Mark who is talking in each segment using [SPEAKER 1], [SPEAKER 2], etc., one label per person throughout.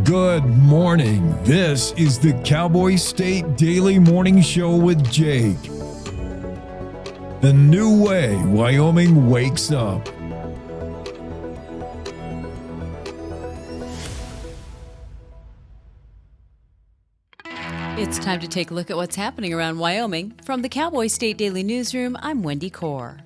[SPEAKER 1] Good morning. This is the Cowboy State Daily Morning Show with Jake. The new way Wyoming wakes up.
[SPEAKER 2] It's time to take a look at what's happening around Wyoming. From the Cowboy State Daily Newsroom, I'm Wendy Kaur.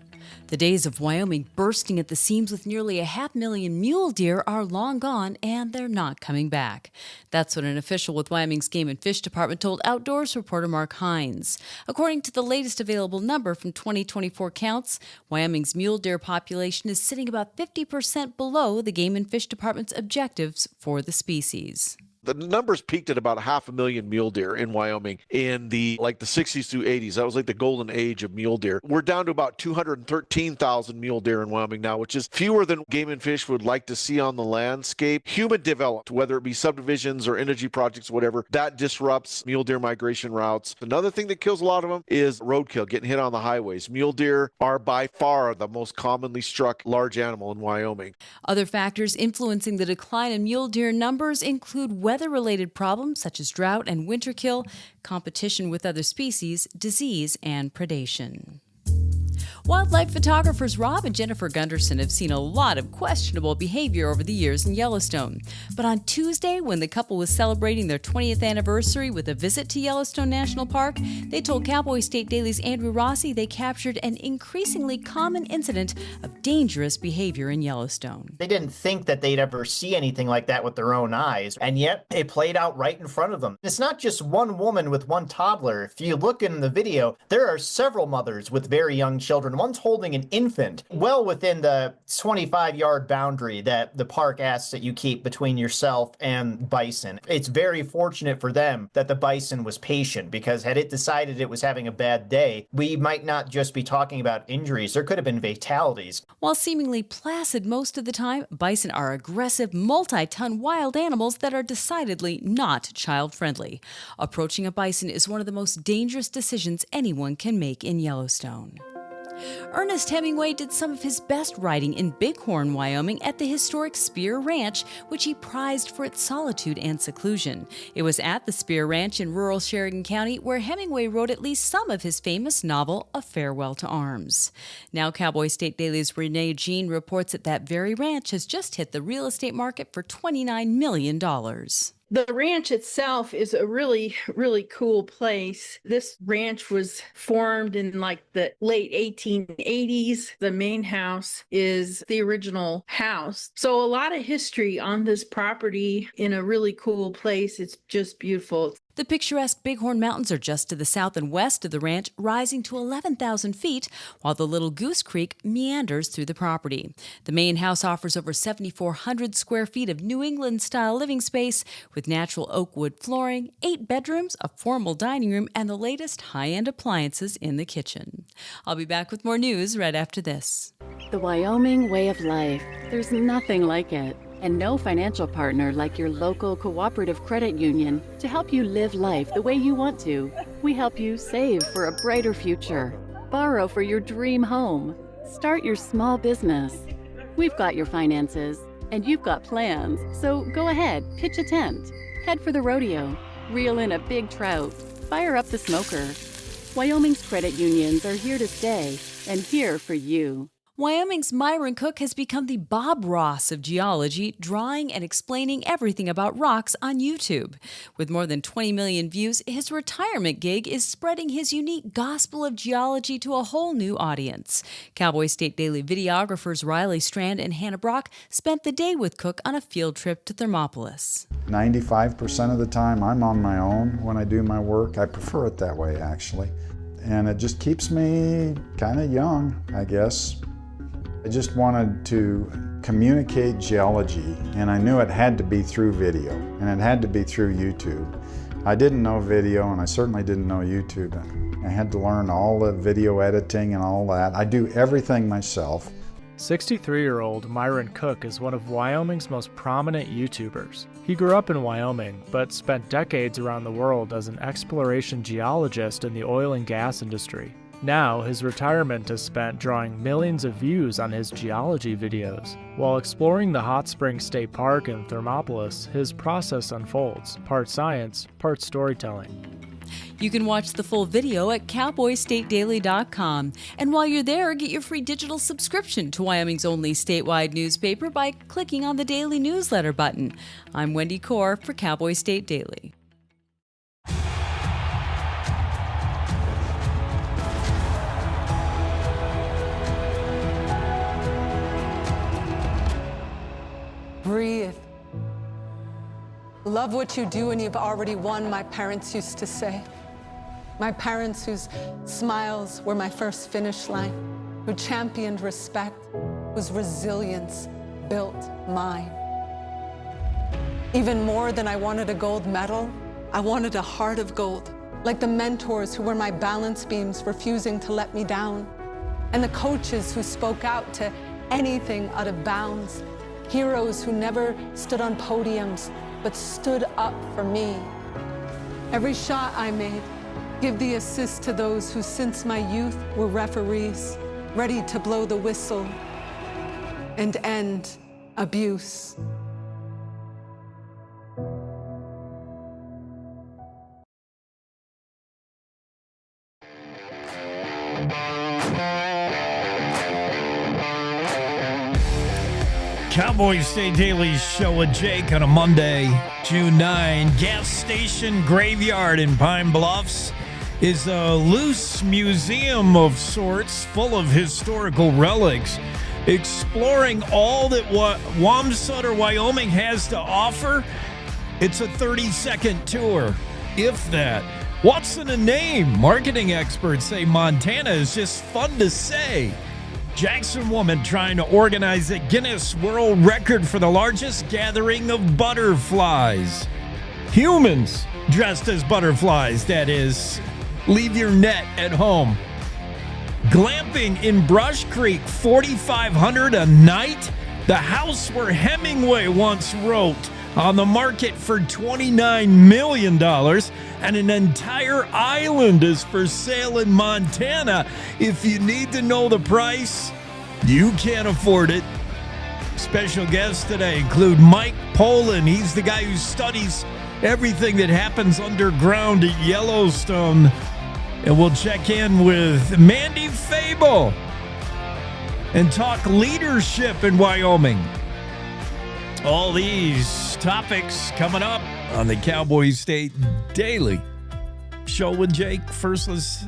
[SPEAKER 2] The days of Wyoming bursting at the seams with nearly 500,000 mule deer are long gone, and they're not coming back. That's what an official with Wyoming's Game and Fish Department told Outdoors reporter Mark Hines. According to the latest available number from 2024 counts, Wyoming's mule deer population is sitting about 50% below the Game and Fish Department's objectives for the species.
[SPEAKER 3] The numbers peaked at about 500,000 mule deer in Wyoming in the 60s through 80s. That was like the golden age of mule deer. We're down to about 213,000 mule deer in Wyoming now, which is fewer than Game and Fish would like to see on the landscape. Human developed, whether it be subdivisions or energy projects, whatever, that disrupts mule deer migration routes. Another thing that kills a lot of them is roadkill, getting hit on the highways. Mule deer are by far the most commonly struck large animal in Wyoming.
[SPEAKER 2] Other factors influencing the decline in mule deer numbers include weather-related problems such as drought and winter kill, competition with other species, disease, and predation. Wildlife photographers Rob and Jennifer Gunderson have seen a lot of questionable behavior over the years in Yellowstone. But on Tuesday, when the couple was celebrating their 20th anniversary with a visit to Yellowstone National Park, they told Cowboy State Daily's Andrew Rossi they captured an increasingly common incident of dangerous behavior in Yellowstone.
[SPEAKER 4] They didn't think that they'd ever see anything like that with their own eyes, and yet it played out right in front of them. It's not just one woman with one toddler. If you look in the video, there are several mothers with very young children. One's holding an infant well within the 25-yard boundary that the park asks that you keep between yourself and bison. It's very fortunate for them that the bison was patient, because had it decided it was having a bad day, we might not just be talking about injuries. There could have been fatalities.
[SPEAKER 2] While seemingly placid most of the time, bison are aggressive, multi-ton wild animals that are decidedly not child-friendly. Approaching a bison is one of the most dangerous decisions anyone can make in Yellowstone. Ernest Hemingway did some of his best writing in Bighorn, Wyoming at the historic Spear Ranch, which he prized for its solitude and seclusion. It was at the Spear Ranch in rural Sheridan County where Hemingway wrote at least some of his famous novel, A Farewell to Arms. Now Cowboy State Daily's Renee Jean reports that very ranch has just hit the real estate market for $29 million.
[SPEAKER 5] The ranch itself is a really, really cool place. This ranch was formed in the late 1880s. The main house is the original house. So a lot of history on this property in a really cool place. It's just beautiful.
[SPEAKER 2] The picturesque Bighorn Mountains are just to the south and west of the ranch, rising to 11,000 feet, while the Little Goose Creek meanders through the property. The main house offers over 7,400 square feet of New England-style living space with natural oak wood flooring, 8 bedrooms, a formal dining room, and the latest high-end appliances in the kitchen. I'll be back with more news right after this.
[SPEAKER 6] The Wyoming way of life. There's nothing like it. And no financial partner like your local cooperative credit union to help you live life the way you want to. We help you save for a brighter future, borrow for your dream home, start your small business. We've got your finances, and you've got plans, so go ahead, pitch a tent, head for the rodeo, reel in a big trout, fire up the smoker. Wyoming's credit unions are here to stay, and here for you.
[SPEAKER 2] Wyoming's Myron Cook has become the Bob Ross of geology, drawing and explaining everything about rocks on YouTube. With more than 20 million views, his retirement gig is spreading his unique gospel of geology to a whole new audience. Cowboy State Daily videographers Riley Strand and Hannah Brock spent the day with Cook on a field trip to Thermopolis.
[SPEAKER 7] 95% of the time I'm on my own when I do my work. I prefer it that way, actually. And it just keeps me kind of young, I guess. I just wanted to communicate geology, and I knew it had to be through video, and it had to be through YouTube. I didn't know video, and I certainly didn't know YouTube. I had to learn all the video editing and all that. I do everything myself.
[SPEAKER 8] 63-year-old Myron Cook is one of Wyoming's most prominent YouTubers. He grew up in Wyoming, but spent decades around the world as an exploration geologist in the oil and gas industry. Now, his retirement is spent drawing millions of views on his geology videos. While exploring the Hot Springs State Park in Thermopolis, his process unfolds, part science, part storytelling.
[SPEAKER 2] You can watch the full video at cowboystatedaily.com. And while you're there, get your free digital subscription to Wyoming's only statewide newspaper by clicking on the daily newsletter button. I'm Wendy Core for Cowboy State Daily.
[SPEAKER 9] Breathe. Love what you do and you've already won, my parents used to say. My parents whose smiles were my first finish line, who championed respect, whose resilience built mine. Even more than I wanted a gold medal, I wanted a heart of gold, like the mentors who were my balance beams refusing to let me down, and the coaches who spoke out to anything out of bounds, heroes who never stood on podiums, but stood up for me. Every shot I made, give the assist to those who since my youth were referees, ready to blow the whistle and end abuse.
[SPEAKER 1] Cowboy State Daily Show with Jake on a Monday, June 9. Gas Station Graveyard in Pine Bluffs is a loose museum of sorts full of historical relics, exploring all that what Wamsutter, Wyoming has to offer. It's a 30-second tour, if that. What's in a name? Marketing experts say Montana is just fun to say. Jackson woman trying to organize a Guinness World Record for the largest gathering of butterflies. Humans dressed as butterflies, that is. Leave your net at home. Glamping in Brush Creek, $4,500 a night. The house where Hemingway once wrote, on the market for $29 million, and an entire island is for sale in Montana. If you need to know the price, you can't afford it. Special guests today include Mike Poland. He's the guy who studies everything that happens underground at Yellowstone. And we'll check in with Mandy Fable and talk leadership in Wyoming. All these topics coming up on the Cowboy State Daily Show with Jake. First, let's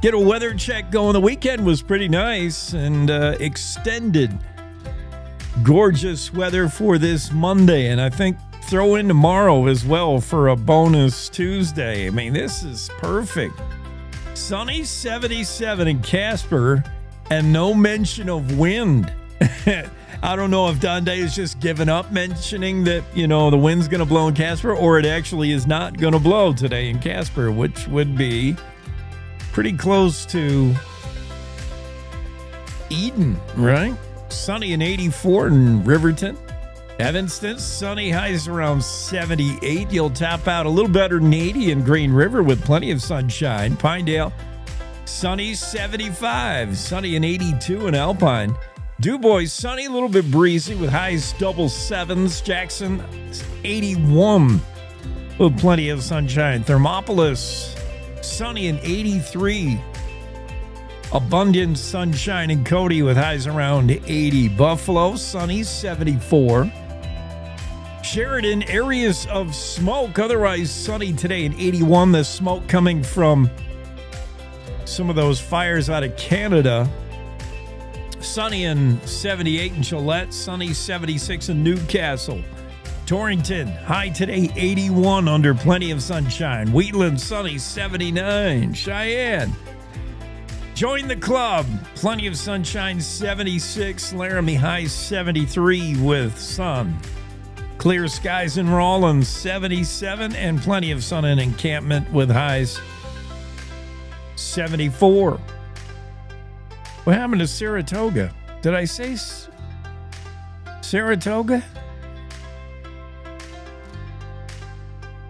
[SPEAKER 1] get a weather check going. The weekend was pretty nice and extended. Gorgeous weather for this Monday, and I think throw in tomorrow as well for a bonus Tuesday. I mean, this is perfect. Sunny 77 in Casper and no mention of wind. I don't know if Don Day is just giving up mentioning that, the wind's going to blow in Casper, or it actually is not going to blow today in Casper, which would be pretty close to Eden, right? Sunny and 84 in Riverton. Evanston, sunny, highs around 78. You'll top out a little better than 80 in Green River with plenty of sunshine. Pinedale, sunny, 75. Sunny and 82 in Alpine. DuBois, sunny, a little bit breezy with highs double sevens. Jackson, 81 with plenty of sunshine. Thermopolis, sunny and 83. Abundant sunshine in Cody with highs around 80. Buffalo, sunny, 74. Sheridan, areas of smoke, otherwise sunny today and 81. The smoke coming from some of those fires out of Canada. Sunny and 78 in Gillette, sunny 76 in Newcastle. Torrington, high today 81 under plenty of sunshine. Wheatland, sunny 79. Cheyenne, join the club, plenty of sunshine 76. Laramie, high 73 with sun. Clear skies in Rawlins, 77, and plenty of sun in Encampment with highs 74. What happened to Saratoga? Did I say Saratoga?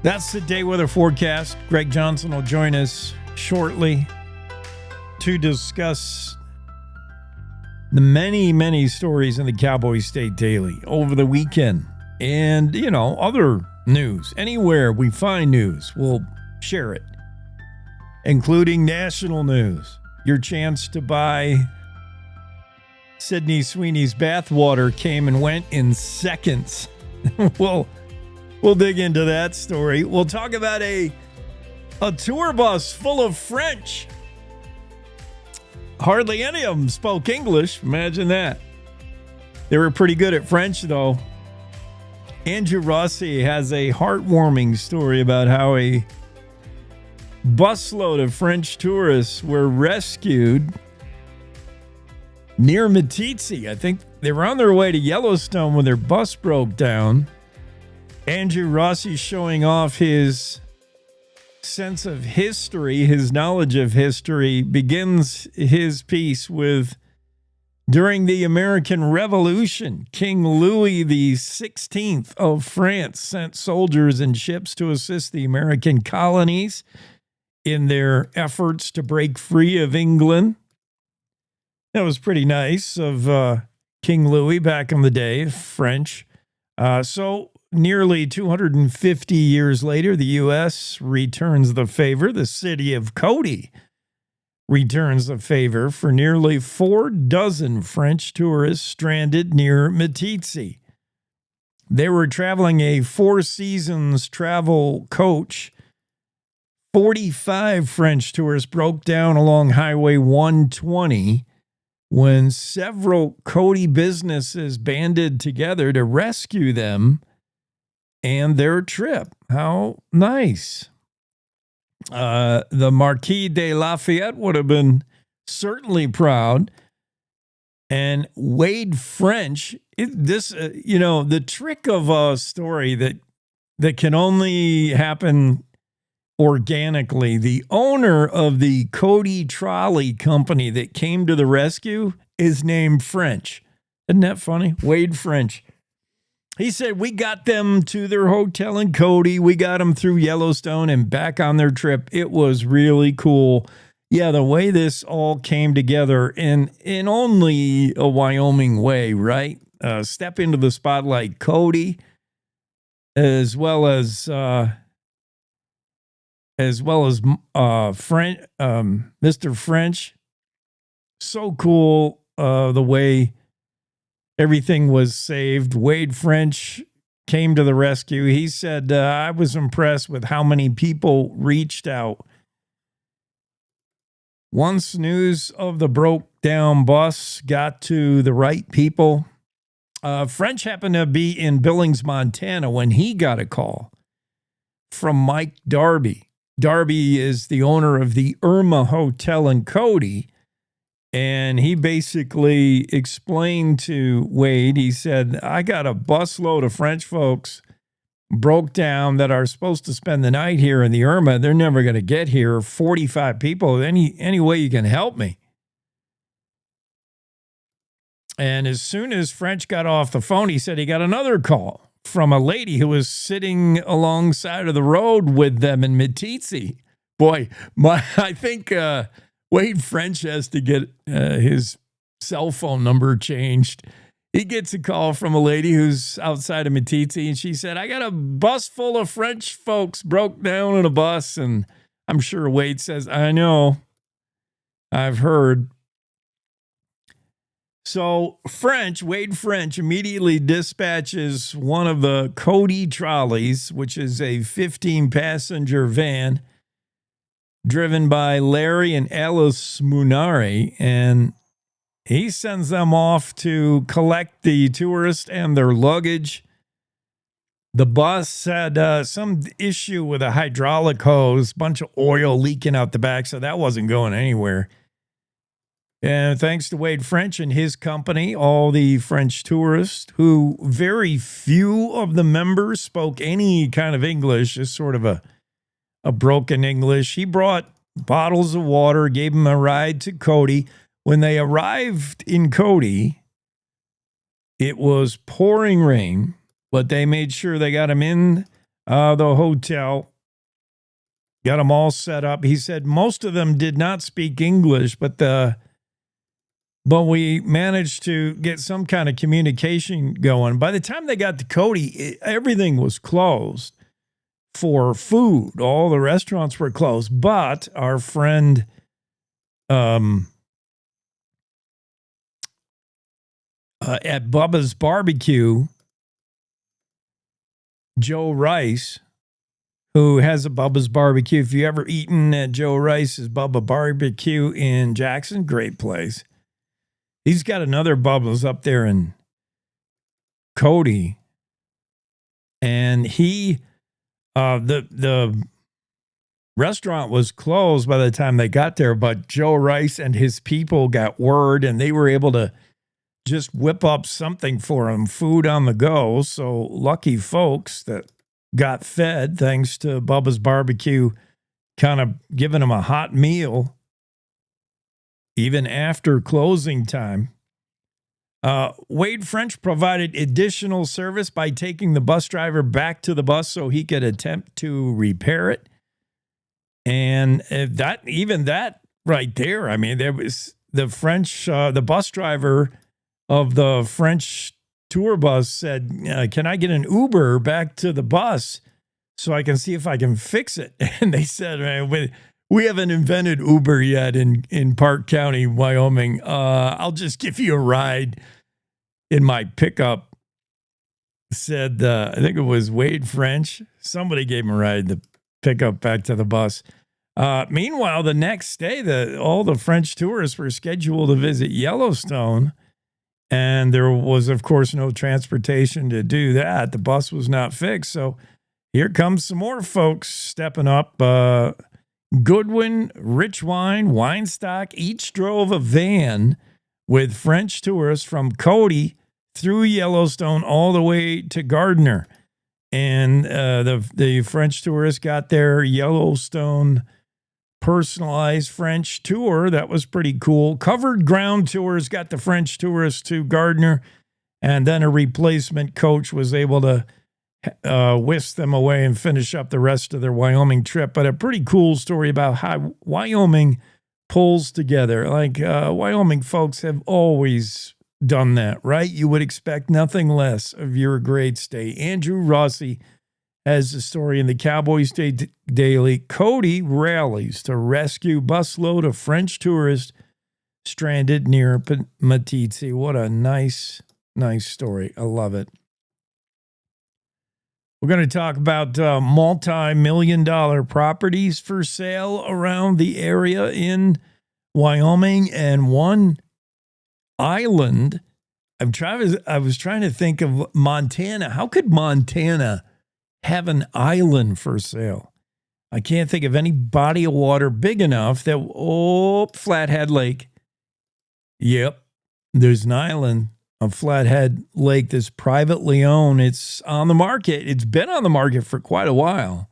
[SPEAKER 1] That's the day weather forecast. Greg Johnson will join us shortly to discuss the many, many stories in the Cowboy State Daily over the weekend. And, other news. Anywhere we find news, we'll share it, including national news. Your chance to buy Sydney Sweeney's bathwater came and went in seconds. We'll dig into that story. We'll talk about a tour bus full of French. Hardly any of them spoke English. Imagine that. They were pretty good at French, though. Andrew Rossi has a heartwarming story about how a busload of French tourists were rescued near Meeteetse. I think they were on their way to Yellowstone when their bus broke down. Andrew Rossi showing off his sense of history, his knowledge of history, begins his piece with, during the American Revolution, King Louis XVI of France sent soldiers and ships to assist the American colonies in their efforts to break free of England. That was pretty nice of King Louis back in the day, French. So nearly 250 years later, the U.S. returns the favor. The city of Cody returns the favor for nearly 4 dozen French tourists stranded near Meeteetse. They were traveling a Four Seasons travel coach. 45 French tourists broke down along Highway 120 when several Cody businesses banded together to rescue them and their trip. How nice. The Marquis de Lafayette would have been certainly proud. And Wade French, the trick of a story that can only happen organically. The owner of the Cody Trolley Company that came to the rescue is named French. Isn't that funny? Wade French. He said, we got them to their hotel in Cody. We got them through Yellowstone and back on their trip. It was really cool. Yeah, the way this all came together in only a Wyoming way, right? Step into the spotlight, Cody, as well as Mr. French. So cool the way everything was saved. Wade French came to the rescue. He said, I was impressed with how many people reached out. Once news of the broke down bus got to the right people, French happened to be in Billings, Montana when he got a call from Mike Darby. Darby is the owner of the Irma Hotel in Cody. And he basically explained to Wade, he said, I got a busload of French folks broke down that are supposed to spend the night here in the Irma. They're never going to get here. 45 people. Any way you can help me. And as soon as French got off the phone, he said he got another call from a lady who was sitting alongside of the road with them in Meeteetse. Boy, I think Wade French has to get his cell phone number changed. He gets a call from a lady who's outside of Meeteetse, and she said, I got a bus full of French folks broke down in a bus. And I'm sure Wade says, I know. I've heard. So Wade French immediately dispatches one of the Cody trolleys, which is a 15-passenger van driven by Larry and Alice Munari, and he sends them off to collect the tourists and their luggage. The bus had some issue with a hydraulic hose, bunch of oil leaking out the back, so that wasn't going anywhere. And thanks to Wade French and his company, all the French tourists, who very few of the members spoke any kind of English, just sort of a broken English. He brought bottles of water, gave them a ride to Cody. When they arrived in Cody, it was pouring rain, but they made sure they got him in the hotel. Got them all set up. He said most of them did not speak English, but we managed to get some kind of communication going. By the time they got to Cody, everything was closed for food. All the restaurants were closed, but our friend at Bubba's Barbecue, Joe Rice, who has a Bubba's Barbecue. If you ever eaten at Joe Rice's Bubba Barbecue in Jackson, great place. He's got another Bubba's up there in Cody, and the restaurant was closed by the time they got there, but Joe Rice and his people got word, and they were able to just whip up something for them, food on the go. So lucky folks that got fed thanks to Bubba's Barbecue kind of giving them a hot meal even after closing time. Wade French provided additional service by taking the bus driver back to the bus so he could attempt to repair it. And that right there, I mean, there was the bus driver of the French tour bus said, can I get an Uber back to the bus so I can see if I can fix it? And they said, man, we haven't invented Uber yet in Park County, Wyoming. I'll just give you a ride in my pickup. Said, I think it was Wade French. Somebody gave him a ride to pick up back to the bus. Meanwhile, the next day, all the French tourists were scheduled to visit Yellowstone. And there was, of course, no transportation to do that. The bus was not fixed. So here comes some more folks stepping up. Goodwin, Rich Wine, Winestock each drove a van with French tourists from Cody through Yellowstone all the way to Gardner. And the French tourists got their Yellowstone personalized French tour. That was pretty cool. Covered ground tours got the French tourists to Gardner, and then a replacement coach was able to whisk them away and finish up the rest of their Wyoming trip. But a pretty cool story about how Wyoming pulls together. Like Wyoming folks have always done that, right? You would expect nothing less of your great state. Andrew Rossi has a story in the Cowboy State Daily. Cody rallies to rescue busload of French tourists stranded near Meeteetse. What a nice story. I love it. We're going to talk about multi-million-dollar properties for sale around the area in Wyoming, and one island. I was trying to think of Montana. How could Montana have an island for sale? I can't think of any body of water big enough that, Flathead Lake. Yep, there's an island of Flathead Lake that's privately owned. It's on the market. It's been on the market for quite a while.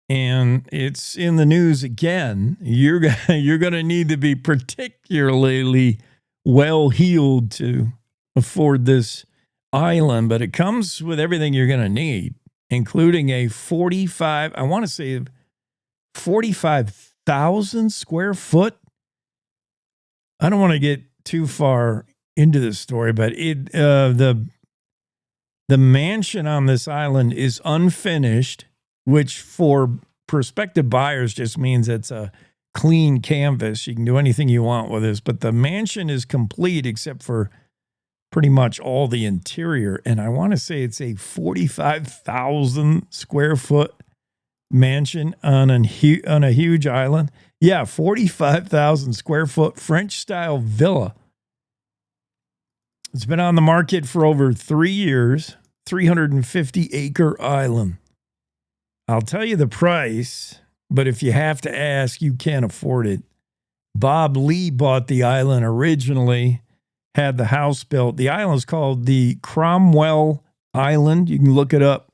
[SPEAKER 1] And it's in the news again. You're going to need to be particularly well-heeled to afford this island, but it comes with everything you're going to need, including a 45,000 square foot. I don't want to get too far into this story, but the mansion on this island is unfinished, which for prospective buyers just means it's a clean canvas. You can do anything you want with this, but the mansion is complete except for pretty much all the interior. And I want to say it's a 45,000 square foot mansion on a huge island. Yeah, 45,000 square foot French style villa. It's been on the market for over 3 years, 350 acre island. I'll tell you the price, but if you have to ask, you can't afford it. Bob Lee bought the island originally, had the house built. The island is called the Cromwell Island. You can look it up.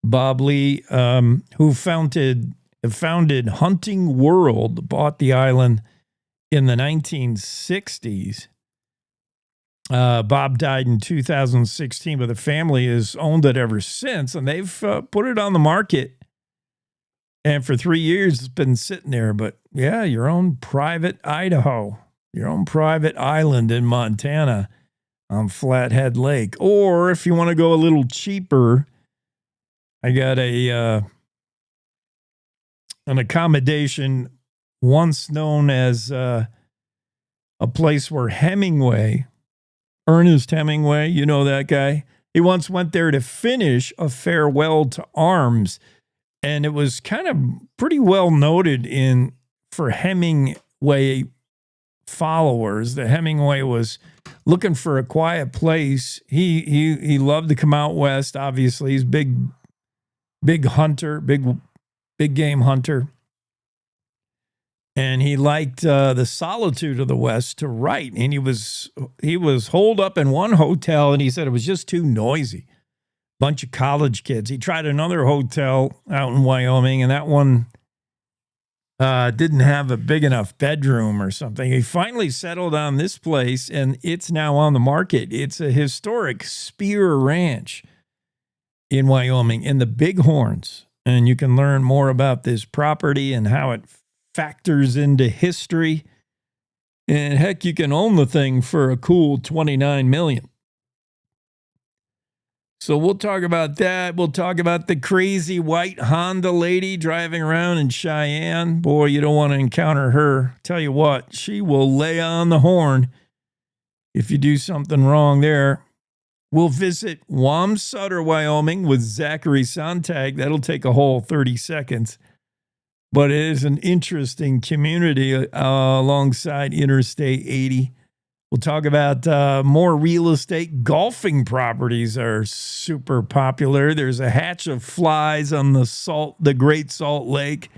[SPEAKER 1] Bob Lee, who founded Hunting World, bought the island in the 1960s. Bob died in 2016, but the family has owned it ever since, and they've put it on the market And for 3 years, it's been sitting there. But yeah, your own private Idaho, your own private island in Montana on Flathead Lake. Or if you want to go a little cheaper, I got an accommodation once known as a place where Ernest Hemingway, you know that guy, he once went there to finish A Farewell to Arms. And it was kind of pretty well noted for Hemingway followers that Hemingway was looking for a quiet place. He loved to come out west. Obviously, he's big hunter, big game hunter, and he liked the solitude of the West to write. And he was holed up in one hotel, and he said it was just too noisy. Bunch of college kids. He tried another hotel out in Wyoming, and that one didn't have a big enough bedroom or something. He finally settled on this place, and it's now on the market. It's a historic Spear Ranch in Wyoming in the Bighorns, and you can learn more about this property and how it factors into history. And heck, you can own the thing for a cool $29 million. So we'll talk about that. We'll talk about the crazy white Honda lady driving around in Cheyenne. Boy, you don't want to encounter her. Tell you what, she will lay on the horn if you do something wrong there. We'll visit Wamsutter, Wyoming with Zachary Sontag. That'll take a whole 30 seconds. But it is an interesting community alongside Interstate 80. We'll talk about more real estate. Golfing properties are super popular. There's a hatch of flies on the Great Salt Lake.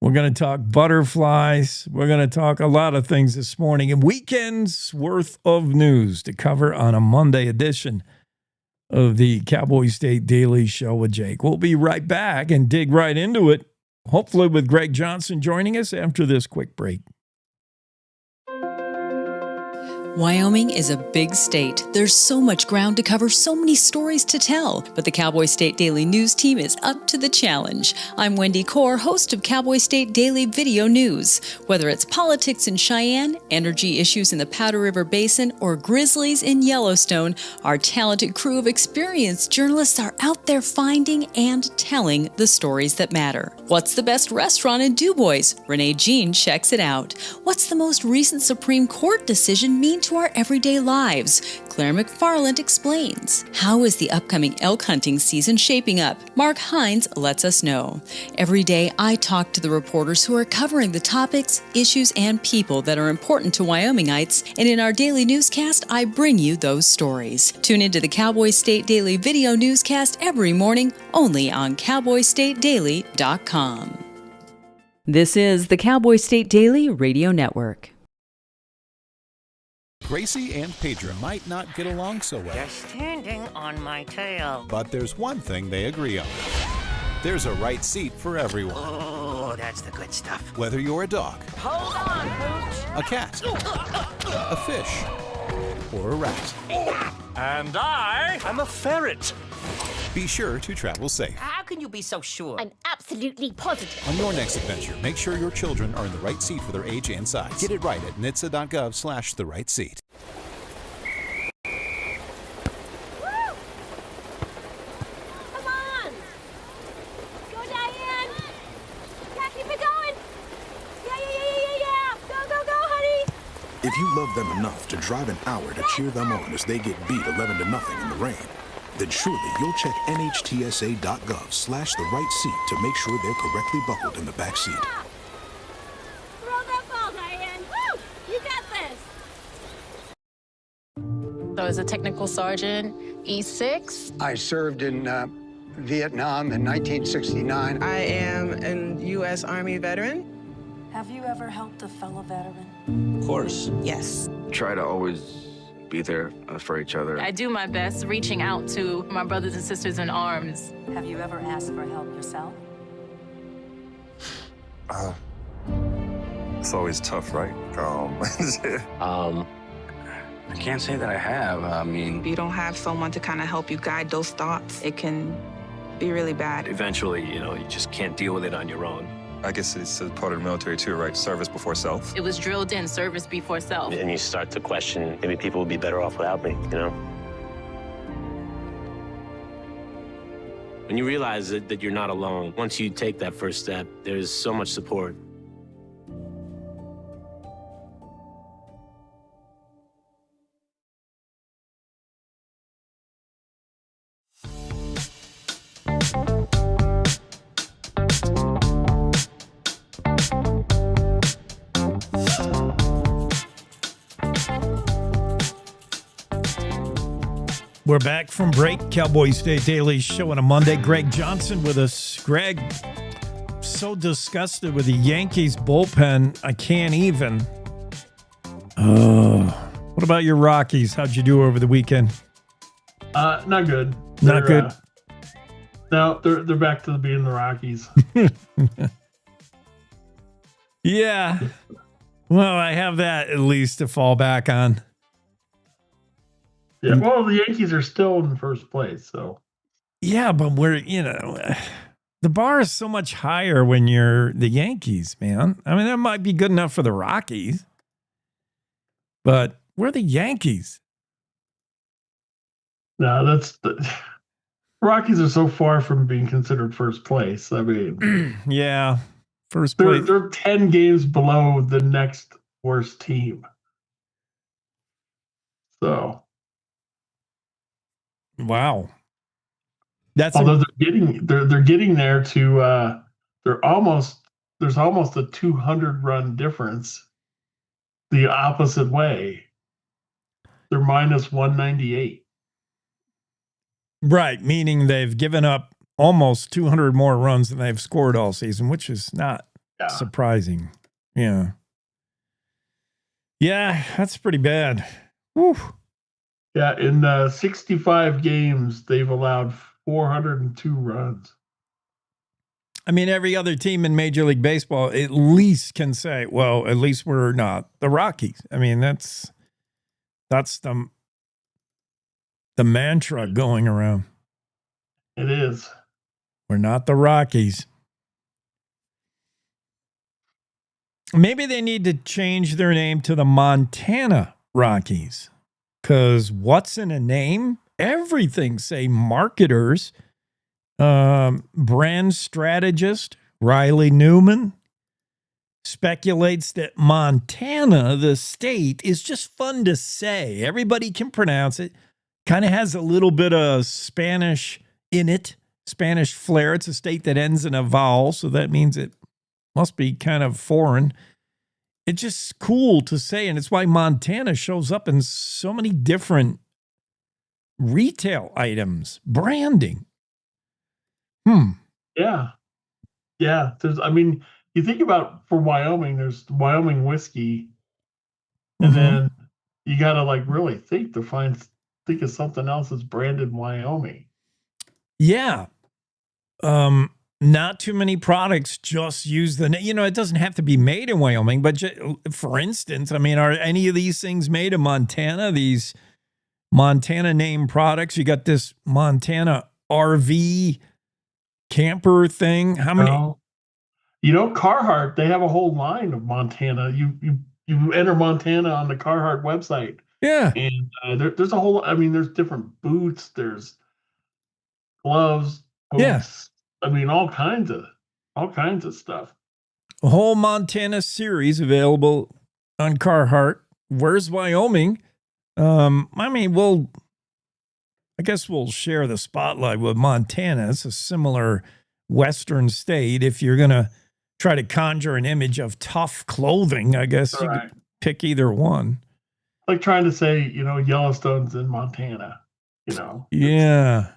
[SPEAKER 1] We're going to talk butterflies. We're going to talk a lot of things this morning. And weekend's worth of news to cover on a Monday edition of the Cowboy State Daily Show with Jake. We'll be right back and dig right into it, hopefully with Greg Johnson joining us after this quick break.
[SPEAKER 2] Wyoming is a big state. There's so much ground to cover, so many stories to tell. But the Cowboy State Daily News team is up to the challenge. I'm Wendy Core, host of Cowboy State Daily Video News. Whether it's politics in Cheyenne, energy issues in the Powder River Basin, or grizzlies in Yellowstone, our talented crew of experienced journalists are out there finding and telling the stories that matter. What's the best restaurant in DuBois? Renee Jean checks it out. What's the most recent Supreme Court decision mean to our everyday lives? Claire McFarland explains. How is the upcoming elk hunting season shaping up? Mark Hines lets us know. Every day, I talk to the reporters who are covering the topics, issues, and people that are important to Wyomingites, and in our daily newscast, I bring you those stories. Tune into the Cowboy State Daily Video Newscast every morning, only on CowboyStateDaily.com. This is the Cowboy State Daily Radio Network.
[SPEAKER 10] Gracie and Pedro might not get along so well.
[SPEAKER 11] They're standing on my tail.
[SPEAKER 10] But there's one thing they agree on. There's a right seat for everyone.
[SPEAKER 11] Oh, that's the good stuff.
[SPEAKER 10] Whether you're a dog,
[SPEAKER 11] Hold on, Pooch.
[SPEAKER 10] a cat, a fish, or a rat.
[SPEAKER 12] And I'm a ferret.
[SPEAKER 10] Be sure to travel safe.
[SPEAKER 11] How can you be so sure?
[SPEAKER 13] I'm absolutely positive.
[SPEAKER 10] On your next adventure, make sure your children are in the right seat for their age and size. Get it right at nhtsa.gov/the right seat.
[SPEAKER 13] Come on! Go, Diane! Yeah, keep it going! Yeah! Go, honey!
[SPEAKER 14] If you love them enough to drive an hour to cheer them on as they get beat 11-0 in the rain, then surely you'll check nhtsa.gov/the right seat to make sure they're correctly buckled in the back seat.
[SPEAKER 13] Throw that ball, Diane! Woo! You got this!
[SPEAKER 15] So as a technical sergeant, E6.
[SPEAKER 16] I served in Vietnam in 1969.
[SPEAKER 17] I am a U.S. Army veteran.
[SPEAKER 18] Have you ever helped a fellow veteran?
[SPEAKER 19] Of course.
[SPEAKER 17] Yes.
[SPEAKER 19] Try to always be there for each other.
[SPEAKER 15] I do my best reaching out to my brothers and sisters in arms.
[SPEAKER 18] Have you ever asked for help yourself?
[SPEAKER 19] It's always tough, right? I can't say that I have. I mean,
[SPEAKER 17] If you don't have someone to kind of help you guide those thoughts, it can be really bad.
[SPEAKER 19] Eventually, you just can't deal with it on your own.
[SPEAKER 20] I guess it's a part of the military too, right? Service before self.
[SPEAKER 15] It was drilled in, service before self.
[SPEAKER 21] And you start to question, maybe people would be better off without me, When you realize that you're not alone, once you take that first step, there's so much support.
[SPEAKER 1] We're back from break. Cowboy State Daily Show on a Monday. Greg Johnson with us. Greg, so disgusted with the Yankees bullpen, I can't even. What about your Rockies? How'd you do over the weekend?
[SPEAKER 22] Not good.
[SPEAKER 1] Not good?
[SPEAKER 22] No, they're back to being the Rockies.
[SPEAKER 1] Yeah. Well, I have that at least to fall back on.
[SPEAKER 22] Yeah, well, the Yankees are still in first place, so.
[SPEAKER 1] Yeah, but the bar is so much higher when you're the Yankees, man. I mean, that might be good enough for the Rockies, but we're the Yankees.
[SPEAKER 22] No, Rockies are so far from being considered first place. I mean,
[SPEAKER 1] yeah, first place.
[SPEAKER 22] They're 10 games below the next worst team. So.
[SPEAKER 1] Wow.
[SPEAKER 22] Although they're getting there to there's almost a 200 run difference the opposite way. They're minus 198.
[SPEAKER 1] Right, meaning they've given up almost 200 more runs than they've scored all season, which is not surprising. Yeah. Yeah, that's pretty bad. Whew.
[SPEAKER 22] Yeah, in 65 games, they've allowed 402 runs.
[SPEAKER 1] I mean, every other team in Major League Baseball at least can say, well, at least we're not the Rockies. I mean, that's the mantra going around.
[SPEAKER 22] It is.
[SPEAKER 1] We're not the Rockies. Maybe they need to change their name to the Montana Rockies. Because what's in a name? Everything, say marketers, brand strategist Riley Newman speculates that Montana, the state, is just fun to say. Everybody can pronounce it. Kind of has a little bit of Spanish in it, Spanish flair. It's a state that ends in a vowel, so that means it must be kind of foreign. It's just cool to say, and it's why Montana shows up in so many different retail items, branding.
[SPEAKER 22] Yeah. Yeah. You think about for Wyoming, there's Wyoming whiskey, and then you got to really think of something else that's branded Wyoming.
[SPEAKER 1] Yeah. Not too many products just use the name. It doesn't have to be made in Wyoming, but for instance, I mean, are any of these things made in Montana? These Montana name products? You got this Montana RV camper thing. How many?
[SPEAKER 22] Carhartt, they have a whole line of Montana. You enter Montana on the Carhartt website.
[SPEAKER 1] Yeah.
[SPEAKER 22] And there's a whole, there's different boots, there's gloves, boots.
[SPEAKER 1] Yeah.
[SPEAKER 22] All kinds of stuff.
[SPEAKER 1] A whole Montana series available on Carhartt. Where's Wyoming? I guess we'll share the spotlight with Montana. It's a similar western state. If you're going to try to conjure an image of tough clothing, I guess you could pick either one.
[SPEAKER 22] Like trying to say, Yellowstone's in Montana,
[SPEAKER 1] Yeah.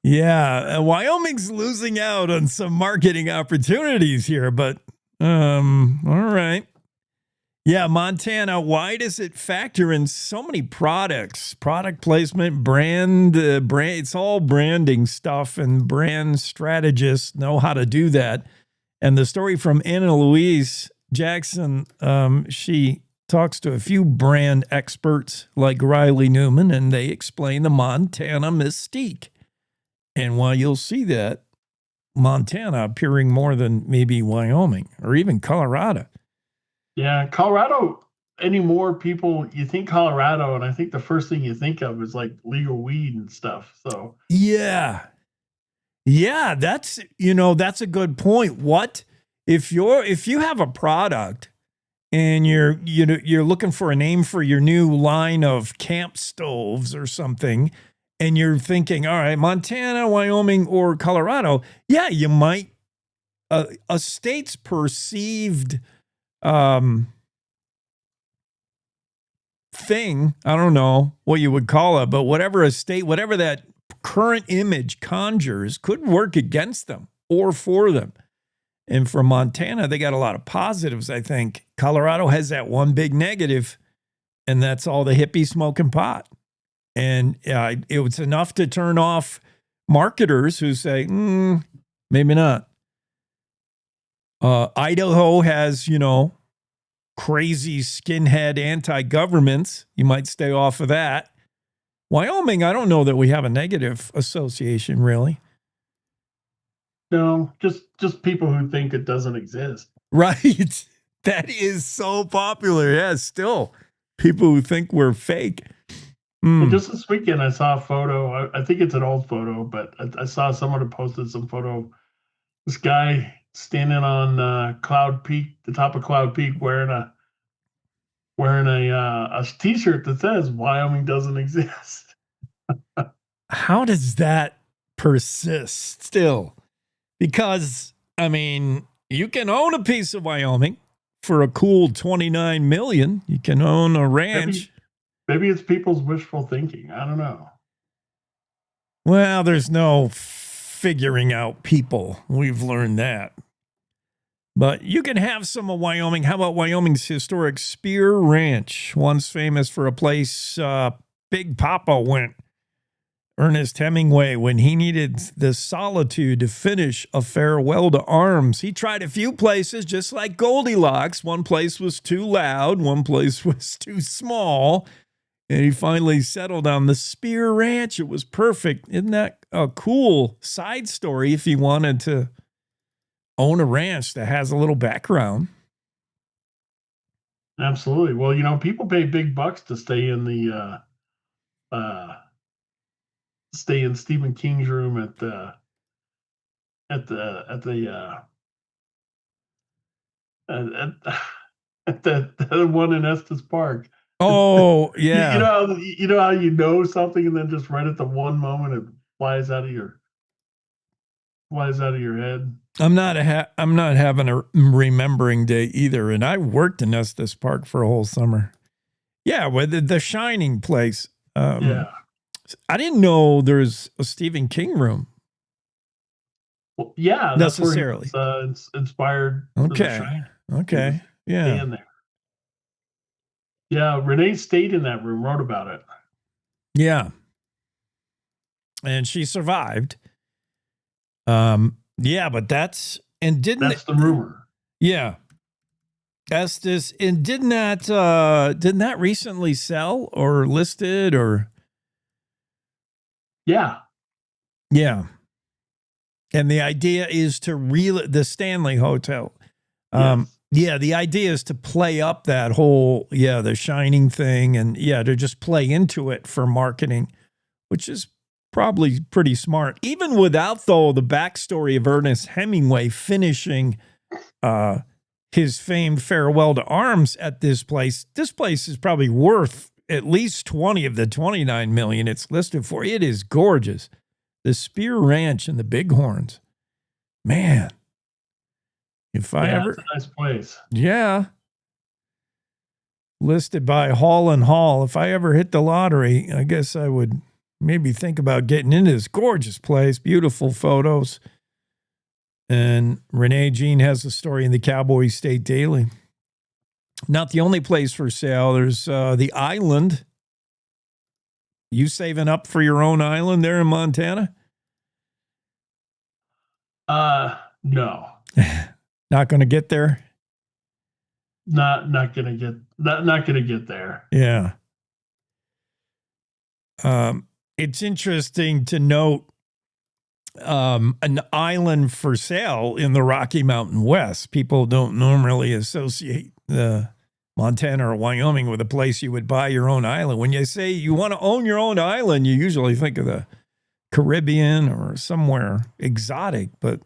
[SPEAKER 1] Yeah, Wyoming's losing out on some marketing opportunities here, but all right. Yeah, Montana, why does it factor in so many products? Product placement, brand, it's all branding stuff, and brand strategists know how to do that. And the story from Anna Louise Jackson, she talks to a few brand experts like Riley Newman, and they explain the Montana mystique. And while you'll see that, Montana appearing more than maybe Wyoming or even Colorado.
[SPEAKER 22] Yeah, Colorado anymore, people, you think Colorado, and I think the first thing you think of is like legal weed and stuff. So
[SPEAKER 1] Yeah. Yeah, that's a good point. What if you have a product and you're looking for a name for your new line of camp stoves or something, and you're thinking, all right, Montana, Wyoming, or Colorado, yeah, you might a state's perceived thing, I don't know what you would call it, but whatever that current image conjures could work against them or for them. And for Montana, they got a lot of positives, I think. Colorado has that one big negative, and that's all the hippies smoking pot. And it was enough to turn off marketers who say, maybe not. Idaho has, crazy skinhead anti-governments. You might stay off of that. Wyoming, I don't know that we have a negative association, really.
[SPEAKER 22] no, just people who think it doesn't exist.
[SPEAKER 1] Right. That is so popular. Yeah, still people who think we're fake.
[SPEAKER 22] Well, just this weekend, I saw a photo. I think it's an old photo, but I saw someone who posted some photo of this guy standing on Cloud Peak, the top of Cloud Peak, wearing a T-shirt that says "Wyoming doesn't exist."
[SPEAKER 1] How does that persist still? Because, I mean, you can own a piece of Wyoming for a cool $29 million. You can own a ranch.
[SPEAKER 22] Maybe it's people's wishful thinking. I don't know.
[SPEAKER 1] Well, there's no figuring out people. We've learned that. But you can have some of Wyoming. How about Wyoming's historic Spear Ranch? Once famous for a place Big Papa went. Ernest Hemingway, when he needed the solitude to finish A Farewell to Arms. He tried a few places, just like Goldilocks. One place was too loud. One place was too small. And he finally settled on the Spear Ranch. It was perfect. Isn't that a cool side story if you wanted to own a ranch that has a little background?
[SPEAKER 22] Absolutely. Well, people pay big bucks to stay in Stephen King's room at the one in Estes Park.
[SPEAKER 1] Oh, yeah.
[SPEAKER 22] You know how you know something and then just right at the one moment it flies out of your head.
[SPEAKER 1] I'm not having a remembering day either, and I worked in Estes Park for a whole summer. Yeah, with the Shining place.
[SPEAKER 22] Yeah.
[SPEAKER 1] I didn't know there's a Stephen King room.
[SPEAKER 22] Well, yeah, that's
[SPEAKER 1] necessarily
[SPEAKER 22] where he was, inspired.
[SPEAKER 1] Okay. Okay. Yeah.
[SPEAKER 22] In there. Yeah, Renee stayed in that room, wrote about it.
[SPEAKER 1] Yeah. And she survived. Yeah, but that's the
[SPEAKER 22] rumor.
[SPEAKER 1] Yeah. Estes, and didn't that recently sell or listed or?
[SPEAKER 22] Yeah.
[SPEAKER 1] Yeah. And the idea is to the Stanley Hotel. Yeah, the idea is to play up that whole, the Shining thing and to just play into it for marketing, which is probably pretty smart. Even without, though, the backstory of Ernest Hemingway finishing his famed Farewell to Arms at this place is probably worth at least 20 of the $29 million it's listed for. It is gorgeous. The Spear Ranch and the Bighorns. Man. If I ever,
[SPEAKER 22] it's a nice place.
[SPEAKER 1] Yeah. Listed by Hall and Hall. If I ever hit the lottery, I guess I would maybe think about getting into this gorgeous place. Beautiful photos. And Renee Jean has the story in the Cowboy State Daily. Not the only place for sale. There's the island. You saving up for your own island there in Montana?
[SPEAKER 22] No.
[SPEAKER 1] Not going to get there?
[SPEAKER 22] Not going to get there.
[SPEAKER 1] Yeah. It's interesting to note an island for sale in the Rocky Mountain West. People don't normally associate Montana or Wyoming with a place you would buy your own island. When you say you want to own your own island, you usually think of the Caribbean or somewhere exotic, but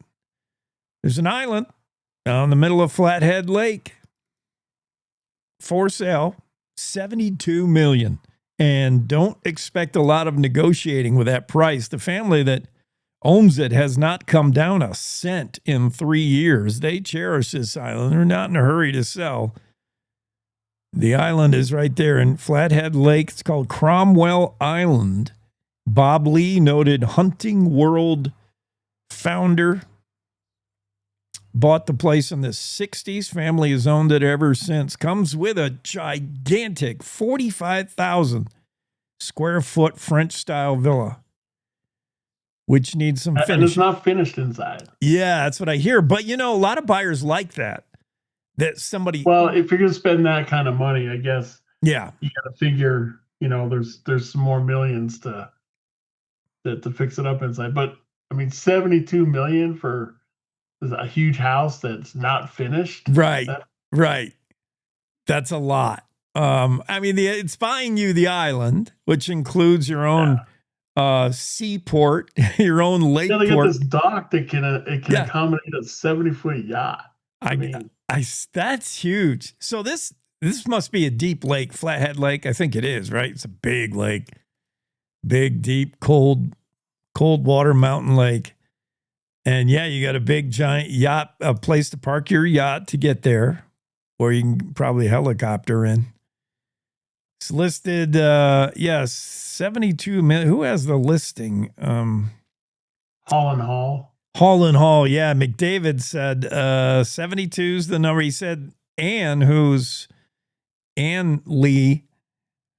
[SPEAKER 1] there's an island down in the middle of Flathead Lake for sale, $72 million. And don't expect a lot of negotiating with that price. The family that owns it has not come down a cent in 3 years. They cherish this island. They're not in a hurry to sell. The island is right there in Flathead Lake. It's called Cromwell Island. Bob Lee, noted hunting world founder, bought the place in the 60s. Family has owned it ever since. Comes with a gigantic 45,000 square foot French style villa, which needs some finishing.
[SPEAKER 22] And it's not finished inside.
[SPEAKER 1] Yeah, that's what I hear. But, you know, a lot of buyers like that. That somebody.
[SPEAKER 22] Well, if you're going to spend that kind of money, I guess.
[SPEAKER 1] Yeah.
[SPEAKER 22] You got to figure, you know, there's some more millions to fix it up inside. But I mean, 72 million for a huge house that's not finished.
[SPEAKER 1] Right. Right. That's a lot. I mean, it's buying you the island, which includes your own seaport, your own lake port.
[SPEAKER 22] They got this dock that can accommodate a 70-foot yacht. I mean,
[SPEAKER 1] that's huge. So this must be a deep lake, Flathead Lake. I think it is, right? It's a big lake, big, deep, cold water mountain lake. And yeah, you got a big, giant yacht, a place to park your yacht to get there, or you can probably helicopter in. It's listed, 72 million. Who has the listing?
[SPEAKER 22] Hall and Hall.
[SPEAKER 1] Hall and Hall, yeah. McDavid said 72 is the number. He said Ann Lee,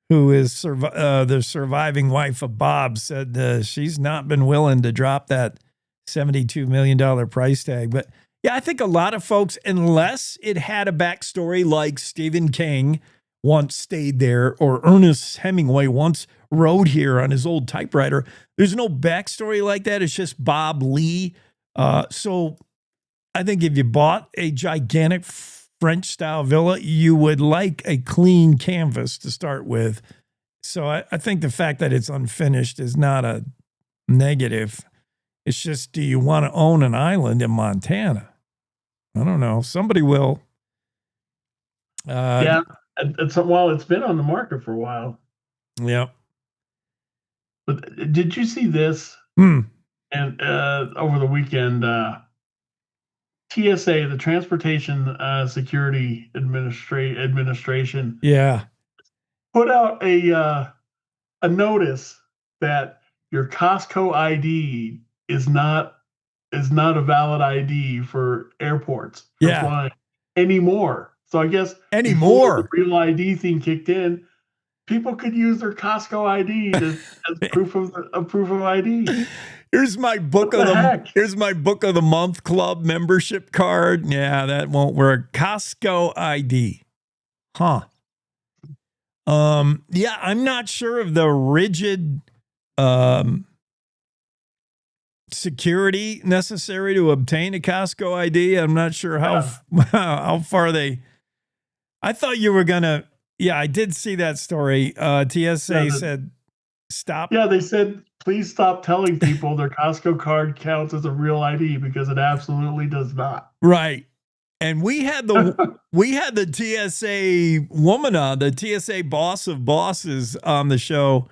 [SPEAKER 1] who is the surviving wife of Bob, said she's not been willing to drop that $72 million price tag. But yeah, I think a lot of folks, unless it had a backstory like Stephen King once stayed there or Ernest Hemingway once rode here on his old typewriter, there's no backstory like that. It's just Bob Lee. So I think if you bought a gigantic French style villa, you would like a clean canvas to start with. So I think the fact that it's unfinished is not a negative. It's just, do you want to own an island in Montana? I don't know. Somebody will.
[SPEAKER 22] Yeah. It's been on the market for a while.
[SPEAKER 1] Yeah.
[SPEAKER 22] But did you see this? And over the weekend, TSA, the Transportation Security Administration, put out a notice that your Costco ID is not a valid ID for airports for flying anymore. So I guess before the real ID thing kicked in, people could use their Costco ID as proof of ID.
[SPEAKER 1] Here's my book of the month club membership card. Yeah, that won't work. Costco ID. Huh. Yeah, I'm not sure of the rigid security necessary to obtain a Costco ID. I'm not sure how far they. I thought you were gonna. Yeah, I did see that story. TSA said, "Stop."
[SPEAKER 22] Yeah, they said, "Please stop telling people their Costco card counts as a real ID because it absolutely does not."
[SPEAKER 1] Right. And we had the TSA woman on, the TSA boss of bosses on the show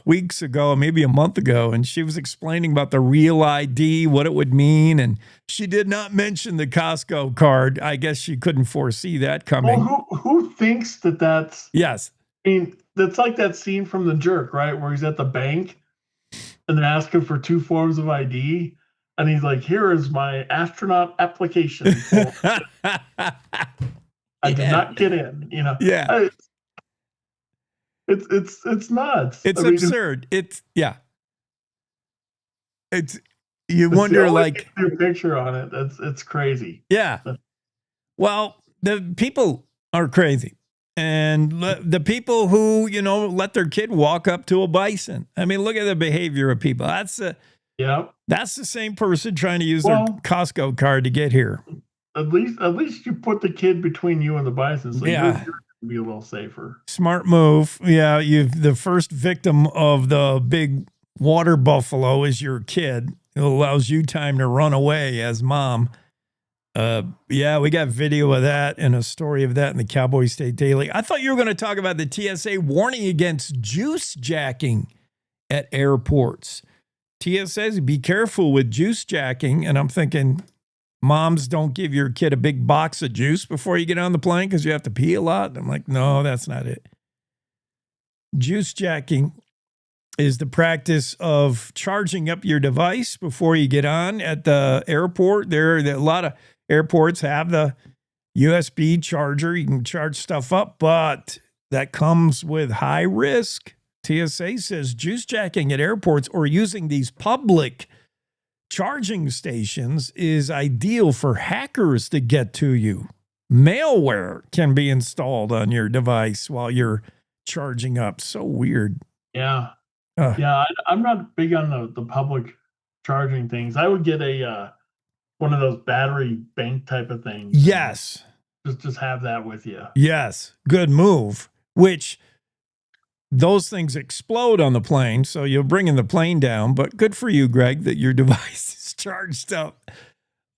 [SPEAKER 1] weeks ago, maybe a month ago, and she was explaining about the real ID, what it would mean, and she did not mention the Costco card. I guess she couldn't foresee that coming.
[SPEAKER 22] Well, who thinks that's...
[SPEAKER 1] Yes.
[SPEAKER 22] I mean, that's like that scene from The Jerk, right, where he's at the bank, and they're asking for 2 forms of ID, and he's like, "Here is my astronaut application form." I did not get in, you know.
[SPEAKER 1] Yeah.
[SPEAKER 22] It's nuts.
[SPEAKER 1] It's absurd. It's you wonder, like,
[SPEAKER 22] your picture on it. It's crazy.
[SPEAKER 1] Yeah. Well, the people are crazy, and the people who let their kid walk up to a bison. I mean, look at the behavior of people. That's
[SPEAKER 22] Yep.
[SPEAKER 1] That's the same person trying to use their Costco card to get here.
[SPEAKER 22] At least you put the kid between you and the bison, so you're going to be a little safer.
[SPEAKER 1] Smart move. Yeah, the first victim of the big water buffalo is your kid. It allows you time to run away as mom. Yeah, we got video of that and a story of that in the Cowboy State Daily. I thought you were going to talk about the TSA warning against juice jacking at airports. TSA says be careful with juice jacking, and I'm thinking, moms, don't give your kid a big box of juice before you get on the plane because you have to pee a lot. I'm like, no, that's not it. Juice jacking is the practice of charging up your device before you get on at the airport. A lot of airports have the USB charger. You can charge stuff up, but that comes with high risk. TSA says juice jacking at airports or using these public charging stations is ideal for hackers to get to you. Malware can be installed on your device while you're charging up. So weird.
[SPEAKER 22] Yeah. Yeah, I'm not big on the public charging things. I would get a one of those battery bank type of things.
[SPEAKER 1] Yes.
[SPEAKER 22] Just have that with you.
[SPEAKER 1] Yes. Good move. Which those things explode on the plane, so you're bringing the plane down. But good for you, Greg, that your device is charged up.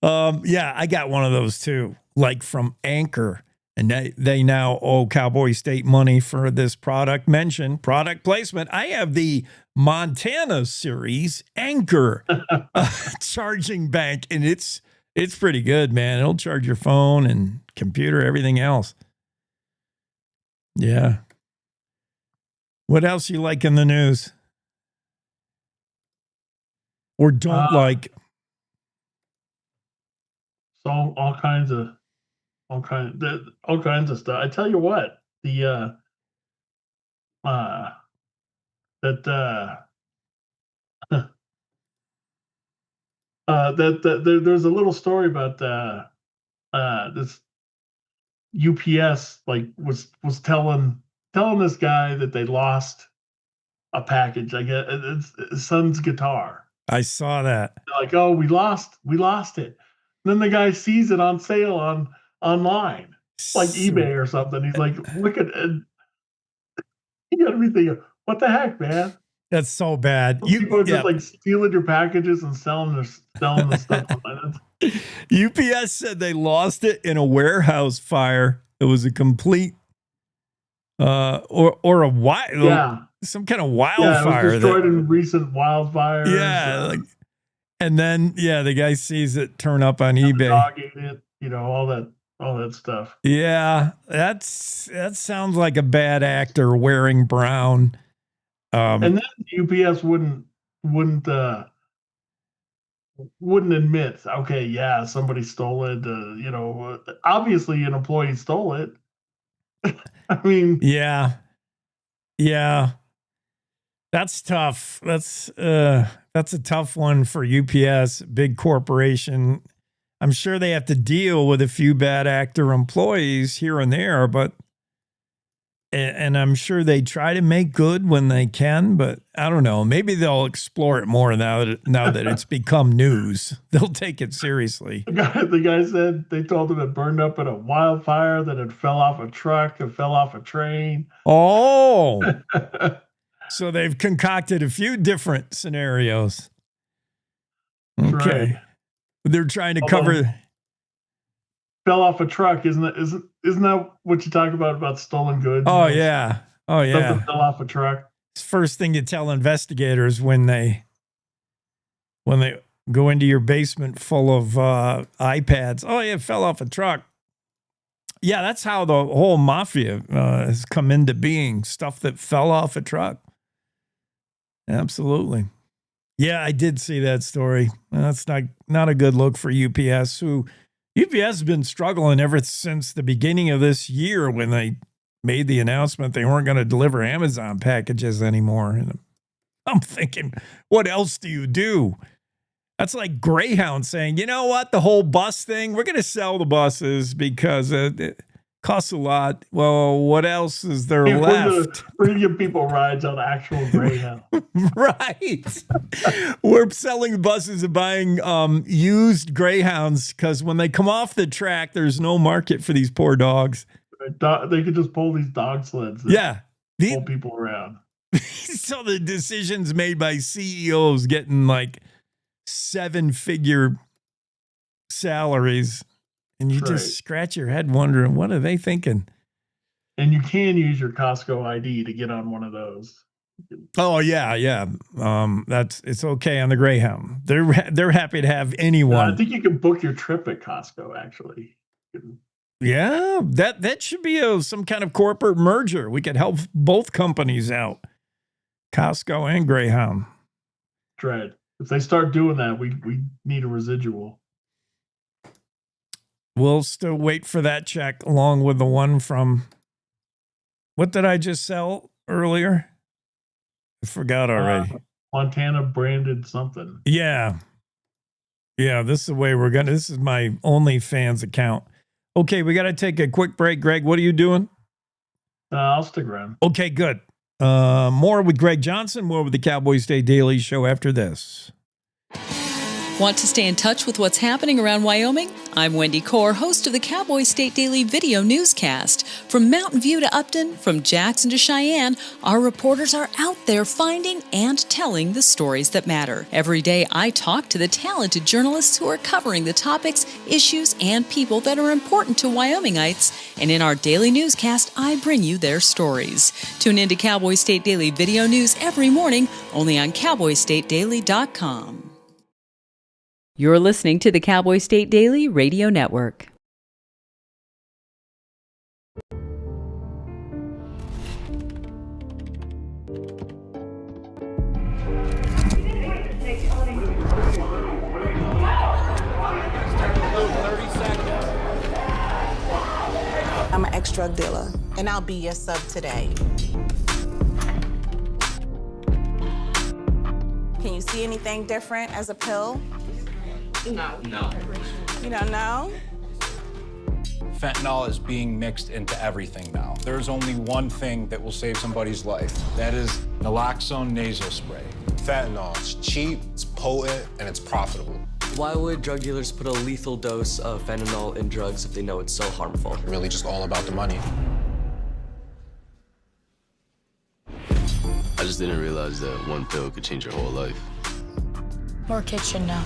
[SPEAKER 1] Yeah, I got one of those too, like from Anchor. And they now owe Cowboy State money for this product mention, product placement. I have the Montana series Anchor charging bank, and it's pretty good, man. It'll charge your phone and computer, everything else. Yeah. What else you like in the news? Or don't like?
[SPEAKER 22] So all kinds of stuff. I tell you what, there's a little story about this UPS was telling this guy that they lost a package. I guess it's his son's guitar.
[SPEAKER 1] I saw that.
[SPEAKER 22] They're like, oh, we lost it. And then the guy sees it on sale online, like eBay or something. He's like, look at it. You got to be thinking, what the heck, man?
[SPEAKER 1] That's so bad.
[SPEAKER 22] People are just like stealing your packages and selling the stuff online.
[SPEAKER 1] UPS said they lost it in a warehouse fire. It was a complete or some kind of wildfire.
[SPEAKER 22] It was destroyed in recent wildfires.
[SPEAKER 1] Yeah, and then the guy sees it turn up on eBay.
[SPEAKER 22] Dog ate it, all that stuff.
[SPEAKER 1] Yeah, that sounds like a bad actor wearing brown.
[SPEAKER 22] And then UPS wouldn't admit, okay, yeah, somebody stole it. Obviously an employee stole it. I mean,
[SPEAKER 1] yeah, that's tough. That's a tough one for UPS, big corporation. I'm sure they have to deal with a few bad actor employees here and there, and I'm sure they try to make good when they can, but I don't know. Maybe they'll explore it more now that it's become news. They'll take it seriously.
[SPEAKER 22] The guy said they told him it burned up in a wildfire, that it fell off a truck, it fell off a train.
[SPEAKER 1] Oh, so they've concocted a few different scenarios. Okay.
[SPEAKER 22] Right.
[SPEAKER 1] They're trying to cover.
[SPEAKER 22] Fell off a truck, isn't that what you talk about stolen goods?
[SPEAKER 1] Oh yeah.
[SPEAKER 22] Something fell off a truck.
[SPEAKER 1] It's the first thing you tell investigators when they go into your basement full of iPads. Oh yeah, it fell off a truck. Yeah, that's how the whole mafia has come into being. Stuff that fell off a truck. Absolutely. Yeah, I did see that story. That's not a good look for UPS, who UPS has been struggling ever since the beginning of this year when they made the announcement they weren't going to deliver Amazon packages anymore. And I'm thinking, what else do you do? That's like Greyhound saying, you know what, the whole bus thing, we're going to sell the buses because Costs a lot. Well, what else is there
[SPEAKER 22] Hey,
[SPEAKER 1] left?
[SPEAKER 22] We're gonna give people rides on actual Greyhound.
[SPEAKER 1] Right. We're selling buses and buying used Greyhounds because when they come off the track, there's no market for these poor dogs.
[SPEAKER 22] They could just pull these dog sleds.
[SPEAKER 1] Yeah.
[SPEAKER 22] Pull people around.
[SPEAKER 1] So the decisions made by CEOs getting like 7-figure salaries. And you just scratch your head wondering, what are they thinking?
[SPEAKER 22] And you can use your Costco ID to get on one of those.
[SPEAKER 1] Oh yeah. It's okay on the Greyhound. They're happy to have anyone.
[SPEAKER 22] I think you can book your trip at Costco. Actually,
[SPEAKER 1] yeah, that should be some kind of corporate merger. We could help both companies out, Costco and Greyhound.
[SPEAKER 22] Dread. If they start doing that, we need a residual.
[SPEAKER 1] We'll still wait for that check along with the one from, what did I just sell earlier? I forgot already.
[SPEAKER 22] Montana branded something.
[SPEAKER 1] Yeah. This is the way this is my OnlyFans account. Okay, we got to take a quick break. Greg, what are you doing?
[SPEAKER 22] I'll stick around.
[SPEAKER 1] Okay, good. More with Greg Johnson, more with the Cowboy State Daily Show after this.
[SPEAKER 2] Want to stay in touch with what's happening around Wyoming? I'm Wendy Core, host of the Cowboy State Daily video newscast. From Mountain View to Upton, from Jackson to Cheyenne, our reporters are out there finding and telling the stories that matter. Every day, I talk to the talented journalists who are covering the topics, issues, and people that are important to Wyomingites. And in our daily newscast, I bring you their stories. Tune in to Cowboy State Daily video news every morning, only on CowboyStateDaily.com. You're listening to the Cowboy State Daily Radio Network.
[SPEAKER 3] I'm an ex-drug dealer, and I'll be your sub today. Can you see anything different as a pill? No. You don't know?
[SPEAKER 4] Fentanyl is being mixed into everything now. There's only one thing that will save somebody's life. That is naloxone nasal spray.
[SPEAKER 23] Fentanyl, it's cheap, it's potent, and it's profitable.
[SPEAKER 24] Why would drug dealers put a lethal dose of fentanyl in drugs if they know it's so harmful?
[SPEAKER 23] Really just all about the money.
[SPEAKER 19] I just didn't realize that one pill could change your whole life.
[SPEAKER 25] More kids should know.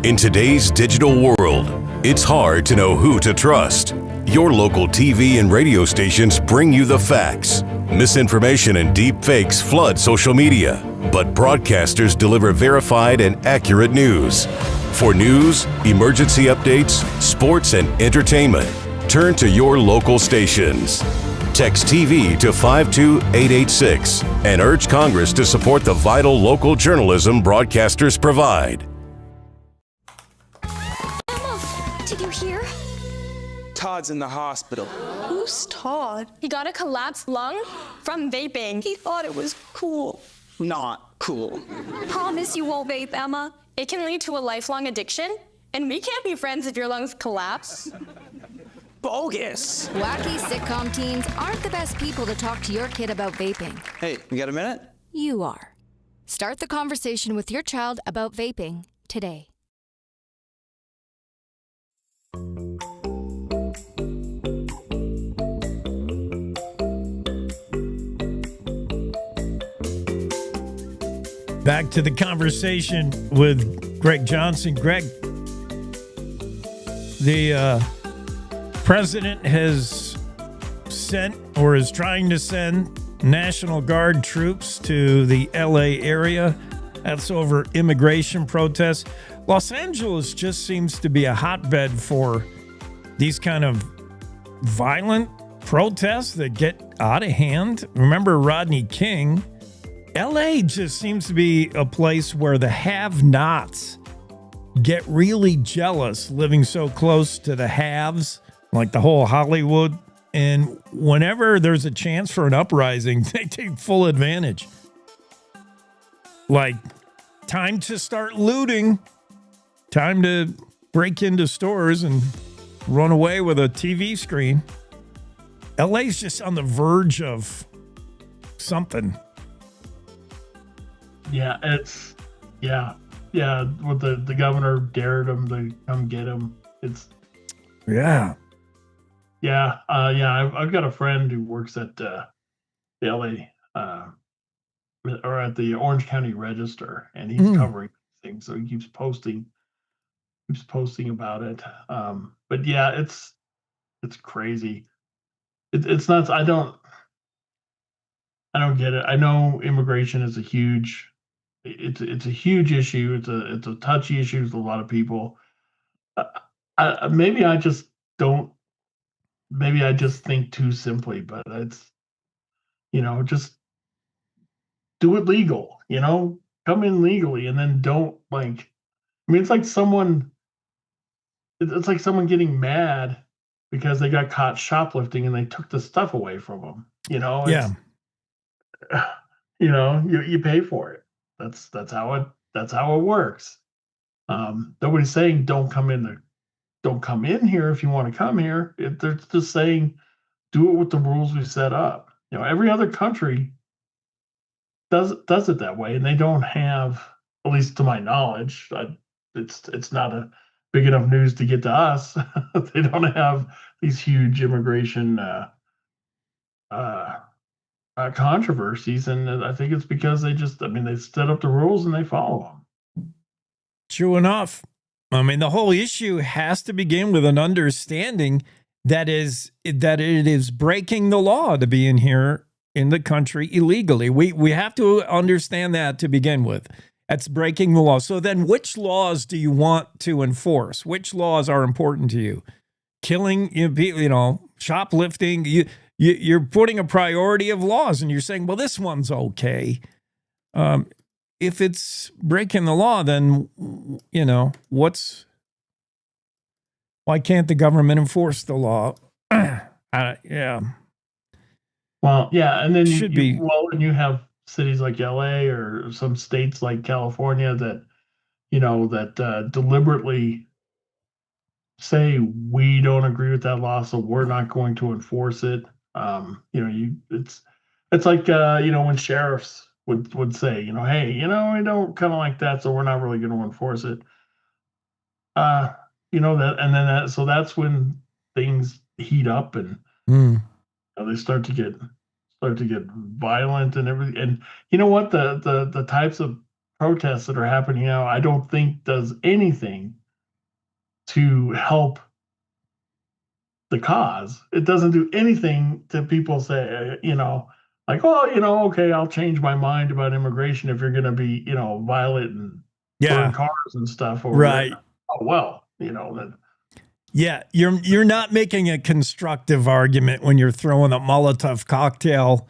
[SPEAKER 26] In today's digital world, it's hard to know who to trust. Your local TV and radio stations bring you the facts. Misinformation and deep fakes flood social media, but broadcasters deliver verified and accurate news. For news, emergency updates, sports, and entertainment, turn to your local stations. Text TV to 52886 and urge Congress to support the vital local journalism broadcasters provide.
[SPEAKER 13] Did you hear?
[SPEAKER 17] Todd's in the hospital.
[SPEAKER 13] Who's Todd? He got a collapsed lung from vaping. He thought it was cool.
[SPEAKER 17] Not cool.
[SPEAKER 13] Promise you won't vape, Emma. It can lead to a lifelong addiction, and we can't be friends if your lungs collapse.
[SPEAKER 17] Bogus.
[SPEAKER 27] Wacky sitcom teens aren't the best people to talk to your kid about vaping.
[SPEAKER 17] Hey, you got a minute?
[SPEAKER 27] You are. Start the conversation with your child about vaping today.
[SPEAKER 1] Back to the conversation with Greg Johnson. Greg, the president has sent or is trying to send National Guard troops to the LA area. That's over immigration protests. Los Angeles just seems to be a hotbed for these kind of violent protests that get out of hand. Remember Rodney King? LA just seems to be a place where the have-nots get really jealous living so close to the haves, like the whole Hollywood. And whenever there's a chance for an uprising, they take full advantage. Like, time to start looting. Time to break into stores and run away with a TV screen. LA's just on the verge of something.
[SPEAKER 22] Yeah, with the governor dared him to come get him. I've got a friend who works at the LA or at the Orange County Register, and he's covering things, so he keeps posting about it. But yeah, it's crazy. It's nuts. I don't get it. I know immigration is a huge issue. It's a touchy issue with a lot of people. Maybe I just think too simply, but it's, just do it legal, come in legally, and then don't it's like someone getting mad because they got caught shoplifting and they took the stuff away from them.
[SPEAKER 1] Yeah.
[SPEAKER 22] You pay for it. That's how it works. Nobody's saying don't come in here if you want to come here. They're just saying do it with the rules we set up. Every other country does it that way, and they don't have, at least to my knowledge, it's not a big enough news to get to us. They don't have these huge immigration controversies, and I think it's because they set up the rules and they follow them.
[SPEAKER 1] True enough. The whole issue has to begin with an understanding that it is breaking the law to be in here in the country illegally. We have to understand that to begin with. That's breaking the law. So then which laws do you want to enforce? Which laws are important to you? Killing, shoplifting. You're putting a priority of laws and you're saying, well, this one's okay. If it's breaking the law, then, why can't the government enforce the law? Yeah.
[SPEAKER 22] Well, yeah, and then and you have cities like LA or some states like California that, deliberately say we don't agree with that law, so we're not going to enforce it. It's like when sheriffs would say, hey, we don't kind of like that, so we're not really going to enforce it. So that's when things heat up and they start to get violent and everything. And you know what? The types of protests that are happening now, I don't think does anything to help the cause. It doesn't do anything to people say, okay, I'll change my mind about immigration if you're going to be, violent and burn cars and stuff.
[SPEAKER 1] Right.
[SPEAKER 22] Oh, well, that.
[SPEAKER 1] Yeah, you're not making a constructive argument when you're throwing a Molotov cocktail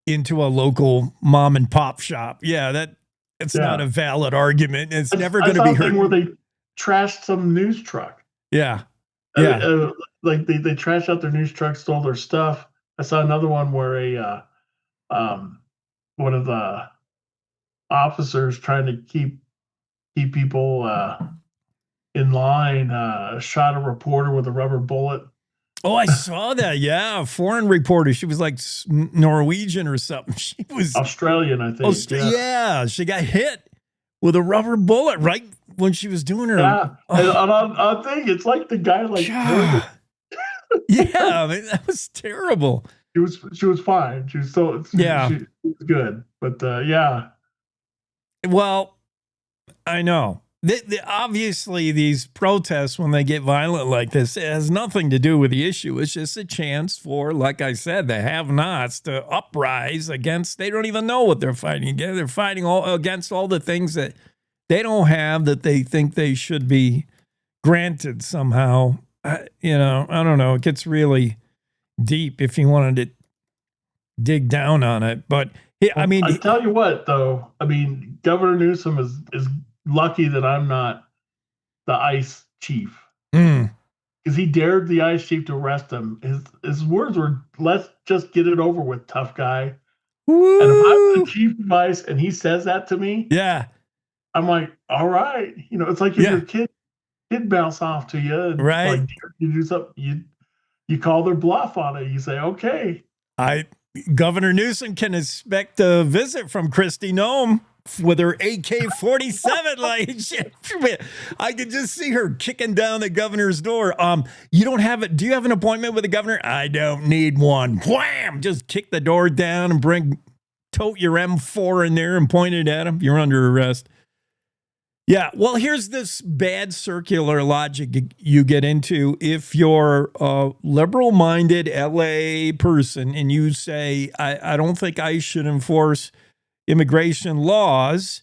[SPEAKER 1] into a local mom and pop shop. Yeah, it's not a valid argument. It's never going to be heard.
[SPEAKER 22] Where they trashed some news truck.
[SPEAKER 1] Yeah.
[SPEAKER 22] They trashed out their news truck, stole their stuff. I saw another one where one of the officers trying to keep people in line shot a reporter with a rubber bullet.
[SPEAKER 1] Oh, I saw that. Yeah, a foreign reporter. She was like Norwegian or something. She was
[SPEAKER 22] Australian, I think.
[SPEAKER 1] Yeah, she got hit with a rubber bullet right when she was doing her.
[SPEAKER 22] Yeah, I think it's like the guy
[SPEAKER 1] yeah, that was terrible.
[SPEAKER 22] She was fine. She was she was good, but yeah.
[SPEAKER 1] Well, I know. Obviously, these protests, when they get violent like this, it has nothing to do with the issue. It's just a chance for, like I said, the have-nots to uprise against. They don't even know what they're fighting against. They're fighting against all the things that they don't have that they think they should be granted somehow. I don't know. It gets really deep if you wanted to dig down on it. But I
[SPEAKER 22] tell you what, though. Governor Newsom is lucky that I'm not the ICE chief, because he dared the ICE chief to arrest him. His words were, "Let's just get it over with, tough guy."
[SPEAKER 1] Woo!
[SPEAKER 22] And if I'm the chief of ICE and he says that to me,
[SPEAKER 1] yeah,
[SPEAKER 22] I'm like, all right. It's like if your kid kid bounce off to you, and
[SPEAKER 1] Right.
[SPEAKER 22] like you do something, you call their bluff on it. You say, okay.
[SPEAKER 1] Governor Newsom can expect a visit from Kristi Noem with her AK-47. Like, shit. I could just see her kicking down the governor's door. You don't have it. Do you have an appointment with the governor? I don't need one. Wham! Just kick the door down and tote your M4 in there and point it at him. You're under arrest. Yeah, well, here's this bad circular logic you get into. If you're a liberal-minded LA person and you say, I don't think I should enforce immigration laws,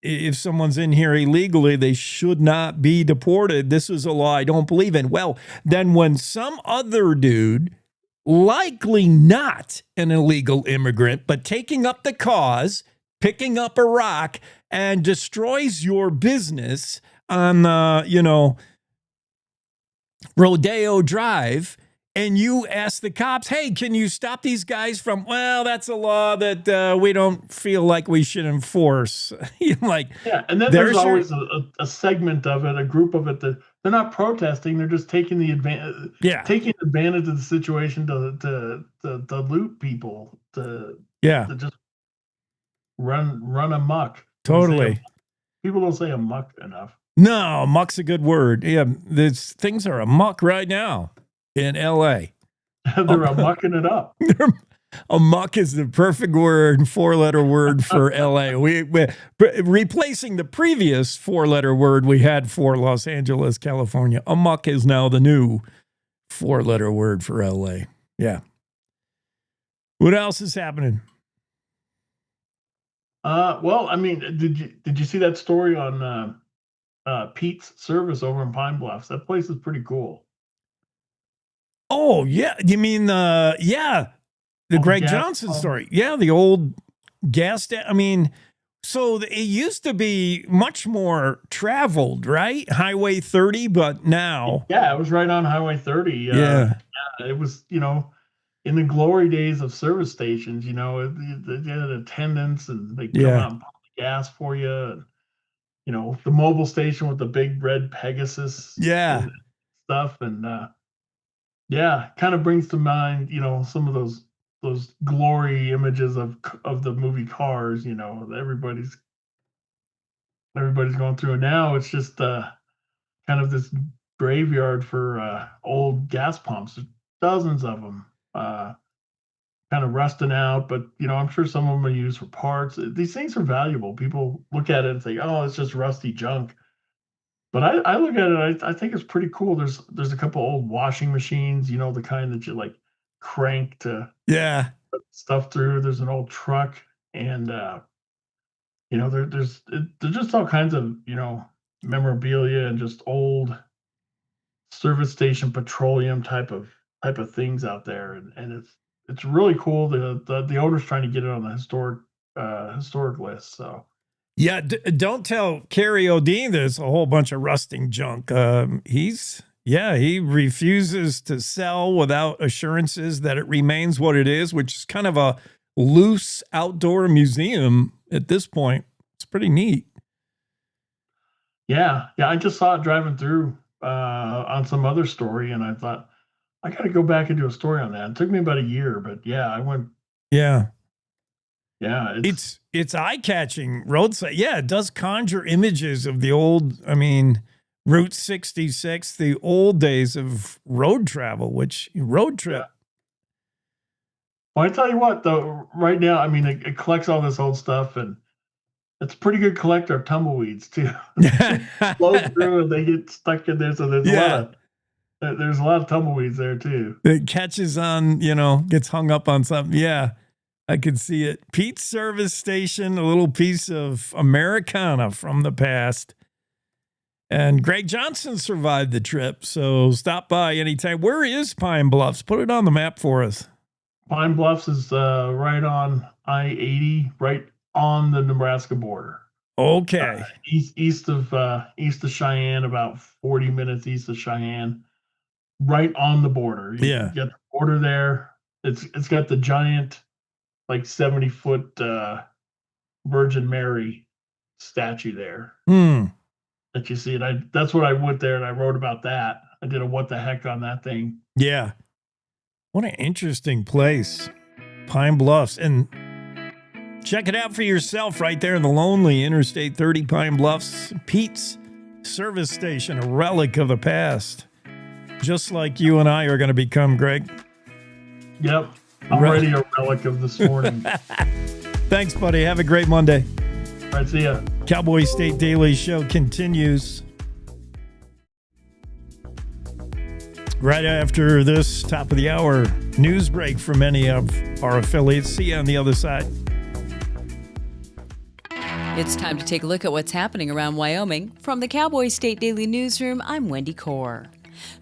[SPEAKER 1] if someone's in here illegally, they should not be deported. This is a law I don't believe in. Well, then when some other dude, likely not an illegal immigrant, but taking up the cause, picking up a rock, and destroys your business on, Rodeo Drive, and you ask the cops, hey, can you stop these guys from, well, that's a law that we don't feel like we should enforce. You're like,
[SPEAKER 22] yeah, and then there's always a segment of it, a group of it that they're not protesting, they're just taking taking advantage of the situation to loot people, to just run amok.
[SPEAKER 1] Totally.
[SPEAKER 22] People don't say amok enough.
[SPEAKER 1] No, muck's a good word. Yeah, things are amok right now in L.A.
[SPEAKER 22] They're amucking it up.
[SPEAKER 1] Amok is the perfect word, four-letter word for L.A. We replacing the previous four-letter word we had for Los Angeles, California. Amok is now the new four-letter word for L.A. Yeah. What else is happening?
[SPEAKER 22] Well, I mean, did you see that story on Pete's Service over in Pine Bluffs? That place is pretty cool.
[SPEAKER 1] Oh, yeah. You mean the Greg Johnson story? Yeah, the old gas station. I mean, so it used to be much more traveled, right? Highway 30, but now.
[SPEAKER 22] Yeah, it was right on Highway 30.
[SPEAKER 1] Yeah,
[SPEAKER 22] it was, in the glory days of service stations, they had attendants and they come out and pump the gas for you. And, the mobile station with the big red Pegasus
[SPEAKER 1] and
[SPEAKER 22] stuff. And kind of brings to mind, some of those glory images of the movie Cars, everybody's going through. And now it's just kind of this graveyard for old gas pumps. There's dozens of them. Kind of rusting out, but I'm sure some of them are used for parts. These things are valuable. People look at it and think, "Oh, it's just rusty junk." But I look at it, I think it's pretty cool. There's a couple old washing machines, the kind that you like crank to put stuff through. There's an old truck, and there's just all kinds of memorabilia and just old service station petroleum type of things out there, and it's really cool. The owner's trying to get it on the historic list. So
[SPEAKER 1] yeah, don't tell Kerry O'Dean there's a whole bunch of rusting junk. He refuses to sell without assurances that it remains what it is, which is kind of a loose outdoor museum at this point. It's pretty neat.
[SPEAKER 22] Yeah, I just saw it driving through on some other story, and I thought, I got to go back and do a story on that. It took me about a year, but I went.
[SPEAKER 1] Yeah.
[SPEAKER 22] Yeah.
[SPEAKER 1] It's eye-catching roadside. Yeah, it does conjure images of the old, Route 66, the old days of road travel, road trip.
[SPEAKER 22] Well, I tell you what, though, right now, it collects all this old stuff, and it's a pretty good collector of tumbleweeds, too. Flow through and they get stuck in there, so there's a lot of tumbleweeds there too.
[SPEAKER 1] It catches on, gets hung up on something. Yeah, I could see it. Pete's Service Station, a little piece of Americana from the past. And Greg Johnson survived the trip, so stop by anytime. Where is Pine Bluffs? Put it on the map for us.
[SPEAKER 22] Pine Bluffs is right on I-80, right on the Nebraska border.
[SPEAKER 1] Okay.
[SPEAKER 22] East of Cheyenne, about 40 minutes east of Cheyenne. Right on the border. You got the border there. It's got the giant, like 70-foot Virgin Mary statue there. that you see it. That's what I went there and I wrote about that. I did a what the heck on that thing.
[SPEAKER 1] Yeah. What an interesting place. Pine Bluffs. And check it out for yourself right there in the lonely Interstate 30 Pine Bluffs. Pete's service station, a relic of the past. Just like you and I are going to become, Greg.
[SPEAKER 22] Yep. I'm already a relic of this morning.
[SPEAKER 1] Thanks, buddy. Have a great Monday.
[SPEAKER 22] All right, see ya.
[SPEAKER 1] Cowboy State Daily Show continues. Right after this top of the hour news break from many of our affiliates. See you on the other side.
[SPEAKER 2] It's time to take a look at what's happening around Wyoming. From the Cowboy State Daily Newsroom, I'm Wendy Core.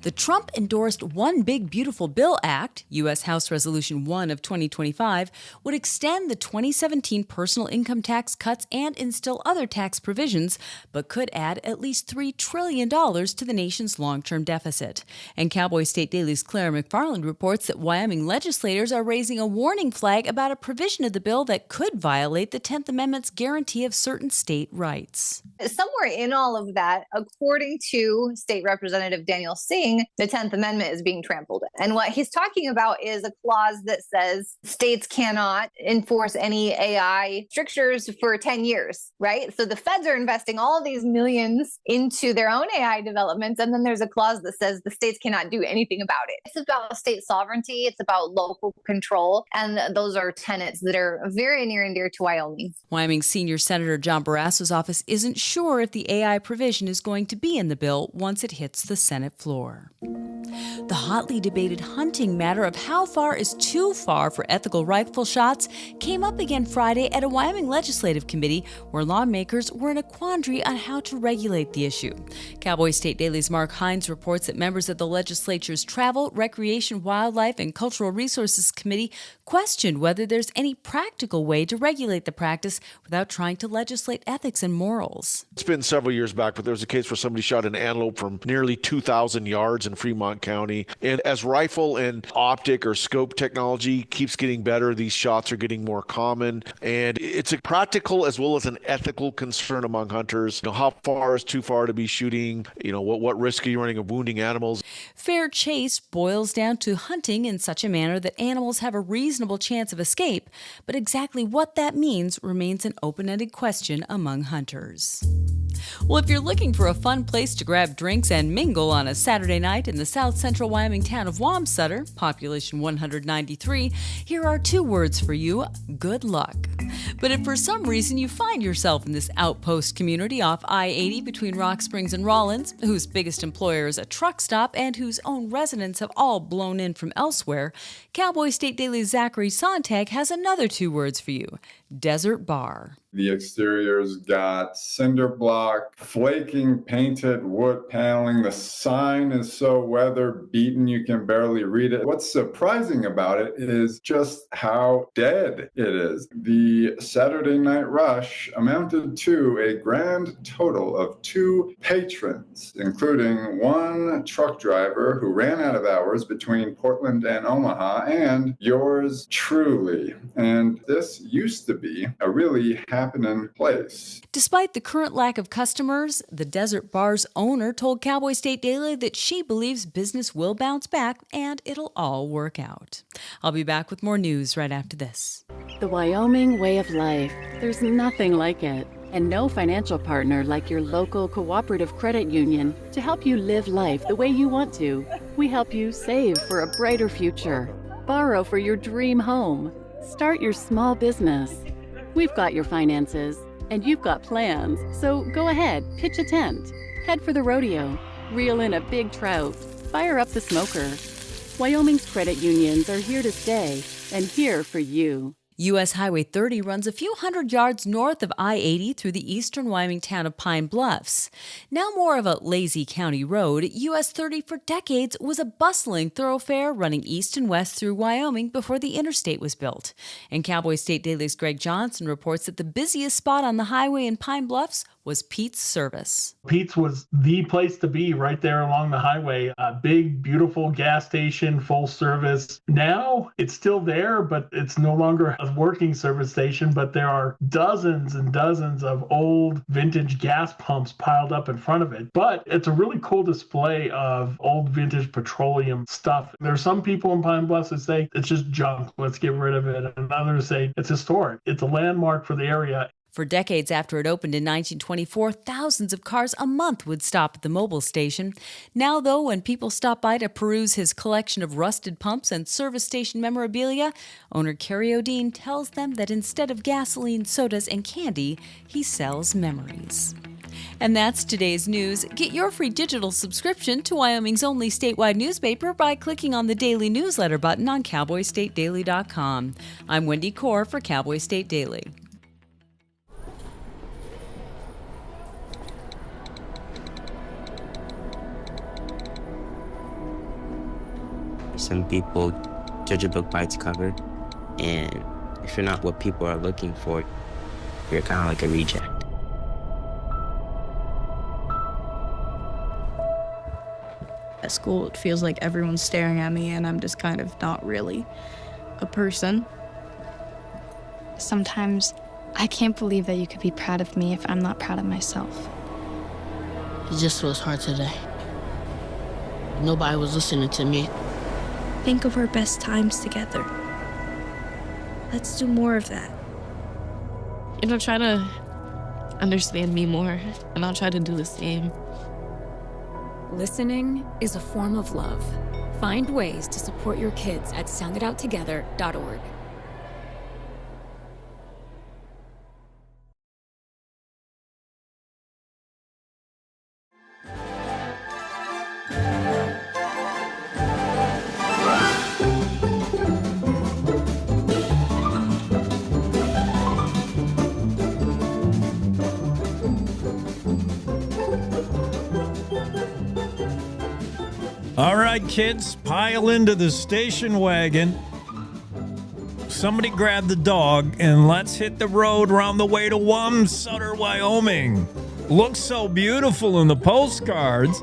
[SPEAKER 2] The Trump-endorsed One Big Beautiful Bill Act, U.S. House Resolution 1 of 2025, would extend the 2017 personal income tax cuts and instill other tax provisions, but could add at least $3 trillion to the nation's long-term deficit. And Cowboy State Daily's Claire McFarland reports that Wyoming legislators are raising a warning flag about a provision of the bill that could violate the 10th Amendment's guarantee of certain state rights.
[SPEAKER 5] Somewhere in all of that, according to State Representative Daniel Singh, the 10th Amendment is being trampled. And what he's talking about is a clause that says states cannot enforce any AI strictures for 10 years, right? So the feds are investing all of these millions into their own AI developments. And then there's a clause that says the states cannot do anything about it. It's about state sovereignty. It's about local control. And those are tenets that are very near and dear to Wyoming.
[SPEAKER 2] Wyoming Senior Senator John Barrasso's office isn't sure if the AI provision is going to be in the bill once it hits the Senate floor. The hotly debated hunting matter of how far is too far for ethical rifle shots came up again Friday at a Wyoming legislative committee where lawmakers were in a quandary on how to regulate the issue. Cowboy State Daily's Mark Hines reports that members of the legislature's Travel, Recreation, Wildlife, and Cultural Resources Committee questioned whether there's any practical way to regulate the practice without trying to legislate ethics and morals.
[SPEAKER 6] It's been several years back, but there was a case where somebody shot an antelope from nearly 2,000 yards in Fremont County. And as rifle and optic or scope technology keeps getting better, these shots are getting more common. And it's a practical as well as an ethical concern among hunters. How far is too far to be shooting? What risk are you running of wounding animals?
[SPEAKER 2] Fair chase boils down to hunting in such a manner that animals have a reasonable chance of escape, but exactly what that means remains an open-ended question among hunters. Well, if you're looking for a fun place to grab drinks and mingle on a Saturday night in the south central Wyoming town of Wamsutter, population 193, here are 2 words for you: good luck. But if for some reason you find yourself in this outpost community off I-80 between Rock Springs and Rawlins, whose biggest employer is a truck stop and whose own residents have all blown in from elsewhere, Cowboy State Daily's Zachary Sontag has another 2 words for you: desert bar.
[SPEAKER 7] The exterior's got cinder block, flaking painted wood paneling. The sign is so weather beaten you can barely read it. What's surprising about it is just how dead it is. The Saturday night rush amounted to a grand total of 2 patrons, including 1 truck driver who ran out of hours between Portland and Omaha, and yours truly. And this used to be a really happening place.
[SPEAKER 2] Despite the current lack of customers, the Desert Bar's owner told Cowboy State Daily that she believes business will bounce back and it'll all work out. I'll be back with more news right after this.
[SPEAKER 8] The Wyoming way of life. There's nothing like it. And no financial partner like your local cooperative credit union to help you live life the way you want to. We help you save for a brighter future, borrow for your dream home, start your small business. We've got your finances, and you've got plans, so go ahead, pitch a tent, head for the rodeo, reel in a big trout, fire up the smoker. Wyoming's credit unions are here to stay, and here for you.
[SPEAKER 2] U.S. Highway 30 runs a few hundred yards north of I-80 through the eastern Wyoming town of Pine Bluffs. Now more of a lazy county road, U.S. 30 for decades was a bustling thoroughfare running east and west through Wyoming before the interstate was built. And Cowboy State Daily's Greg Johnson reports that the busiest spot on the highway in Pine Bluffs was Pete's Service.
[SPEAKER 22] Pete's was the place to be right there along the highway. A big, beautiful gas station, full service. Now it's still there, but it's no longer a working service station. But there are dozens and dozens of old vintage gas pumps piled up in front of it. But it's a really cool display of old vintage petroleum stuff. There are some people in Pine Bluff that say it's just junk, let's get rid of it. And others say it's historic. It's a landmark for the area.
[SPEAKER 2] For decades after it opened in 1924, thousands of cars a month would stop at the mobile station. Now, though, when people stop by to peruse his collection of rusted pumps and service station memorabilia, owner Kerry O'Dean tells them that instead of gasoline, sodas, and candy, he sells memories. And that's today's news. Get your free digital subscription to Wyoming's only statewide newspaper by clicking on the daily newsletter button on CowboyStateDaily.com. I'm Wendy Core for Cowboy State Daily.
[SPEAKER 9] Some people judge a book by its cover, and if you're not what people are looking for, you're kind of like a reject.
[SPEAKER 10] At school, it feels like everyone's staring at me, and I'm just kind of not really a person.
[SPEAKER 25] Sometimes I can't believe that you could be proud of me if I'm not proud of myself.
[SPEAKER 11] It just was hard today. Nobody was listening to me.
[SPEAKER 25] Think of our best times together. Let's do more of that.
[SPEAKER 15] Try to understand me more, and I'll try to do the same.
[SPEAKER 12] Listening is a form of love. Find ways to support your kids at sounditouttogether.org.
[SPEAKER 1] All right, kids, pile into the station wagon. Somebody grab the dog and let's hit the road around the way to Wamsutter, Wyoming. Looks so beautiful in the postcards.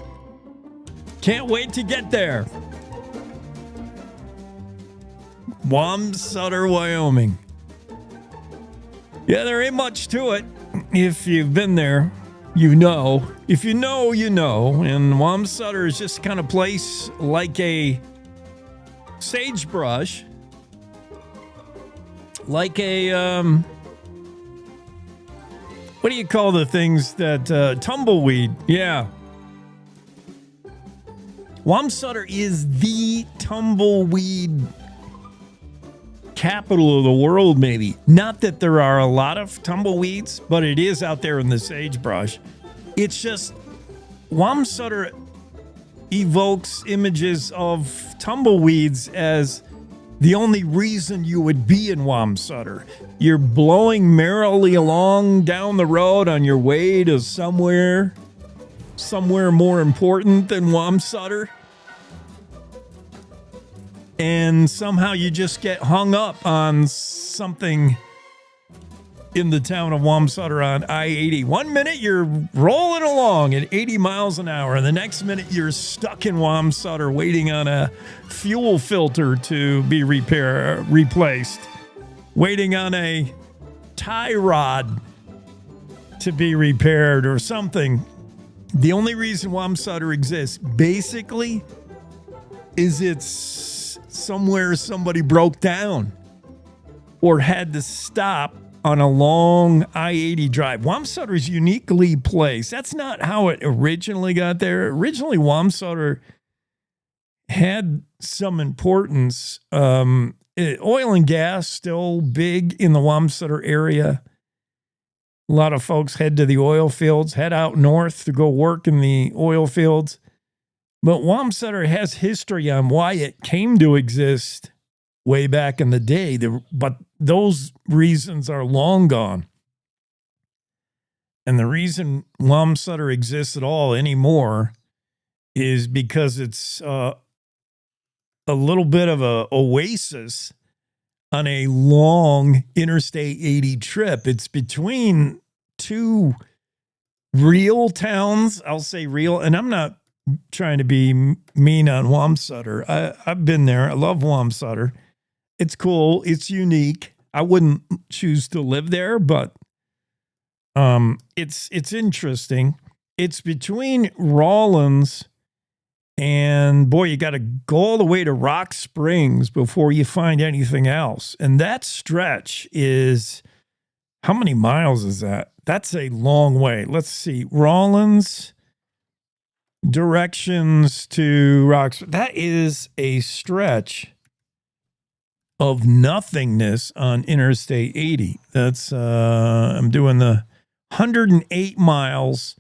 [SPEAKER 1] Can't wait to get there. Wamsutter, Wyoming. Yeah, there ain't much to it. If you've been there, you know. If you know, you know. And Wamsutter is just kind of place like a sagebrush. Like a, what do you call the things that, tumbleweed? Yeah. Wamsutter is the tumbleweed capital of the world, maybe. Not that there are a lot of tumbleweeds, but it is out there in the sagebrush. It's just Wamsutter evokes images of tumbleweeds as the only reason you would be in Wamsutter. You're blowing merrily along down the road on your way to somewhere more important than Wamsutter. And somehow you just get hung up on something in the town of Wamsutter on I-80. 1 minute you're rolling along at 80 miles an hour, and the next minute you're stuck in Wamsutter waiting on a fuel filter to be replaced, waiting on a tie rod to be repaired or something. The only reason Wamsutter exists, basically, is it's somewhere somebody broke down or had to stop on a long I-80 drive. Wamsutter is uniquely placed. That's not how it originally got there. Originally, Wamsutter had some importance. Oil and gas still big in the Wamsutter area. A lot of folks head to the oil fields, head out north to go work in the oil fields. But Wamsutter has history on why it came to exist way back in the day, but those reasons are long gone. And the reason Wamsutter exists at all anymore is because it's a little bit of an oasis on a long Interstate 80 trip. It's between two real towns, I'll say real, and I'm not trying to be mean on Wamsutter. I've been there. I love Wamsutter. It's cool. It's unique. I wouldn't choose to live there, but it's interesting. It's between Rawlins and, boy, you got to go all the way to Rock Springs before you find anything else. And that stretch is, how many miles is that? That's a long way. Let's see. Rawlins, directions to Rock Springs. That is a stretch of nothingness on Interstate 80. That's, I'm doing the 108 miles.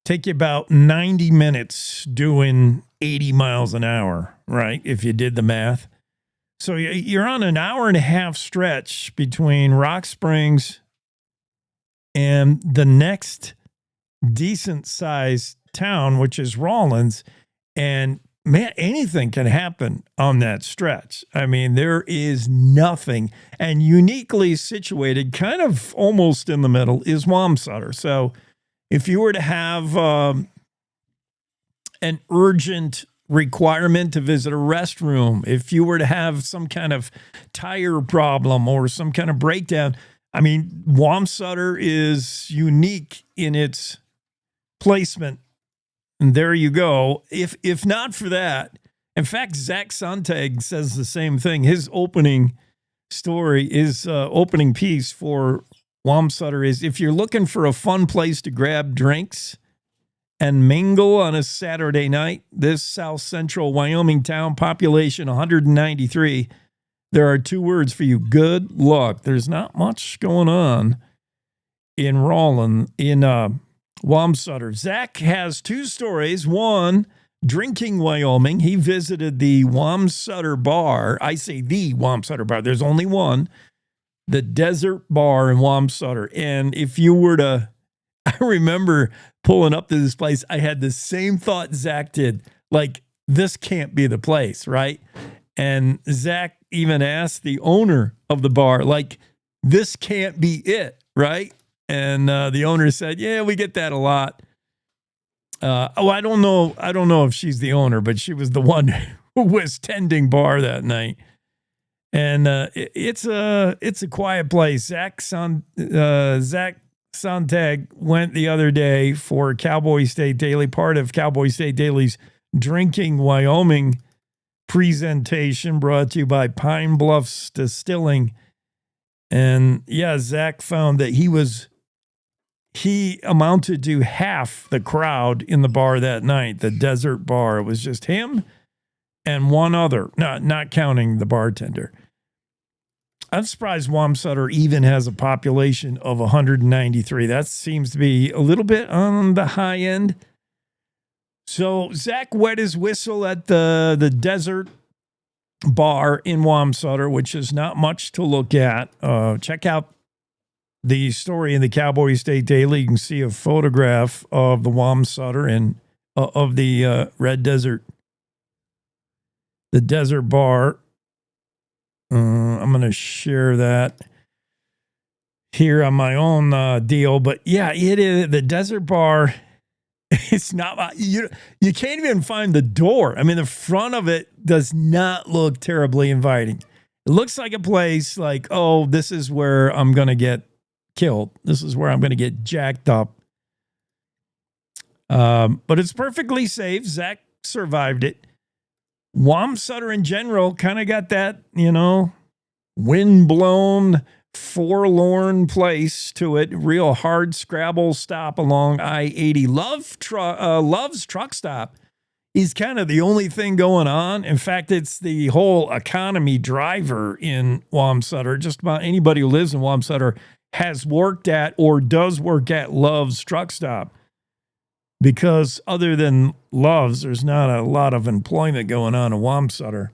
[SPEAKER 1] Take you about 90 minutes doing 80 miles an hour, right? If you did the math. So you're on an hour and a half stretch between Rock Springs and the next decent sized town, which is Rawlins. And man, anything can happen on that stretch. I mean, there is nothing. And uniquely situated, kind of almost in the middle, is Wamsutter. So if you were to have an urgent requirement to visit a restroom, if you were to have some kind of tire problem or some kind of breakdown, I mean, Wamsutter is unique in its placement. And there you go. If not for that, in fact, Zach Sontag says the same thing. His opening story, his opening piece for Wamsutter is, if you're looking for a fun place to grab drinks and mingle on a Saturday night, this south central Wyoming town, population 193, there are two words for you: good luck. There's not much going on in Wamsutter. Zach has two stories. One, drinking Wyoming. He visited the Wamsutter bar. I say the Wamsutter bar. There's only one. The Desert Bar in Wamsutter. And if you were to, I remember pulling up to this place, I had the same thought Zach did. Like, this can't be the place, right? And Zach even asked the owner of the bar, like, this can't be it, right? And the owner said, yeah, we get that a lot. I don't know if she's the owner, but she was the one who was tending bar that night. And it's a quiet place. Zach Sontag went the other day for Cowboy State Daily, part of Cowboy State Daily's Drinking Wyoming presentation, brought to you by Pine Bluffs Distilling. And yeah, Zach found that he amounted to half the crowd in the bar that night, the Desert Bar. It was just him and one other, not counting the bartender. I'm surprised Wamsutter even has a population of 193. That seems to be a little bit on the high end. So Zach wet his whistle at the Desert Bar in Wamsutter, which is not much to look at. Check out the story in the Cowboy State Daily. You can see a photograph of the Wamsutter and of the Red Desert, the Desert Bar. I'm going to share that here on my own deal. But yeah, it is the Desert Bar. It's not, you can't even find the door. I mean, the front of it does not look terribly inviting. It looks like a place like, oh, this is where I'm going to get killed. This is where I'm going to get jacked up. But it's perfectly safe. Zach survived it. Wamsutter in general kind of got that, wind-blown, forlorn place to it. Real hard scrabble stop along I-80. Love's Truck Stop is kind of the only thing going on. In fact, it's the whole economy driver in Wamsutter. Just about anybody who lives in Wamsutter has worked at or does work at Love's Truck Stop. Because other than Love's, there's not a lot of employment going on in Wamsutter.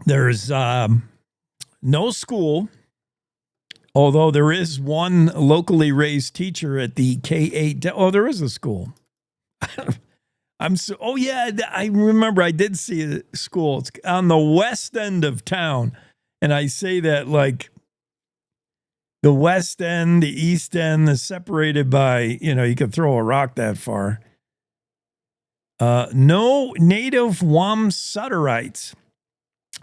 [SPEAKER 1] There's no school, although there is one locally raised teacher at the K-8. Oh, there is a school. I remember I did see a school. It's on the west end of town. And I say that like The west end, the east end is separated by, you could throw a rock that far. No native Wamsutterites.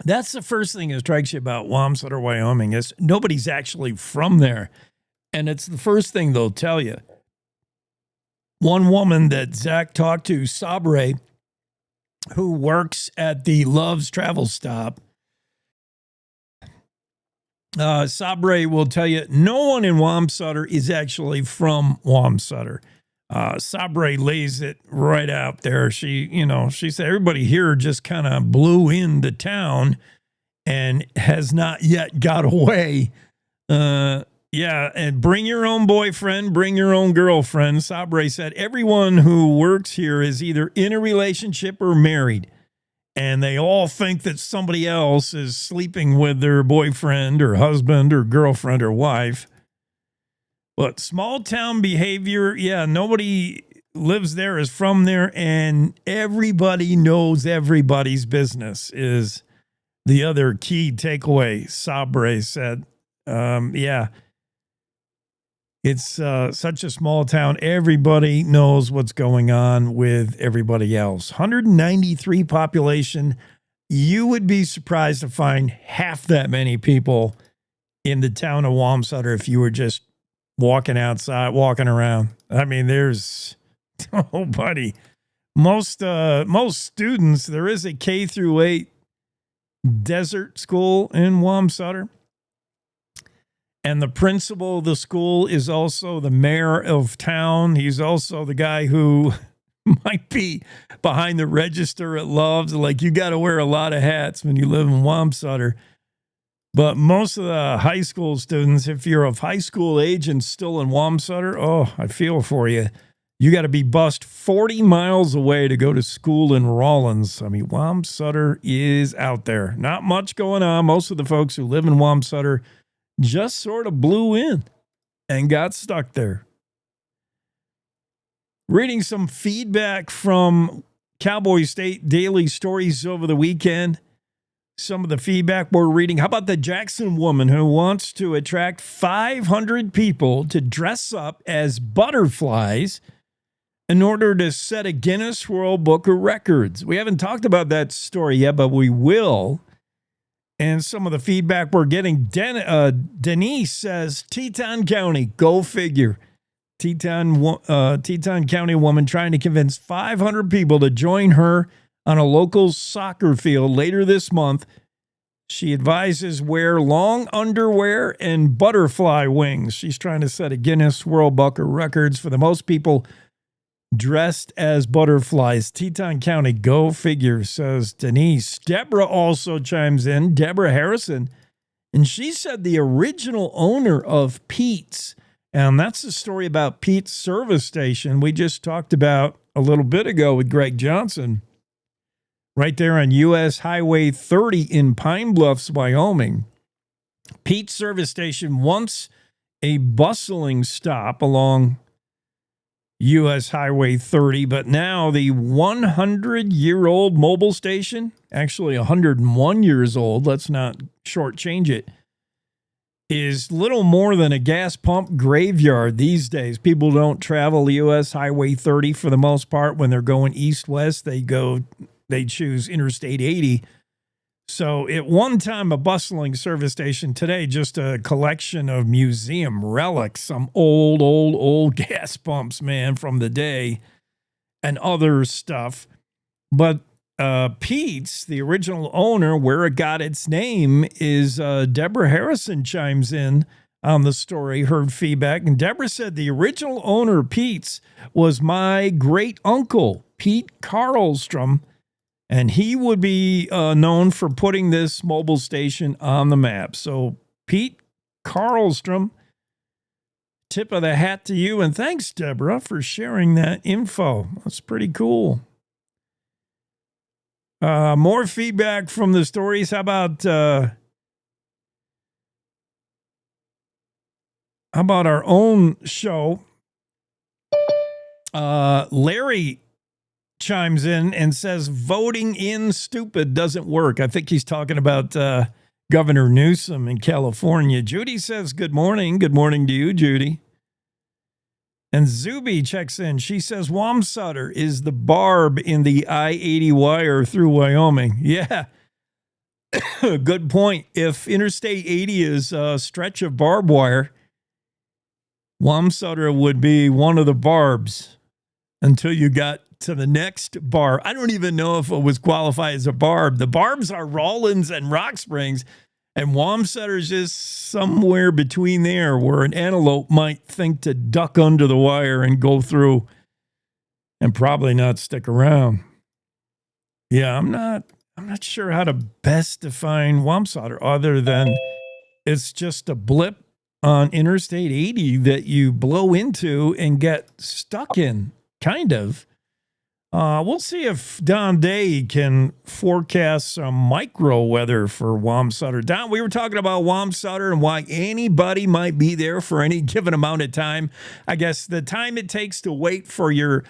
[SPEAKER 1] That's the first thing that strikes you about Wamsutter, Wyoming, is nobody's actually from there. And it's the first thing they'll tell you. One woman that Zach talked to, Sabre, who works at the Love's Travel Stop, Sabre will tell you no one in Wamsutter is actually from Wamsutter. Sabre lays it right out there. She said everybody here just kind of blew into town and has not yet got away. Yeah, and bring your own boyfriend, bring your own girlfriend. Sabre said everyone who works here is either in a relationship or married. And they all think that somebody else is sleeping with their boyfriend or husband or girlfriend or wife. But small town behavior, nobody lives there, is from there, and everybody knows everybody's business is the other key takeaway, Sabre said. It's such a small town. Everybody knows what's going on with everybody else. 193 population. You would be surprised to find half that many people in the town of Wamsutter if you were just walking outside, walking around. I mean, there's, oh, buddy, most students, there is a K through 8 desert school in Wamsutter. And the principal of the school is also the mayor of town. He's also the guy who might be behind the register at Love's. Like, you got to wear a lot of hats when you live in Wamsutter. But most of the high school students, if you're of high school age and still in Wamsutter, oh, I feel for you. You got to be bussed 40 miles away to go to school in Rawlins. I mean, Wamsutter is out there. Not much going on. Most of the folks who live in Wamsutter just sort of blew in and got stuck there. Reading some feedback from Cowboy State Daily Stories over the weekend. Some of the feedback we're reading. How about the Jackson woman who wants to attract 500 people to dress up as butterflies in order to set a Guinness World Book of Records? We haven't talked about that story yet, but we will. And some of the feedback we're getting, Denise says, Teton County, go figure. Teton County woman trying to convince 500 people to join her on a local soccer field later this month. She advises wear long underwear and butterfly wings. She's trying to set a Guinness World Book of Records for the most people dressed as butterflies. Teton County, go figure, says Denise. Deborah also chimes in, Deborah Harrison, and she said the original owner of Pete's, and that's the story about Pete's service station we just talked about a little bit ago with Greg Johnson, right there on U.S. Highway 30 in Pine Bluffs, Wyoming. Pete's service station, once a bustling stop along U.S. Highway 30, but now the 100-year-old mobile station, actually 101 years old, let's not shortchange it, is little more than a gas pump graveyard these days. People don't travel U.S. Highway 30 for the most part. When they're going east-west, they choose Interstate 80. So at one time, a bustling service station. Today, just a collection of museum relics, some old gas pumps, man, from the day and other stuff. But Pete's, the original owner, where it got its name, is Deborah Harrison chimes in on the story, heard feedback. And Deborah said the original owner of Pete's was my great uncle, Pete Carlstrom. And he would be known for putting this mobile station on the map. So, Pete Carlstrom, tip of the hat to you. And thanks, Deborah, for sharing that info. That's pretty cool. More feedback from the stories. How about our own show? Larry chimes in and says voting in stupid doesn't work. I think he's talking about Governor Newsom in California. Judy says, good morning. Good morning to you, Judy. And Zuby checks in. She says, Wamsutter is the barb in the I-80 wire through Wyoming. Yeah. Good point. If Interstate 80 is a stretch of barbed wire, Wamsutter would be one of the barbs until you got to the next barb. I don't even know if it was qualified as a barb. The barbs are Rawlins and Rock Springs, and Wamsutter is just somewhere between there where an antelope might think to duck under the wire and go through and probably not stick around. Yeah, I'm not sure how to best define Wamsutter other than it's just a blip on Interstate 80 that you blow into and get stuck in, kind of. We'll see if Don Day can forecast some micro weather for Wamsutter. Don, we were talking about Wamsutter and why anybody might be there for any given amount of time. I guess the time it takes to wait for your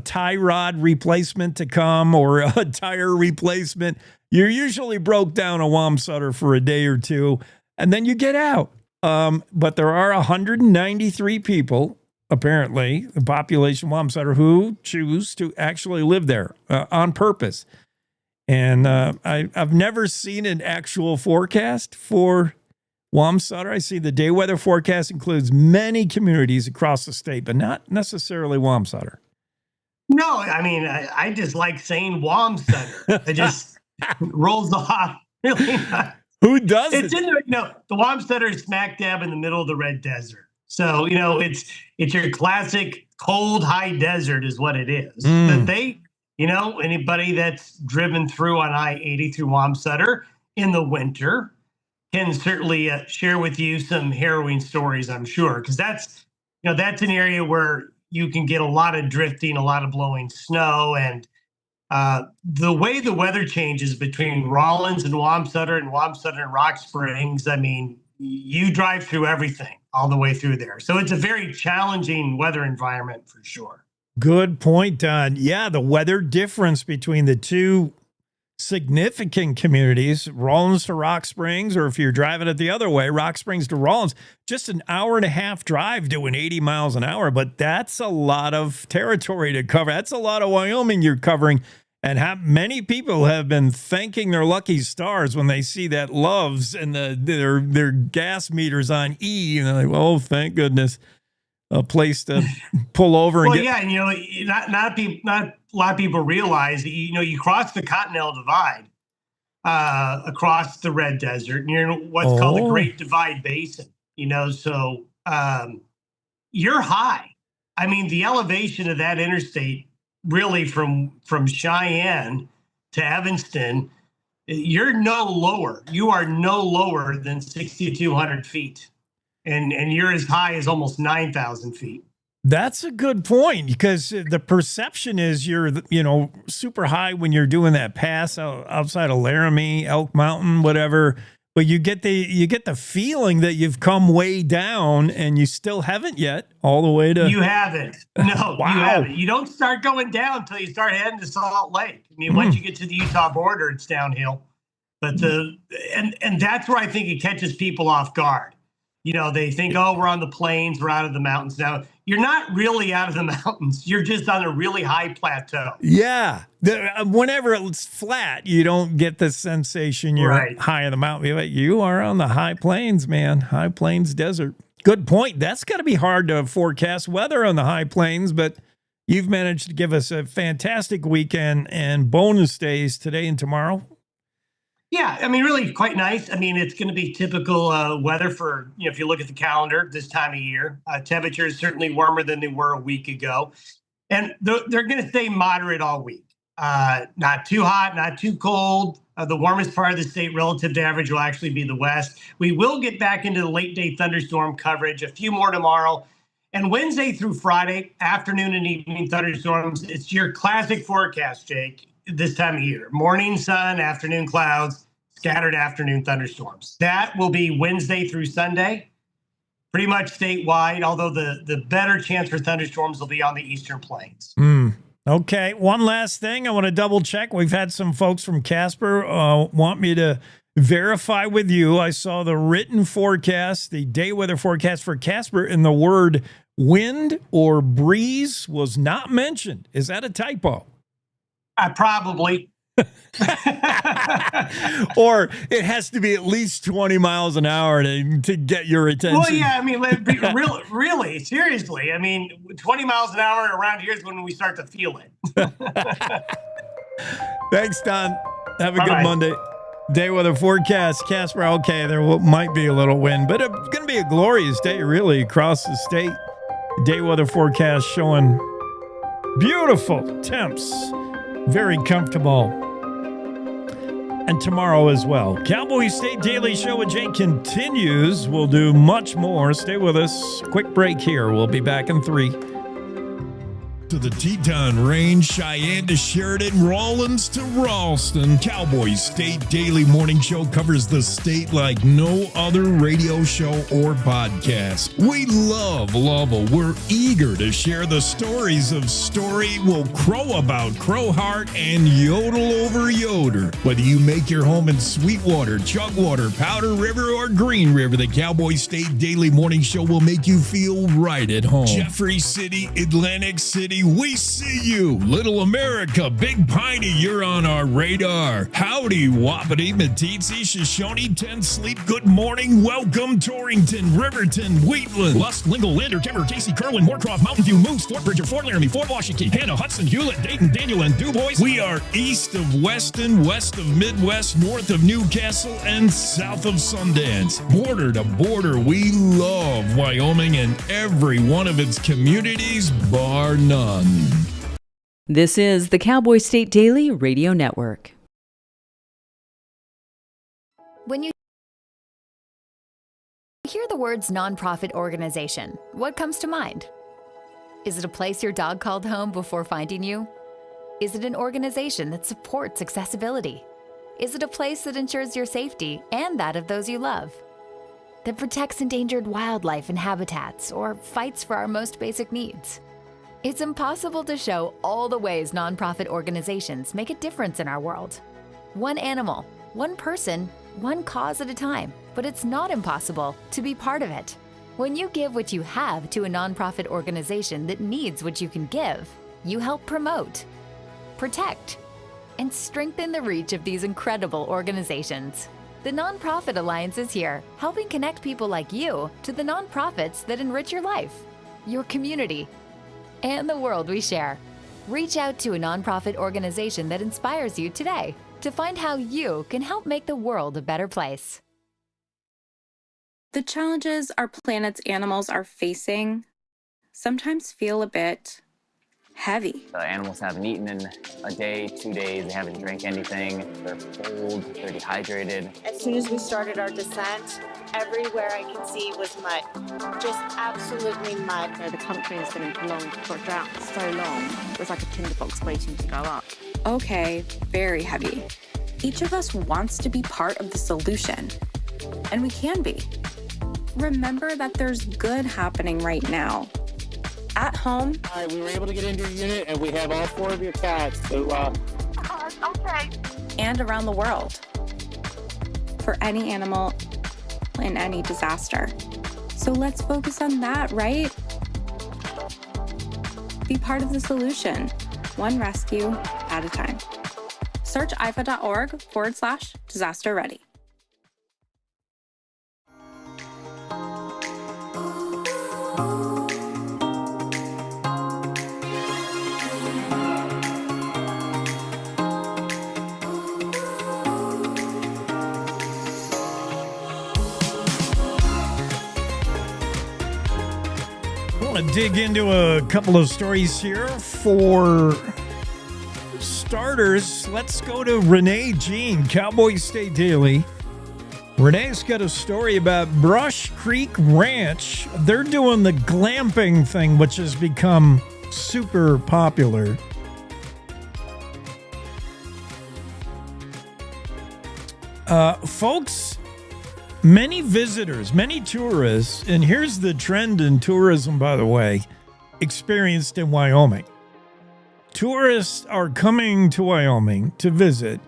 [SPEAKER 1] tie rod replacement to come or a tire replacement, you're usually broke down a Wamsutter for a day or two, and then you get out. But there are 193 people, apparently, the population of Wamsutter, who choose to actually live there on purpose. And I've never seen an actual forecast for Wamsutter. I see the day weather forecast includes many communities across the state, but not necessarily Wamsutter.
[SPEAKER 3] No, I mean, I just like saying Wamsutter. It just rolls off really nice.
[SPEAKER 1] Who does
[SPEAKER 3] it's in the Wamsutter is smack dab in the middle of the Red Desert. So, it's your classic cold, high desert is what it is. But they, anybody that's driven through on I-80 through Wamsutter in the winter can certainly share with you some harrowing stories, I'm sure, because that's an area where you can get a lot of drifting, a lot of blowing snow, and the way the weather changes between Rawlins and Wamsutter and Rock Springs, I mean, you drive through everything all the way through there. So it's a very challenging weather environment for sure.
[SPEAKER 1] Good point, Don. Yeah, the weather difference between the two significant communities, Rawlins to Rock Springs, or if you're driving it the other way, Rock Springs to Rawlins, just an hour and a half drive doing 80 miles an hour. But that's a lot of territory to cover. That's a lot of Wyoming you're covering. And many people have been thanking their lucky stars when they see that Love's and their gas meters on E, and they're like, "Oh, thank goodness, a place to pull over."
[SPEAKER 3] And not a lot of people realize that you cross the Continental Divide across the Red Desert, and you're in what's called the Great Divide Basin. So you're high. I mean, the elevation of that interstate. Really, from Cheyenne to Evanston, you're no lower. You are no lower than 6,200 feet, and you're as high as almost 9,000 feet.
[SPEAKER 1] That's a good point, because the perception is you're super high when you're doing that pass outside of Laramie, Elk Mountain, whatever. But you get the feeling that you've come way down, and you still haven't yet all the way to.
[SPEAKER 3] You haven't. No,
[SPEAKER 1] wow.
[SPEAKER 3] You haven't. You don't start going down until you start heading to Salt Lake. I mean, once you get to the Utah border, it's downhill. But and that's where I think it catches people off guard. They think, oh, we're on the plains, we're out of the mountains now. You're not really out of the mountains. You're just on a really high plateau.
[SPEAKER 1] Yeah. Whenever it's flat, you don't get the sensation you're high in the mountain. You are on the high plains, man. High plains desert. Good point. That's got to be hard to forecast weather on the high plains, but you've managed to give us a fantastic weekend and bonus days today and tomorrow.
[SPEAKER 3] Yeah, I mean, really quite nice. I mean, it's going to be typical weather for, if you look at the calendar this time of year. Temperatures certainly warmer than they were a week ago. And they're going to stay moderate all week. Not too hot, not too cold. The warmest part of the state relative to average will actually be the west. We will get back into the late day thunderstorm coverage, a few more tomorrow. And Wednesday through Friday, afternoon and evening thunderstorms. It's your classic forecast, Jake. This time of year, morning sun, afternoon clouds, scattered afternoon thunderstorms. That will be Wednesday through Sunday, pretty much statewide, although the better chance for thunderstorms will be on the eastern plains.
[SPEAKER 1] Okay, one last thing I want to double check. We've had some folks from Casper want me to verify with you. I saw the written forecast, the day weather forecast for Casper, and the word wind or breeze was not mentioned. Is that a typo?
[SPEAKER 3] Probably.
[SPEAKER 1] Or it has to be at least 20 miles an hour to get your attention.
[SPEAKER 3] Well, yeah, I mean, really, seriously. I mean, 20 miles an hour around here is when we start to feel it.
[SPEAKER 1] Thanks, Don. Have a
[SPEAKER 3] Bye-bye.
[SPEAKER 1] good Monday. Day weather forecast, Casper. Okay, there might be a little wind, but it's going to be a glorious day, really, across the state. Day weather forecast showing beautiful temps, very comfortable. And tomorrow as well. Cowboy State Daily Show with Jay continues. We'll do much more. Stay with us. Quick break here. We'll be back in 3.
[SPEAKER 4] To the Teton Range, Cheyenne to Sheridan, Rawlins to Ralston. Cowboy State Daily Morning Show covers the state like no other radio show or podcast. We love Lovell. We're eager to share the stories of Story Will Crow About Crowheart and Yodel Over Yoder. Whether you make your home in Sweetwater, Chugwater, Powder River, or Green River, the Cowboy State Daily Morning Show will make you feel right at home. Jeffrey City, Atlantic City, we see you. Little America, Big Piney, you're on our radar. Howdy, Wapiti, Meeteetse, Shoshone, 10 Sleep, good morning. Welcome, Torrington, Riverton, Wheatland, Lusk, Lingle, Lander, Timber, Casey, Kerwin, Moorcroft, Mountain View, Moose, Fort Bridger, Fort Laramie, Fort Washington, Hannah, Hudson, Hewlett, Dayton, Daniel, and DuBois. We are east of Weston, west of Midwest, north of Newcastle, and south of Sundance. Border to border, we love Wyoming and every one of its communities, bar none.
[SPEAKER 2] This is the Cowboy State Daily Radio Network.
[SPEAKER 27] When you hear the words nonprofit organization, what comes to mind? Is it a place your dog called home before finding you? Is it an organization that supports accessibility? Is it a place that ensures your safety and that of those you love? That protects endangered wildlife and habitats or fights for our most basic needs? It's impossible to show all the ways nonprofit organizations make a difference in our world. One animal, one person, one cause at a time, but it's not impossible to be part of it. When you give what you have to a nonprofit organization that needs what you can give, you help promote, protect, and strengthen the reach of these incredible organizations. The Nonprofit Alliance is here, helping connect people like you to the nonprofits that enrich your life, your community, and the world we share. Reach out to a nonprofit organization that inspires you today to find how you can help make the world a better place.
[SPEAKER 14] The challenges our planet's animals are facing sometimes feel a bit heavy.
[SPEAKER 16] The animals haven't eaten in a day, 2 days, they haven't drank anything, they're cold, they're dehydrated.
[SPEAKER 18] As soon as we started our descent, everywhere I could see was mud. Just absolutely mud.
[SPEAKER 20] The country has been in prolonged drought for so long, there's like a tinderbox waiting to go up.
[SPEAKER 14] Okay, very heavy. Each of us wants to be part of the solution, and we can be. Remember that there's good happening right now. At home.
[SPEAKER 21] All right, we were able to get into your unit, and we have all 4 of your cats. So,
[SPEAKER 18] okay.
[SPEAKER 14] And around the world. For any animal in any disaster. So let's focus on that, right? Be part of the solution, one rescue at a time. Search ifa.org/disaster ready.
[SPEAKER 1] I want to dig into a couple of stories here. For starters, let's go to Renee Jean, Cowboy State Daily. Renee's got a story about Brush Creek Ranch. They're doing the glamping thing, which has become super popular. Folks, many visitors, many tourists, and here's the trend in tourism, by the way, experienced in Wyoming. Tourists are coming to Wyoming to visit,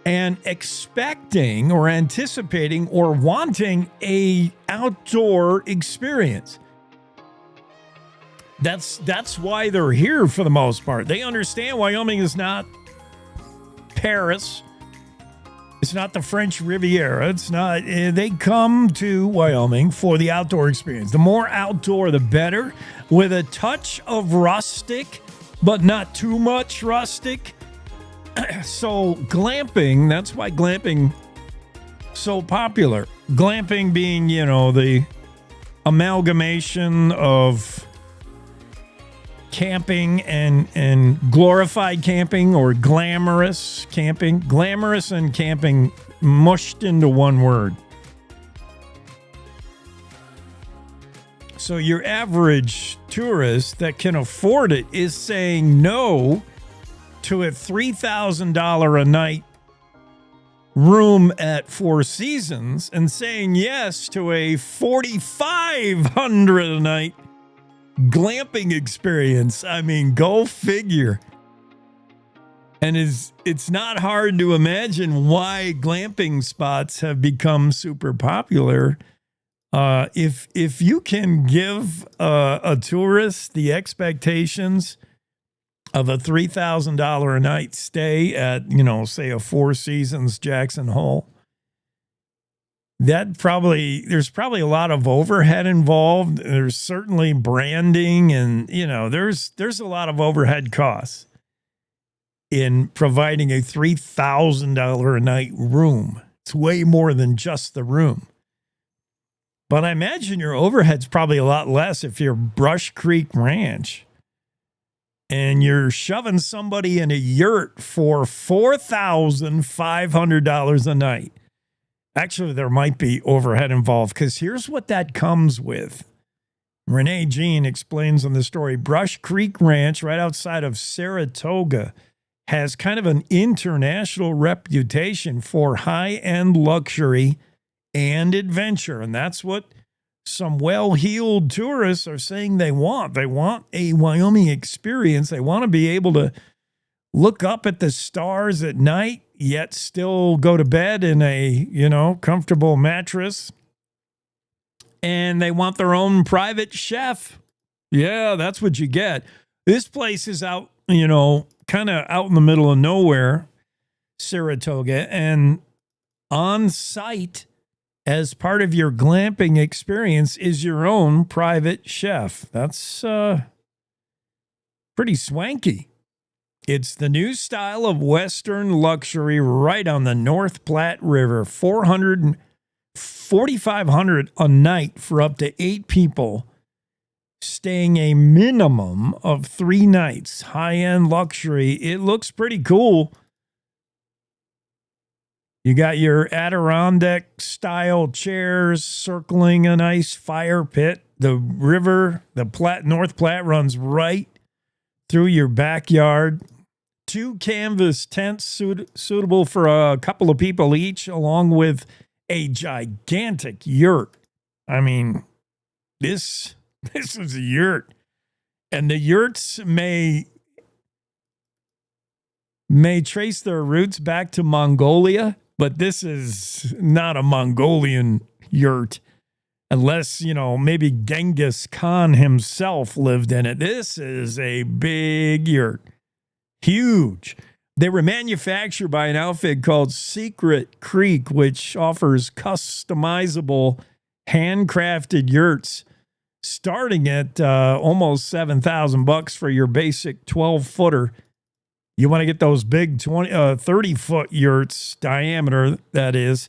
[SPEAKER 1] and expecting or anticipating or wanting a outdoor experience. That's why they're here for the most part. They understand Wyoming is not Paris. It's not the French Riviera. It's not. They come to Wyoming for the outdoor experience. The more outdoor, the better, with a touch of rustic, but not too much rustic. So glamping, that's why glamping so popular. Glamping being, the amalgamation of camping and glorified camping, or glamorous camping. Glamorous and camping mushed into one word. So your average tourist that can afford it is saying no to a $3,000 a night room at Four Seasons and saying yes to a $4,500 a night glamping experience. I mean, go figure. And it's not hard to imagine why glamping spots have become super popular. If you can give a tourist the expectations of a $3,000 a night stay at, say a Four Seasons Jackson Hole, there's probably a lot of overhead involved. There's certainly branding, and there's a lot of overhead costs in providing a $3,000 a night room. It's way more than just the room. But I imagine your overhead's probably a lot less if you're Brush Creek Ranch and you're shoving somebody in a yurt for $4,500 a night. Actually, there might be overhead involved, because here's what that comes with. Renee Jean explains in the story, Brush Creek Ranch, right outside of Saratoga, has kind of an international reputation for high-end luxury and adventure. And that's what some well-heeled tourists are saying they want. They want a Wyoming experience. They want to be able to look up at the stars at night, yet still go to bed in a, comfortable mattress. And they want their own private chef. Yeah, that's what you get. This place is out, kind of out in the middle of nowhere, Saratoga, and on site as part of your glamping experience is your own private chef. That's pretty swanky. It's the new style of Western luxury right on the North Platte River. $4,500 a night for up to 8 people, staying a minimum of 3 nights. High-end luxury. It looks pretty cool. You got your Adirondack-style chairs circling a nice fire pit. The river, the North Platte, runs right through your backyard. 2 canvas tents suitable for a couple of people each, along with a gigantic yurt. I mean, this is a yurt. And the yurts may trace their roots back to Mongolia, but this is not a Mongolian yurt. Unless, maybe Genghis Khan himself lived in it. This is a big yurt. Huge. They were manufactured by an outfit called Secret Creek, which offers customizable, handcrafted yurts starting at almost $7,000 for your basic 12-footer. You want to get those big 30-foot yurts, diameter, that is.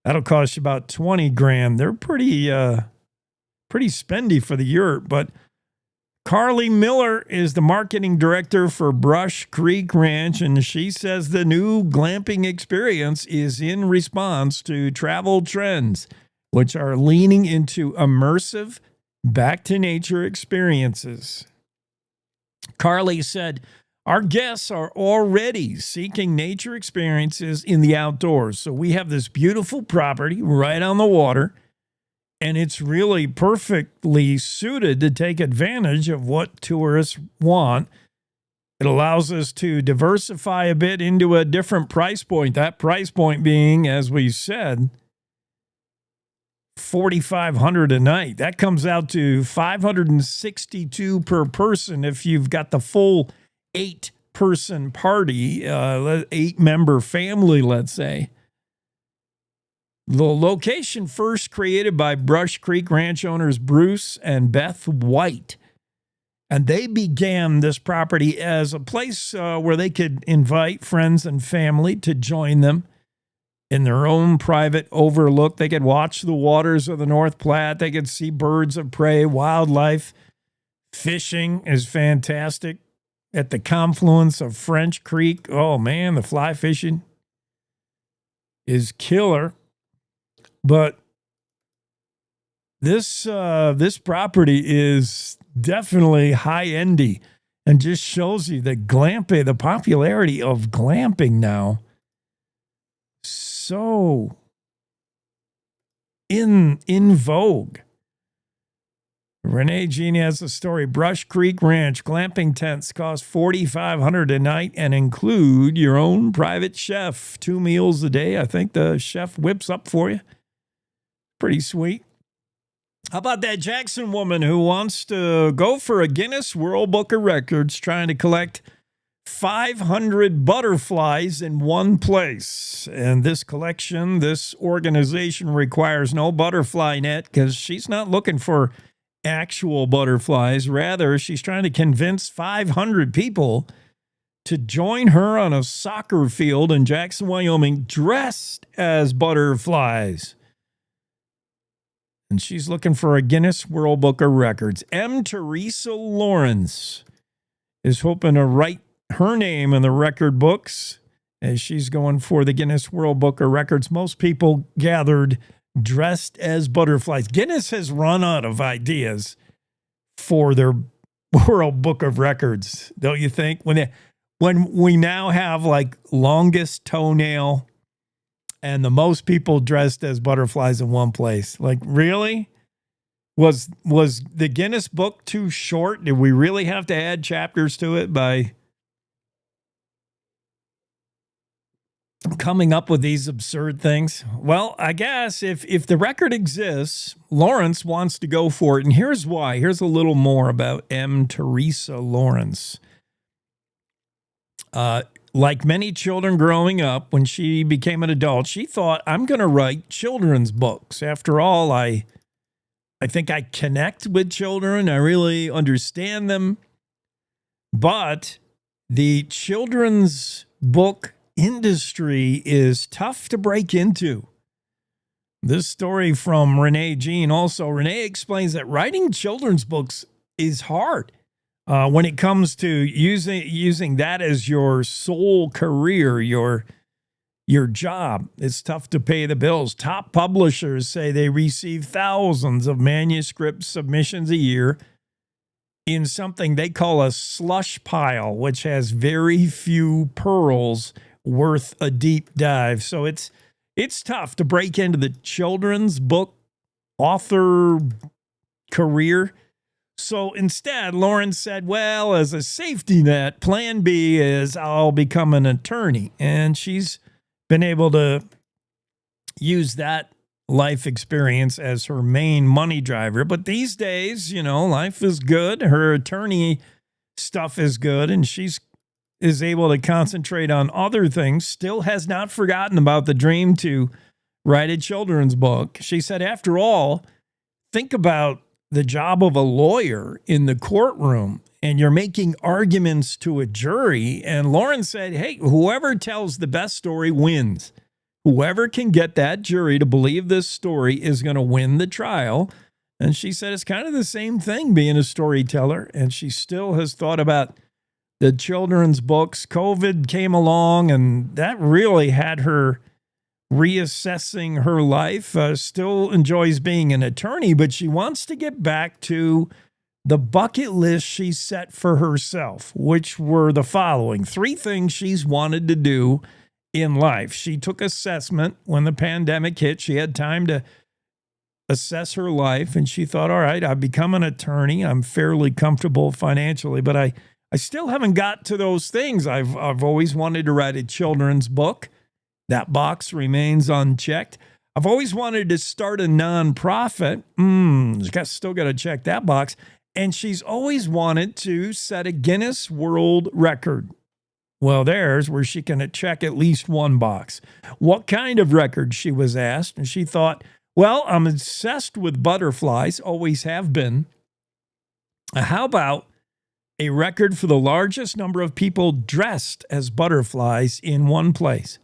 [SPEAKER 1] That'll cost you about $20,000. They're pretty spendy for the yurt. But Carly Miller is the marketing director for Brush Creek Ranch, and she says the new glamping experience is in response to travel trends, which are leaning into immersive, back-to-nature experiences. Carly said, our guests are already seeking nature experiences in the outdoors. So we have this beautiful property right on the water, and it's really perfectly suited to take advantage of what tourists want. It allows us to diversify a bit into a different price point. That price point being, as we said, $4,500 a night. That comes out to $562 per person if you've got the full 8-person party, 8-member family, let's say. The location first created by Brush Creek Ranch owners Bruce and Beth White. And they began this property as a place where they could invite friends and family to join them in their own private overlook. They could watch the waters of the North Platte. They could see birds of prey, wildlife. Fishing is fantastic at the confluence of French Creek. Oh, man, the fly fishing is killer. But this property is definitely high-endy and just shows you that glamping, the popularity of glamping now, so in vogue. Renee Jean has a story. Brush Creek Ranch glamping tents cost $4,500 a night and include your own private chef. 2 meals a day. I think the chef whips up for you. Pretty sweet. How about that Jackson woman who wants to go for a Guinness World Book of Records, trying to collect 500 butterflies in one place? And this collection, this organization requires no butterfly net because she's not looking for actual butterflies. Rather, she's trying to convince 500 people to join her on a soccer field in Jackson, Wyoming, dressed as butterflies. And she's looking for a Guinness World Book of Records. M. Teresa Lawrence is hoping to write her name in the record books as she's going for the Guinness World Book of Records. Most people gathered dressed as butterflies. Guinness has run out of ideas for their World Book of Records, don't you think? When we now have like longest toenail and the most people dressed as butterflies in one place. Like, really? Was the Guinness book too short? Did we really have to add chapters to it by coming up with these absurd things? Well, I guess if the record exists, Lawrence wants to go for it. And here's why. Here's a little more about M. Teresa Lawrence. Like many children growing up, when she became an adult, she thought, I'm going to write children's books. After all, I think I connect with children. I really understand them. But the children's book industry is tough to break into. This story from Renee Jean also. Renee explains that writing children's books is hard. When it comes to using that as your sole career, your job, it's tough to pay the bills. Top publishers say they receive thousands of manuscript submissions a year in something they call a slush pile, which has very few pearls worth a deep dive. So it's tough to break into the children's book author career. So instead, Lauren said, well, as a safety net, plan B is I'll become an attorney. And she's been able to use that life experience as her main money driver. But these days, life is good. Her attorney stuff is good. And she's is able to concentrate on other things. Still has not forgotten about the dream to write a children's book. She said, after all, think about the job of a lawyer in the courtroom, and you're making arguments to a jury. And Lauren said, hey, whoever tells the best story wins. Whoever can get that jury to believe this story is going to win the trial. And she said it's kind of the same thing being a storyteller. And she still has thought about the children's books. COVID came along, and that really had her reassessing her life. Still enjoys being an attorney, but she wants to get back to the bucket list she set for herself, which were the following 3 things she's wanted to do in life. She took assessment when the pandemic hit. She had time to assess her life, and she thought, all right, I've become an attorney. I'm fairly comfortable financially, but I I still haven't got to those things. I've always wanted to write a children's book. That box remains unchecked. I've always wanted to start a nonprofit. Still got to check that box. And she's always wanted to set a Guinness World Record. Well, there's where she can check at least one box. What kind of record, she was asked. And she thought, well, I'm obsessed with butterflies, always have been. How about a record for the largest number of people dressed as butterflies in one place?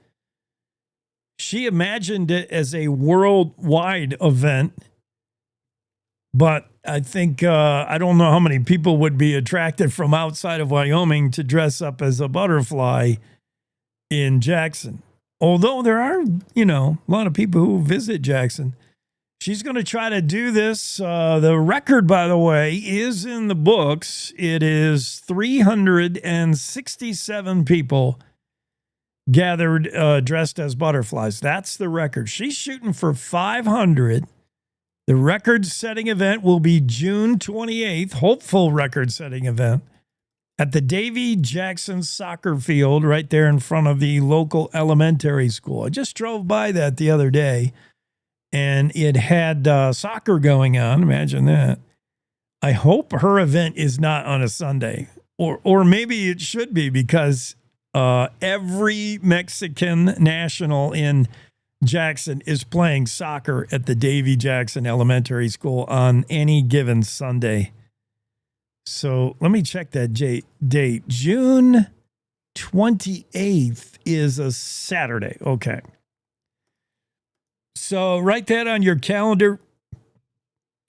[SPEAKER 1] She imagined it as a worldwide event, but I think, I don't know how many people would be attracted from outside of Wyoming to dress up as a butterfly in Jackson. Although there are, a lot of people who visit Jackson. She's going to try to do this. The record, by the way, is in the books. It is 367 people gathered dressed as butterflies. That's the record. She's shooting for 500. The record-setting event will be June 28th, hopeful record-setting event, at the Davy Jackson soccer field right there in front of the local elementary school. I just drove by that the other day, and it had soccer going on. Imagine that. I hope her event is not on a Sunday, or maybe it should be, because every Mexican national in Jackson is playing soccer at the Davy Jackson Elementary School on any given Sunday. So let me check that date. June 28th is a Saturday. Okay. So write that on your calendar.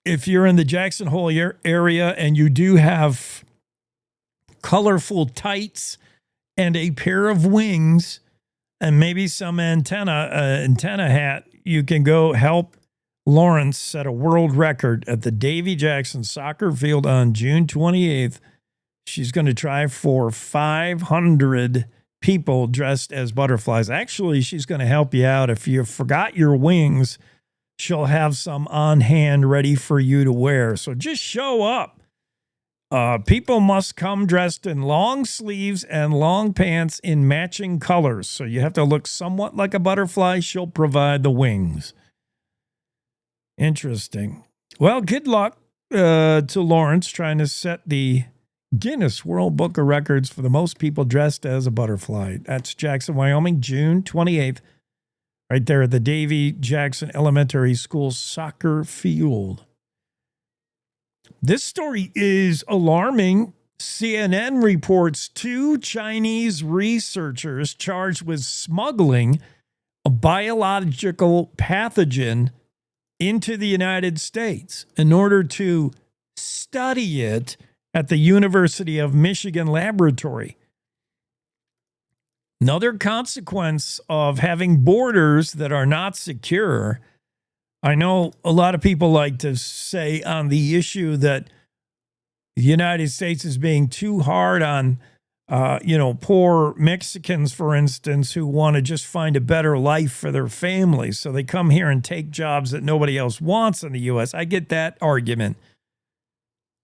[SPEAKER 1] If you're in the Jackson Hole area and you do have colorful tights and a pair of wings and maybe some antenna hat, you can go help Lawrence set a world record at the Davy Jackson soccer field on June 28th. She's going to try for 500 people dressed as butterflies. Actually, she's going to help you out. If you forgot your wings, she'll have some on hand ready for you to wear. So just show up. People must come dressed in long sleeves and long pants in matching colors. So you have to look somewhat like a butterfly. She'll provide the wings. Interesting. Well, good luck to Lawrence trying to set the Guinness World Book of Records for the most people dressed as a butterfly. That's Jackson, Wyoming, June 28th, right there at the Davy Jackson Elementary School soccer field. This story is alarming. CNN reports 2 Chinese researchers charged with smuggling a biological pathogen into the United States in order to study it at the University of Michigan laboratory. Another consequence of having borders that are not secure. I know a lot of people like to say on the issue that the United States is being too hard on, poor Mexicans, for instance, who want to just find a better life for their families. So they come here and take jobs that nobody else wants in the U.S. I get that argument.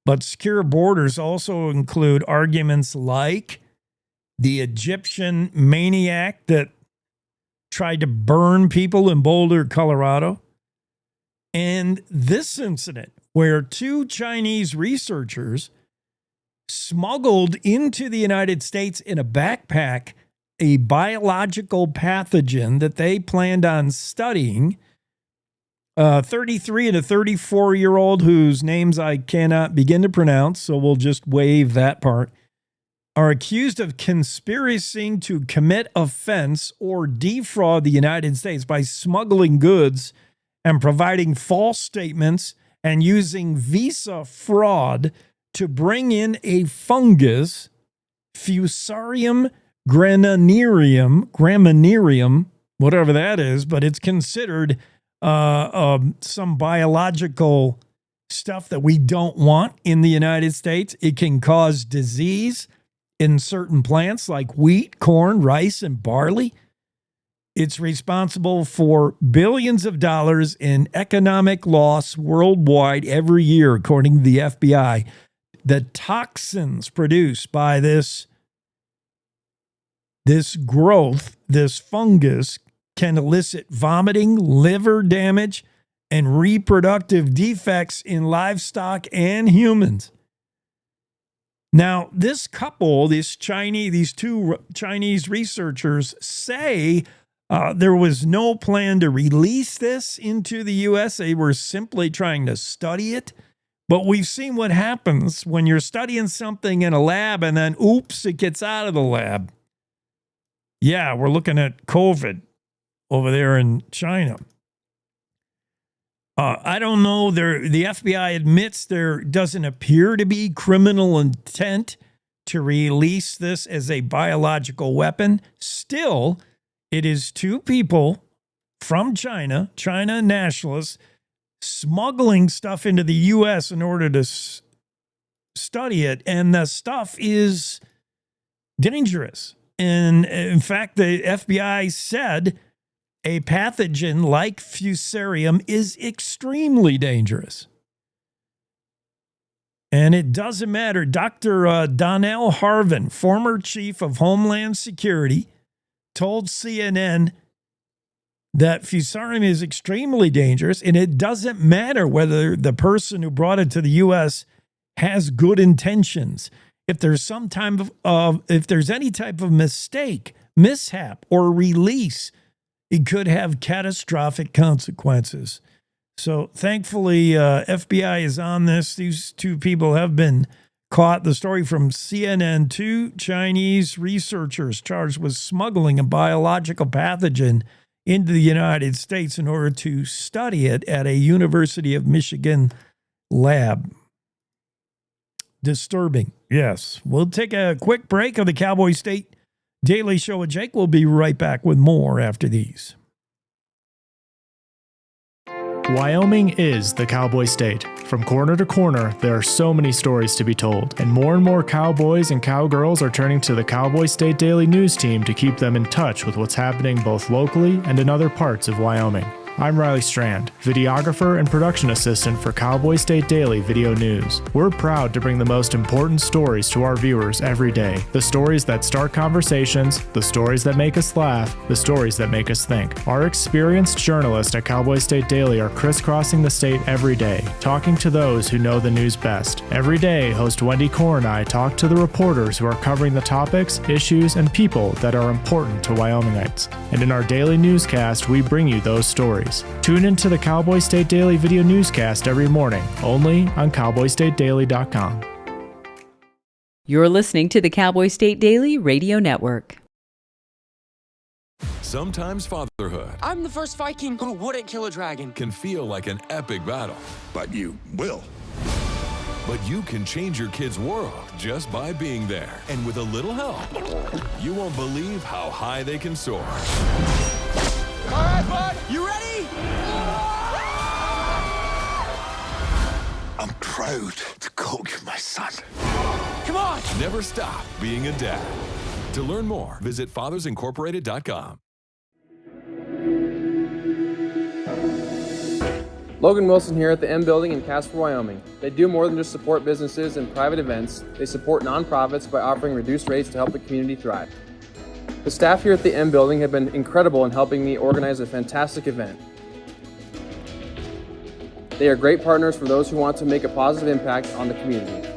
[SPEAKER 1] But secure borders also include arguments like the Egyptian maniac that tried to burn people in Boulder, Colorado. And this incident where 2 Chinese researchers smuggled into the United States in a backpack a biological pathogen that they planned on studying. 33 and a 34-year-old whose names I cannot begin to pronounce, so we'll just waive that part, are accused of conspiracy to commit offense or defraud the United States by smuggling goods and providing false statements and using visa fraud to bring in a fungus, Fusarium graminearium, whatever that is, but it's considered some biological stuff that we don't want in the United States. It can cause disease in certain plants like wheat, corn, rice, and barley. It's responsible for billions of dollars in economic loss worldwide every year, according to the FBI. the toxins produced by this growth, this fungus, can elicit vomiting, liver damage, and reproductive defects in livestock and humans. Now, this couple, these two Chinese researchers say there was no plan to release this into the U.S. They were simply trying to study it. But we've seen what happens when you're studying something in a lab and then, oops, it gets out of the lab. Yeah, we're looking at COVID over there in China. I don't know. The FBI admits there doesn't appear to be criminal intent to release this as a biological weapon. Still, it is two people from China nationalists, smuggling stuff into the U.S. in order to study it. And the stuff is dangerous. And in fact, the FBI said a pathogen like Fusarium is extremely dangerous. And it doesn't matter. Dr. Donnell Harvin, former chief of Homeland Security, told CNN that Fusarium is extremely dangerous, and it doesn't matter whether the person who brought it to the U.S. has good intentions. If there's if there's any type of mistake, mishap, or release, it could have catastrophic consequences. So thankfully, FBI is on this. These two people have been caught. The story from CNN, 2 Chinese researchers charged with smuggling a biological pathogen into the United States in order to study it at a University of Michigan lab. Disturbing, yes. We'll take a quick break of the Cowboy State Daily Show with Jake. We'll be right back with more after these.
[SPEAKER 5] Wyoming is the cowboy state. From corner to corner, there are so many stories to be told, and more cowboys and cowgirls are turning to the Cowboy State Daily News team to keep them in touch with what's happening both locally and in other parts of Wyoming. I'm Riley Strand, videographer and production assistant for Cowboy State Daily Video News. We're proud to bring the most important stories to our viewers every day. The stories that start conversations, the stories that make us laugh, the stories that make us think. Our experienced journalists at Cowboy State Daily are crisscrossing the state every day, talking to those who know the news best. Every day, host Wendy Core and I talk to the reporters who are covering the topics, issues, and people that are important to Wyomingites. And in our daily newscast, we bring you those stories. Tune into the Cowboy State Daily Video Newscast every morning, only on CowboyStateDaily.com.
[SPEAKER 2] You're listening to the Cowboy State Daily Radio Network.
[SPEAKER 13] Sometimes fatherhood
[SPEAKER 17] I'm the first Viking who wouldn't kill a dragon.
[SPEAKER 13] can feel like an epic battle.
[SPEAKER 19] But you will.
[SPEAKER 13] But you can change your kid's world just by being there. And with a little help, you won't believe how high they can soar.
[SPEAKER 17] All right, bud, you ready?
[SPEAKER 19] I'm proud to call you my son.
[SPEAKER 17] Come on!
[SPEAKER 13] Never stop being a dad. To learn more, visit FathersIncorporated.com.
[SPEAKER 23] Logan Wilson here at the M Building in Casper, Wyoming. They do more than just support businesses and private events. They support nonprofits by offering reduced rates to help the community thrive. The staff here at the M Building have been incredible in helping me organize a fantastic event. They are great partners for those who want to make a positive impact on the community.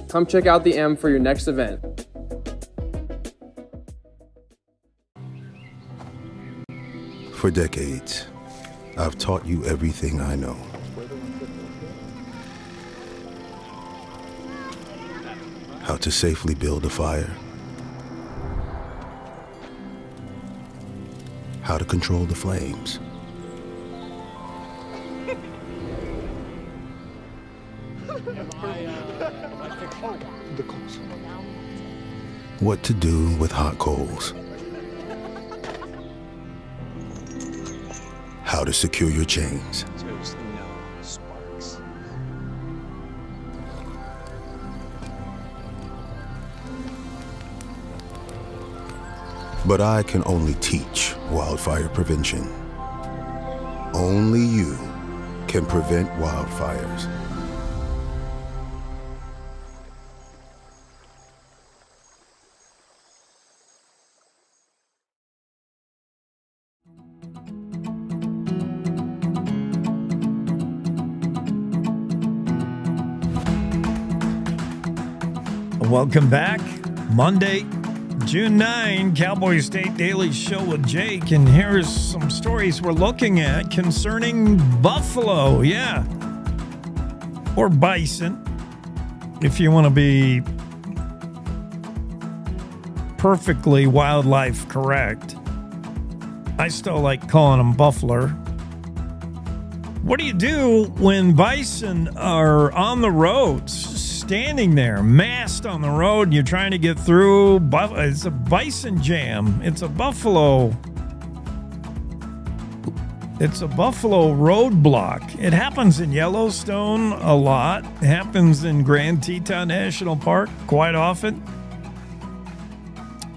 [SPEAKER 23] Come check out the M for your next event.
[SPEAKER 19] For decades, I've taught you everything I know. How to safely build a fire. How to control the flames. What to do with hot coals. How to secure your chains. But I can only teach wildfire prevention. Only you can prevent wildfires.
[SPEAKER 1] welcome back. Monday, June 9, Cowboy State Daily Show with Jake. And here's some stories we're looking at concerning buffalo. Yeah. Or bison, if you want to be perfectly wildlife correct. I still like calling them buffalo. What do you do when bison are on the roads, standing there, massed on the road, and you're trying to get through? It's a bison jam. It's a buffalo roadblock. It happens in Yellowstone a lot. It happens in Grand Teton National Park quite often.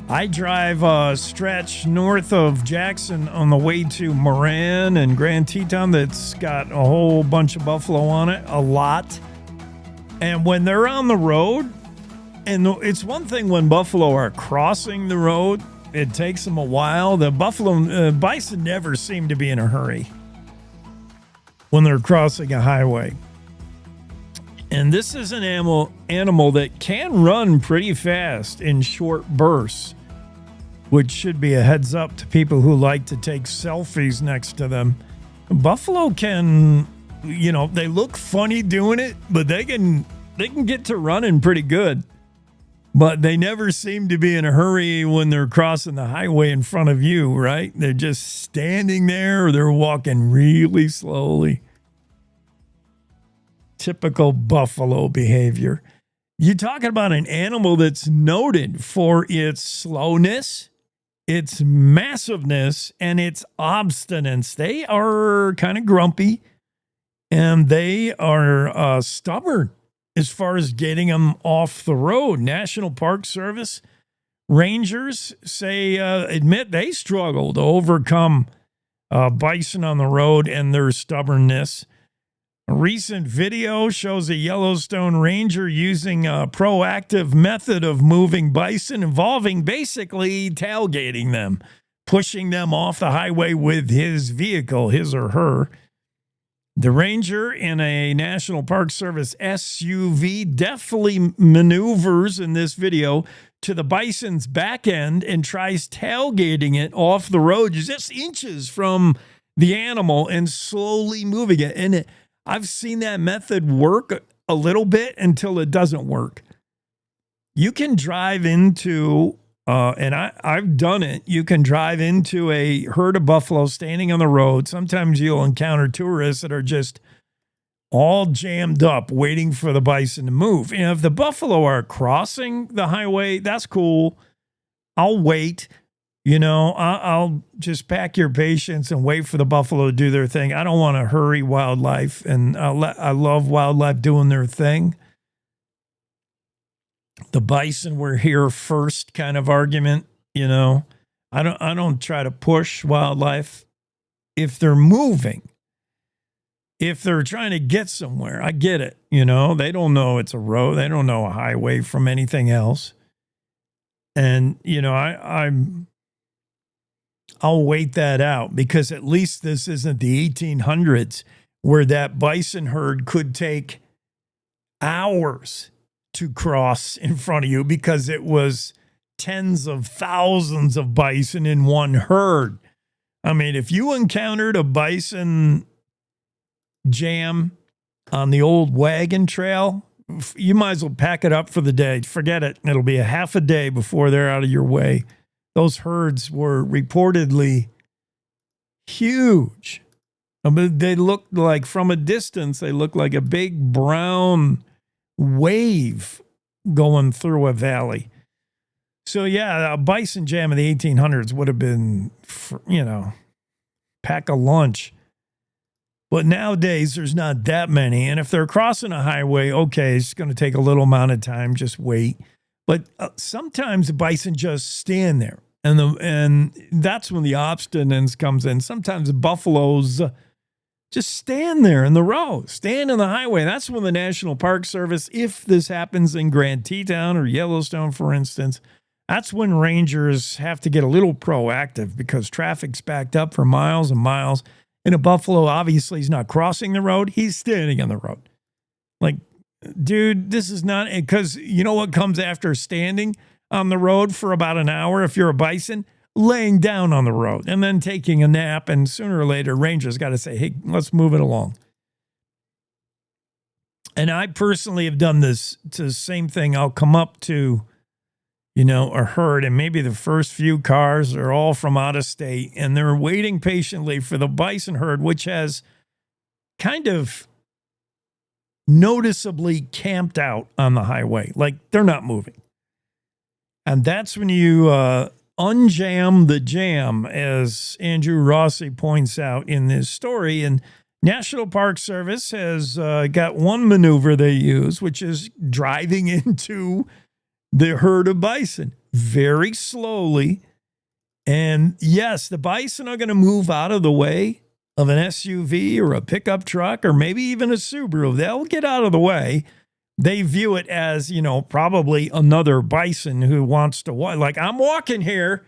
[SPEAKER 1] I drive a stretch north of Jackson on the way to Moran and Grand Teton that's got a whole bunch of buffalo on it, a lot. And when they're on the road, and it's one thing when buffalo are crossing the road, it takes them a while. The bison never seem to be in a hurry when they're crossing a highway. And this is an animal that can run pretty fast in short bursts, which should be a heads up to people who like to take selfies next to them. Buffalo can, they look funny doing it, but they can get to running pretty good. But they never seem to be in a hurry when they're crossing the highway in front of you, right? They're just standing there or they're walking really slowly. Typical buffalo behavior. You're talking about an animal that's noted for its slowness, its massiveness, and its obstinance. They are kind of grumpy, and they are stubborn as far as getting them off the road. National Park Service rangers admit they struggle to overcome bison on the road and their stubbornness. A recent video shows a Yellowstone ranger using a proactive method of moving bison involving basically tailgating them, pushing them off the highway with his vehicle, his or her. The ranger in a National Park Service SUV deftly maneuvers in this video to the bison's back end and tries tailgating it off the road just inches from the animal and slowly moving it. And I've seen that method work a little bit until it doesn't work. You can drive into, and I've done it, you can drive into a herd of buffalo standing on the road. Sometimes you'll encounter tourists that are just all jammed up waiting for the bison to move. And if the buffalo are crossing the highway, that's cool. I'll wait. I'll just pack your patience and wait for the buffalo to do their thing. I don't want to hurry wildlife, and I love wildlife doing their thing. The bison were here first kind of argument, I don't try to push wildlife if they're moving. If they're trying to get somewhere, I get it. They don't know it's a road. They don't know a highway from anything else. And, I'll wait that out, because at least this isn't the 1800s where that bison herd could take hours to cross in front of you because it was tens of thousands of bison in one herd. I mean, if you encountered a bison jam on the old wagon trail, you might as well pack it up for the day. Forget it. It'll be a half a day before they're out of your way. Those herds were reportedly huge. I mean, they looked like, from a distance, they looked like a big brown wave going through a valley. So, yeah, a bison jam in the 1800s would have been, pack a lunch. But nowadays, there's not that many. And if they're crossing a highway, okay, it's going to take a little amount of time. Just wait. But sometimes the bison just stand there, and that's when the obstinance comes in. Sometimes the buffaloes just stand there in the row, stand in the highway. That's when the National Park Service, if this happens in Grand Teton or Yellowstone, for instance, that's when rangers have to get a little proactive, because traffic's backed up for miles and miles. And a buffalo, obviously, is not crossing the road. He's standing on the road. Like, dude, this is not, because you know what comes after standing on the road for about an hour if you're a bison? Laying down on the road and then taking a nap. And sooner or later, rangers got to say, hey, let's move it along. And I personally have done this to the same thing. I'll come up to, a herd, and maybe the first few cars are all from out of state, and they're waiting patiently for the bison herd, which has kind of noticeably camped out on the highway. Like, they're not moving. And that's when you unjam the jam, as Andrew Rossi points out in this story. And National Park Service has got one maneuver they use, which is driving into the herd of bison very slowly. And yes, the bison are going to move out of the way of an SUV or a pickup truck or maybe even a Subaru. They'll get out of the way. They view it as, probably another bison who wants to walk. Like, I'm walking here,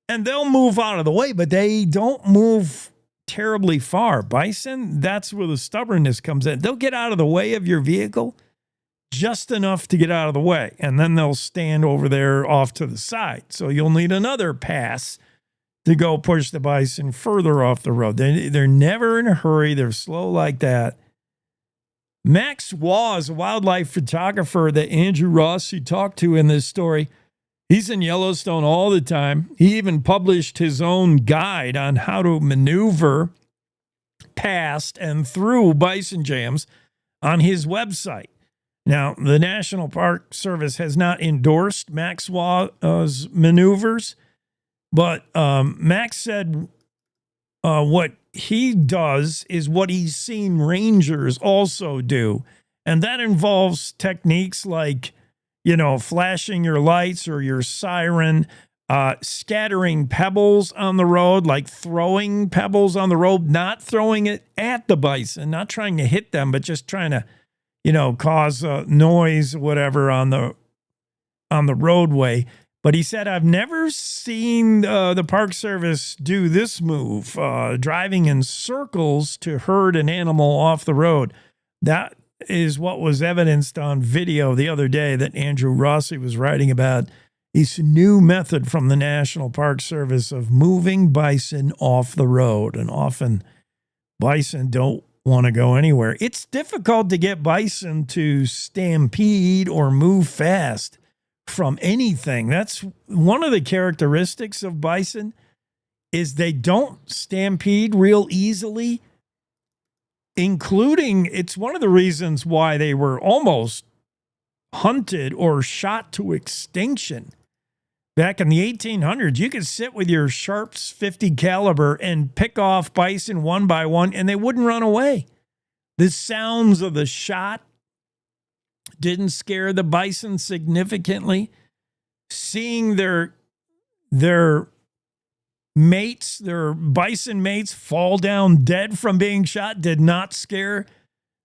[SPEAKER 1] and they'll move out of the way, but they don't move terribly far. Bison, that's where the stubbornness comes in. They'll get out of the way of your vehicle just enough to get out of the way, and then they'll stand over there off to the side. So you'll need another pass to go push the bison further off the road. They're never in a hurry. They're slow like that. Max Waugh is a wildlife photographer that Andrew Rossi talked to in this story. He's in Yellowstone all the time. He even published his own guide on how to maneuver past and through bison jams on his website. Now, the National Park Service has not endorsed Max Waugh's maneuvers, but Max said what he does is what he's seen rangers also do. And that involves techniques like, flashing your lights or your siren, scattering pebbles on the road, like throwing pebbles on the road, not throwing it at the bison, not trying to hit them, but just trying to, cause noise, whatever, on the roadway. But he said, I've never seen the Park Service do this move, driving in circles to herd an animal off the road. That is what was evidenced on video the other day that Andrew Rossi was writing about. This new method from the National Park Service of moving bison off the road. And often bison don't want to go anywhere. It's difficult to get bison to stampede or move fast from anything. That's one of the characteristics of bison, is they don't stampede real easily, including, it's one of the reasons why they were almost hunted or shot to extinction. Back in the 1800s, you could sit with your Sharps 50 caliber and pick off bison one by one, and they wouldn't run away. The sounds of the shot didn't scare the bison significantly. Seeing their mates, their bison mates, fall down dead from being shot did not scare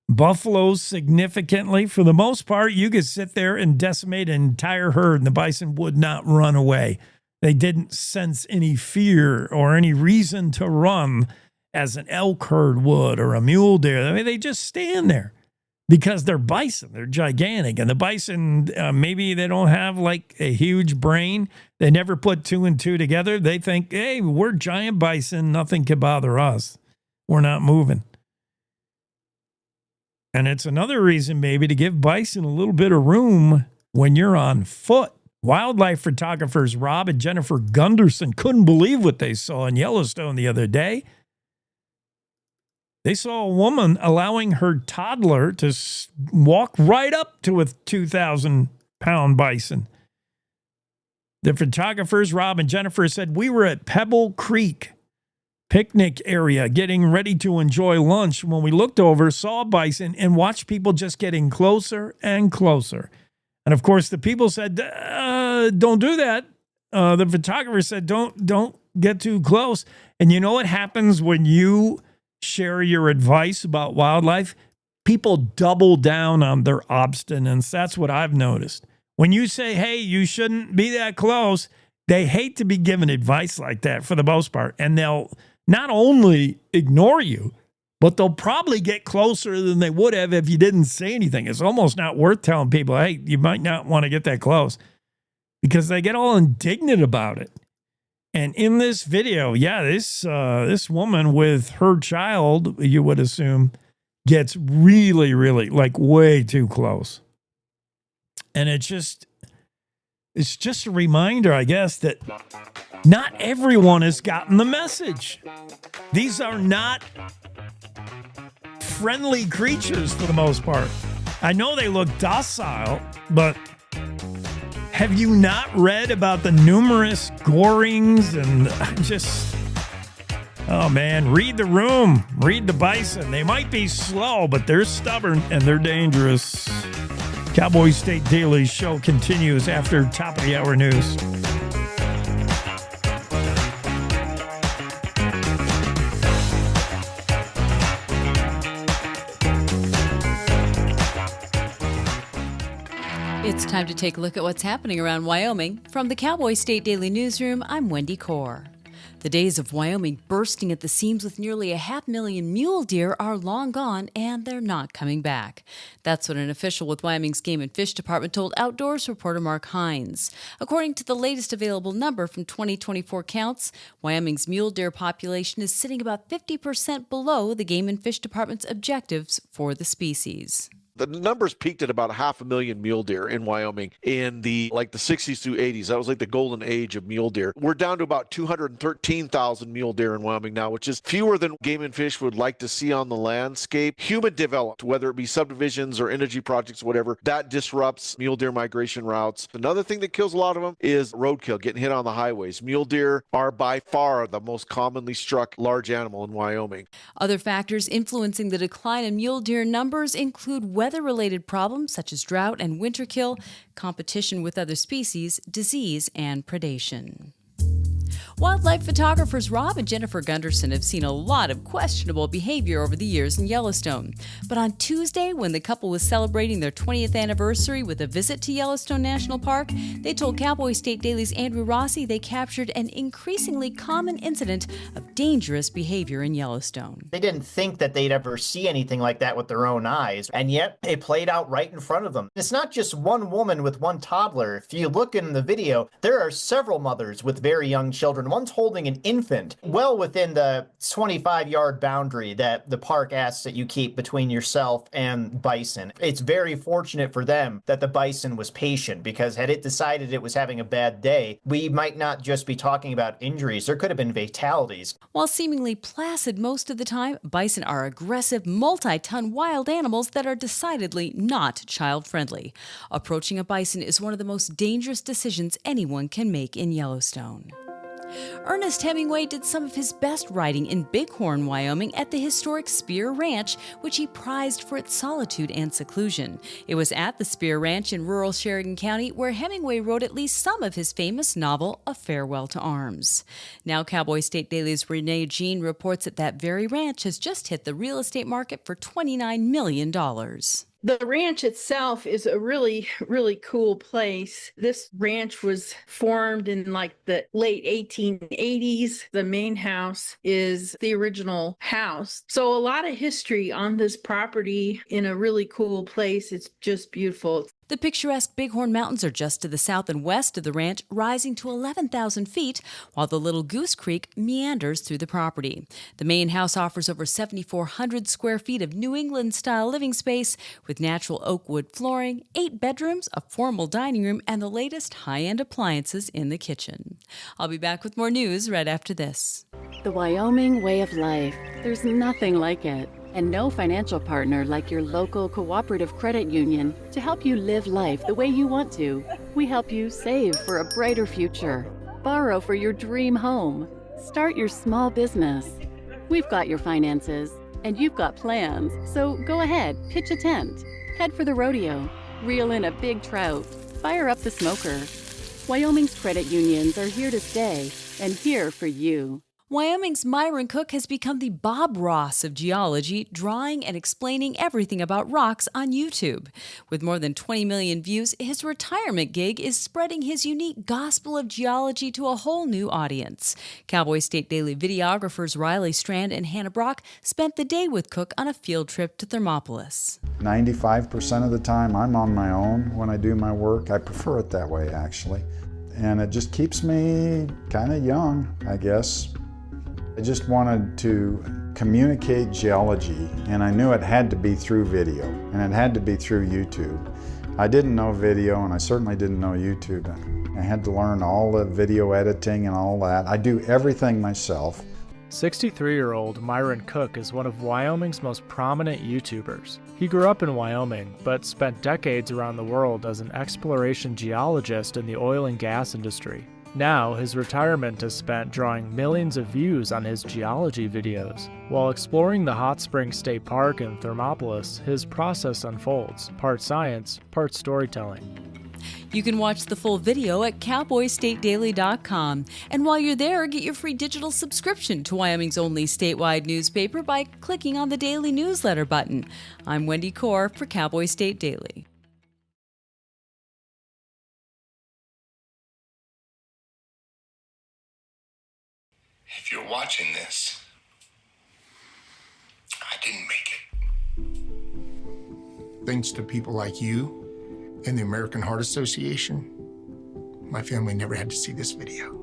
[SPEAKER 1] buffaloes significantly. For the most part, you could sit there and decimate an entire herd and the bison would not run away. They didn't sense any fear or any reason to run as an elk herd would or a mule deer. I mean, they just stand there because they're bison. They're gigantic. And the bison, maybe they don't have like a huge brain. They never put two and two together. They think, hey, we're giant bison. Nothing can bother us. We're not moving. And it's another reason maybe to give bison a little bit of room when you're on foot. Wildlife photographers Rob and Jennifer Gunderson couldn't believe what they saw in Yellowstone the other day. They saw a woman allowing her toddler to walk right up to a 2,000-pound bison. The photographers, Rob and Jennifer, said, we were at Pebble Creek picnic area getting ready to enjoy lunch when we looked over, saw a bison, and watched people just getting closer and closer. And, of course, the people said, don't do that. The photographer said, don't get too close. And you know what happens when you share your advice about wildlife? People double down on their obstinance. That's what I've noticed. When you say, hey, you shouldn't be that close, they hate to be given advice like that for the most part. And they'll not only ignore you, but they'll probably get closer than they would have if you didn't say anything. It's almost not worth telling people, hey, you might not want to get that close, because they get all indignant about it. And in this video, this woman with her child, you would assume, gets really, really, like, way too close. And it's just a reminder, I guess, that not everyone has gotten the message. These are not friendly creatures for the most part. I know they look docile, but have you not read about the numerous gorings and just... Oh, man, read the room. Read the bison. They might be slow, but they're stubborn and they're dangerous. Cowboy State Daily show continues after top of the hour news.
[SPEAKER 2] It's time to take a look at what's happening around Wyoming. From the Cowboy State Daily Newsroom, I'm Wendy Core. The days of Wyoming bursting at the seams with nearly 500,000 mule deer are long gone, and they're not coming back. That's what an official with Wyoming's Game and Fish Department told Outdoors reporter Mark Hines. According to the latest available number from 2024 counts, Wyoming's mule deer population is sitting about 50% below the Game and Fish Department's objectives for the species.
[SPEAKER 6] The numbers peaked at about 500,000 mule deer in Wyoming in the 60s through 80s. That was like the golden age of mule deer. We're down to about 213,000 mule deer in Wyoming now, which is fewer than Game and Fish would like to see on the landscape. Human developed, whether it be subdivisions or energy projects, whatever, that disrupts mule deer migration routes. Another thing that kills a lot of them is roadkill, getting hit on the highways. Mule deer are by far the most commonly struck large animal in Wyoming.
[SPEAKER 2] Other factors influencing the decline in mule deer numbers include weather-related problems such as drought and winter kill, competition with other species, disease, and predation. Wildlife photographers Rob and Jennifer Gunderson have seen a lot of questionable behavior over the years in Yellowstone. But on Tuesday, when the couple was celebrating their 20th anniversary with a visit to Yellowstone National Park, they told Cowboy State Daily's Andrew Rossi they captured an increasingly common incident of dangerous behavior in Yellowstone.
[SPEAKER 7] They didn't think that they'd ever see anything like that with their own eyes, and yet it played out right in front of them. It's not just one woman with one toddler. If you look in the video, there are several mothers with very young children. One's holding an infant well within the 25-yard boundary that the park asks that you keep between yourself and bison. It's very fortunate for them that the bison was patient, because had it decided it was having a bad day, we might not just be talking about injuries. There could have been fatalities.
[SPEAKER 2] While seemingly placid most of the time, bison are aggressive, multi-ton wild animals that are decidedly not child-friendly. Approaching a bison is one of the most dangerous decisions anyone can make in Yellowstone. Ernest Hemingway did some of his best writing in Bighorn, Wyoming at the historic Spear Ranch, which he prized for its solitude and seclusion. It was at the Spear Ranch in rural Sheridan County where Hemingway wrote at least some of his famous novel, A Farewell to Arms. Now Cowboy State Daily's Renee Jean reports that very ranch has just hit the real estate market for $29 million.
[SPEAKER 8] The ranch itself is a really, really cool place. This ranch was formed in the late 1880s. The main house is the original house. So a lot of history on this property in a really cool place. It's just beautiful.
[SPEAKER 2] The picturesque Bighorn Mountains are just to the south and west of the ranch, rising to 11,000 feet, while the Little Goose Creek meanders through the property. The main house offers over 7,400 square feet of New England-style living space with natural oak wood flooring, 8 bedrooms, a formal dining room, and the latest high-end appliances in the kitchen. I'll be back with more news right after this.
[SPEAKER 9] The Wyoming way of life. There's nothing like it. And no financial partner like your local cooperative credit union to help you live life the way you want to. We help you save for a brighter future, borrow for your dream home, start your small business. We've got your finances, and you've got plans, so go ahead, pitch a tent, head for the rodeo, reel in a big trout, fire up the smoker. Wyoming's credit unions are here to stay and here for you.
[SPEAKER 2] Wyoming's Myron Cook has become the Bob Ross of geology, drawing and explaining everything about rocks on YouTube. With more than 20 million views, his retirement gig is spreading his unique gospel of geology to a whole new audience. Cowboy State Daily videographers Riley Strand and Hannah Brock spent the day with Cook on a field trip to Thermopolis.
[SPEAKER 10] 95% of the time I'm on my own when I do my work. I prefer it that way, actually. And it just keeps me kind of young, I guess. I just wanted to communicate geology, and I knew it had to be through video, and it had to be through YouTube. I didn't know video, and I certainly didn't know YouTube. I had to learn all the video editing and all that. I do everything myself.
[SPEAKER 5] 63-year-old Myron Cook is one of Wyoming's most prominent YouTubers. He grew up in Wyoming, but spent decades around the world as an exploration geologist in the oil and gas industry. Now, his retirement is spent drawing millions of views on his geology videos. While exploring the Hot Springs State Park in Thermopolis, his process unfolds, part science, part storytelling.
[SPEAKER 2] You can watch the full video at cowboystatedaily.com. And while you're there, get your free digital subscription to Wyoming's only statewide newspaper by clicking on the daily newsletter button. I'm Wendy Core for Cowboy State Daily.
[SPEAKER 11] If you're watching this, I didn't make it. Thanks to people like you and the American Heart Association, my family never had to see this video.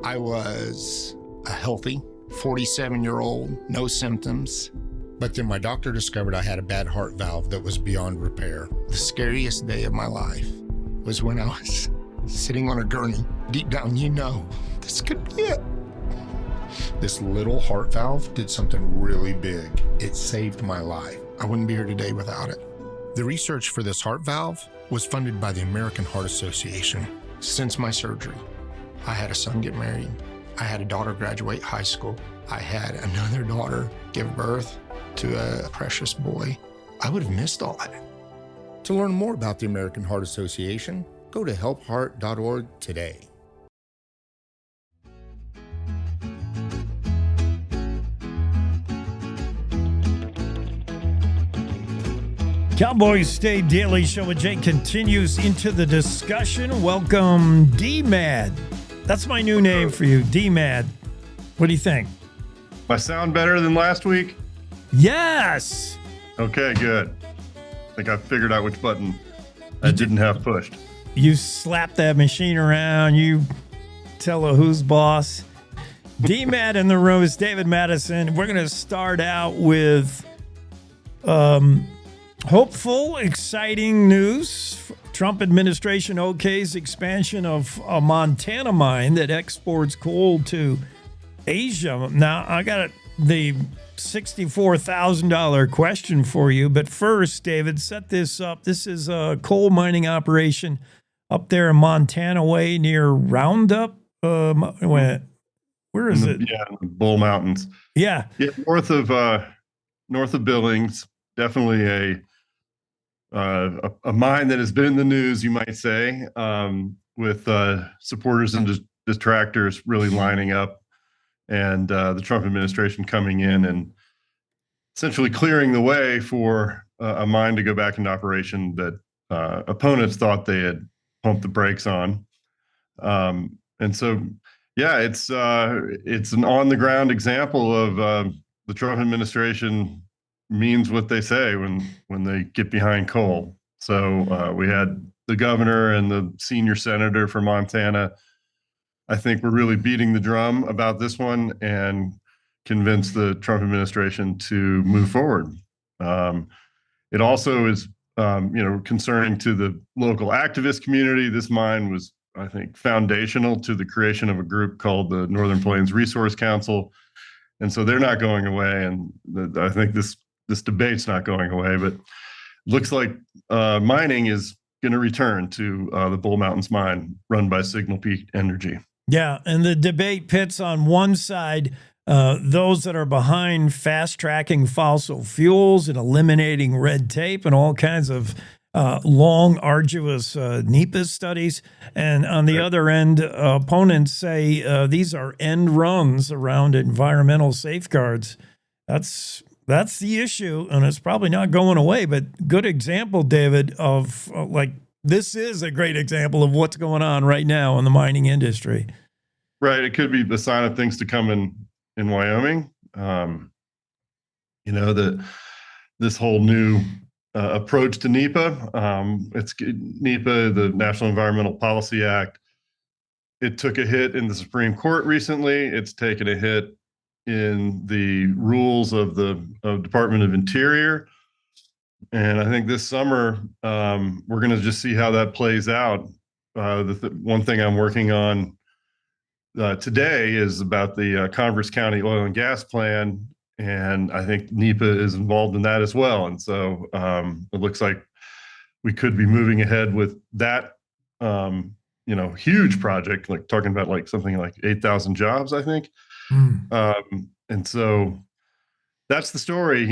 [SPEAKER 11] I was a healthy 47-year-old, no symptoms, but then my doctor discovered I had a bad heart valve that was beyond repair. The scariest day of my life was when I was sitting on a gurney. Deep down, you know, this could be it. This little heart valve did something really big. It saved my life. I wouldn't be here today without it. The research for this heart valve was funded by the American Heart Association. Since my surgery, I had a son get married. I had a daughter graduate high school. I had another daughter give birth to a precious boy. I would have missed all that. To learn more about the American Heart Association, go to helpheart.org today.
[SPEAKER 1] Cowboy State Daily Show with Jake continues into the discussion. Welcome, D-Mad. That's my new name for you, D-Mad. What do you think?
[SPEAKER 15] I sound better than last week?
[SPEAKER 1] Yes!
[SPEAKER 15] Okay, good. I think I figured out which button I didn't have pushed.
[SPEAKER 1] You slap that machine around. You tell her who's boss. D-Mad in the room is David Madison. We're going to start out with hopeful, exciting news. Trump administration okays expansion of a Montana mine that exports coal to Asia. Now, I got the $64,000 question for you. But first, David, set this up. This is a coal mining operation up there in Montana way near Roundup. Where is it?
[SPEAKER 15] Yeah, in the Bull Mountains.
[SPEAKER 1] Yeah.
[SPEAKER 15] Yeah, north of Billings. Definitely a mine that has been in the news, you might say, with supporters and detractors really lining up, and the Trump administration coming in and essentially clearing the way for a mine to go back into operation that opponents thought they had pumped the brakes on. And so, yeah, it's an on-the-ground example of the Trump administration means what they say when they get behind coal. So we had the governor and the senior senator for Montana. I think we're really beating the drum about this one and convince the Trump administration to move forward. It also is, concerning to the local activist community. This mine was, I think, foundational to the creation of a group called the Northern Plains Resource Council. And so they're not going away. And I think this debate's not going away, but looks like mining is going to return to the Bull Mountains mine run by Signal Peak Energy.
[SPEAKER 1] Yeah, and the debate pits on one side those that are behind fast-tracking fossil fuels and eliminating red tape and all kinds of long, arduous NEPA studies. And on the other end, opponents say these are end runs around environmental safeguards. That's the issue, and it's probably not going away. But good example, David, of this is a great example of what's going on right now in the mining industry.
[SPEAKER 15] Right. It could be the sign of things to come in Wyoming. This whole new approach to NEPA. It's NEPA, the National Environmental Policy Act. It took a hit in the Supreme Court recently. It's taken a hit in the rules of the Department of Interior. And I think this summer, we're going to just see how that plays out. One thing I'm working on today is about the Converse County oil and gas plan. And I think NEPA is involved in that as well. And so it looks like we could be moving ahead with that, huge project, like talking about like something like 8,000 jobs, I think. And so that's the story,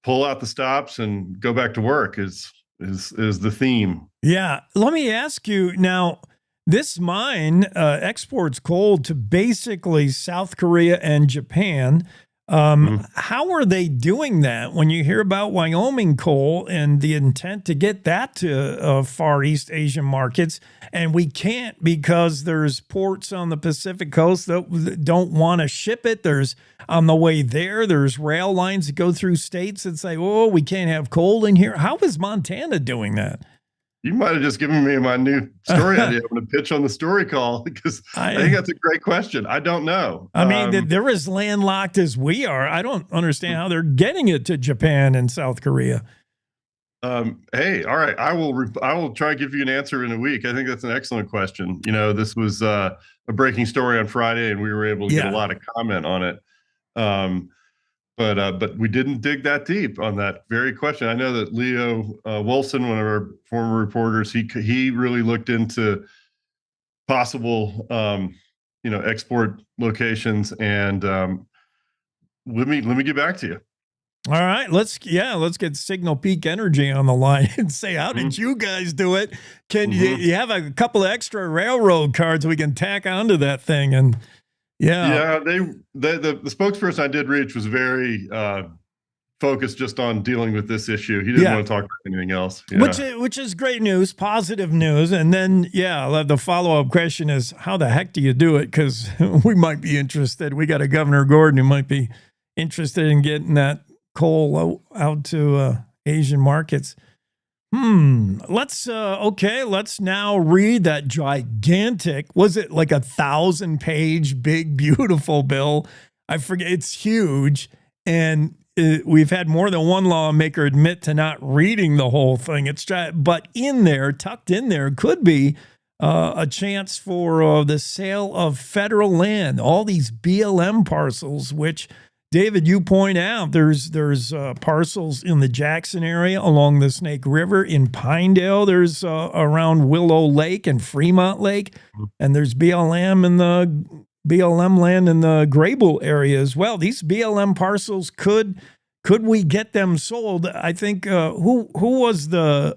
[SPEAKER 15] pull out the stops and go back to work is the theme.
[SPEAKER 1] Yeah. Let me ask you now, this mine exports coal to basically South Korea and Japan. How are they doing that when you hear about Wyoming coal and the intent to get that to Far East Asian markets? And we can't because there's ports on the Pacific coast that don't want to ship it. There's on the way there's rail lines that go through states that say, oh, we can't have coal in here. How is Montana doing that?
[SPEAKER 15] You might have just given me my new story idea. I'm going to pitch on the story call because I think that's a great question. I don't know.
[SPEAKER 1] I mean, they're as landlocked as we are. I don't understand how they're getting it to Japan and South Korea.
[SPEAKER 15] Hey, all right. I will try to give you an answer in a week. I think that's an excellent question. This was a breaking story on Friday, and we were able to get a lot of comment on it. But we didn't dig that deep on that very question. I know that Leo Wilson, one of our former reporters, he really looked into possible, export locations. And let me get back to you.
[SPEAKER 1] All right, let's get Signal Peak Energy on the line and say, how did you guys do it? Can you have a couple of extra railroad cards we can tack onto that thing? And the spokesperson I did reach was very focused just on dealing with this issue. He didn't want to talk about anything else. Yeah. Which is great news, positive news. And then, the follow-up question is, how the heck do you do it? Because we might be interested. We got a Governor Gordon who might be interested in getting that coal out to Asian markets. Let's now read that gigantic, was it like 1,000-page big, beautiful bill? I forget, it's huge. And we've had more than one lawmaker admit to not reading the whole thing. But tucked in there, could be a chance for the sale of federal land, all these BLM parcels, which, David, you point out there's parcels in the Jackson area along the Snake River. In Pinedale, there's around Willow Lake and Fremont Lake, and there's BLM land in the Grable area as well. These BLM parcels, could we get them sold? I think who was the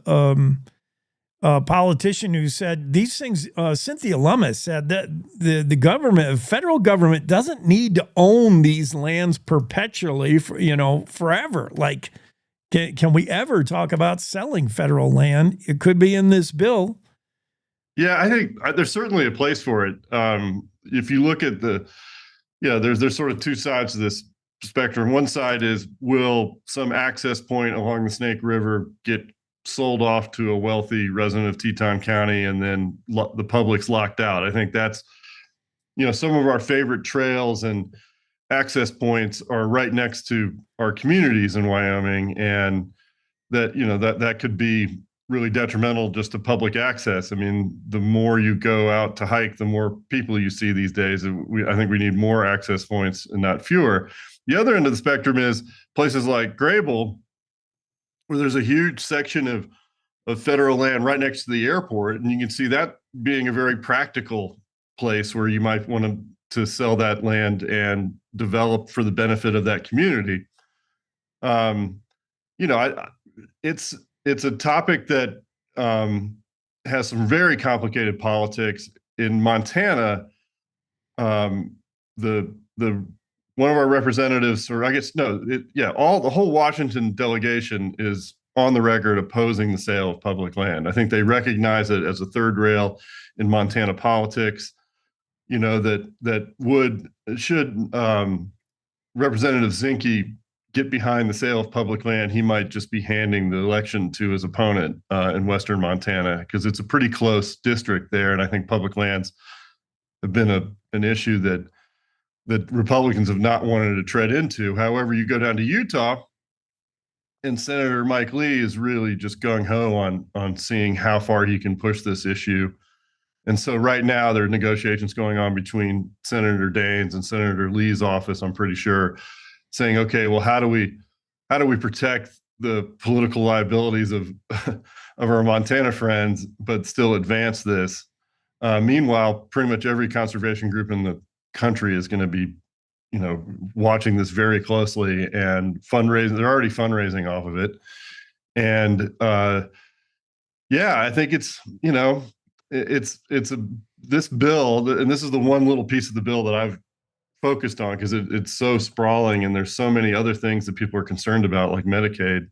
[SPEAKER 1] politician who said these things? Cynthia Lummis said that the federal government doesn't need to own these lands perpetually forever. Like, can we ever talk about selling federal land? It could be in this bill.
[SPEAKER 15] Yeah, I think there's certainly a place for it. If you look at there's sort of two sides to this spectrum. One side is, will some access point along the Snake River get sold off to a wealthy resident of Teton County, and then the public's locked out? I think that's, some of our favorite trails and access points are right next to our communities in Wyoming, and that could be really detrimental just to public access. I mean, the more you go out to hike, the more people you see these days. I think we need more access points and not fewer. The other end of the spectrum is places like Grable, where there's a huge section of federal land right next to the airport. And you can see that being a very practical place where you might want to sell that land and develop for the benefit of that community. it's a topic that has some very complicated politics. In Montana, the one of our representatives, or I guess no, the whole Washington delegation is on the record opposing the sale of public land. I think they recognize it as a third rail in Montana politics. You know, should Representative Zinke get behind the sale of public land, he might just be handing the election to his opponent in Western Montana, because it's a pretty close district there. And I think public lands have been an issue that Republicans have not wanted to tread into. However, you go down to Utah, and Senator Mike Lee is really just gung-ho on seeing how far he can push this issue. And so right now there are negotiations going on between Senator Daines and Senator Lee's office, I'm pretty sure, saying, okay, well, how do we protect the political liabilities of our Montana friends, but still advance this? Meanwhile, pretty much every conservation group in the country is going to be, watching this very closely and fundraising. They're already fundraising off of it. And I think it's this bill, and this is the one little piece of the bill that I've focused on, because it's so sprawling and there's so many other things that people are concerned about, like Medicaid,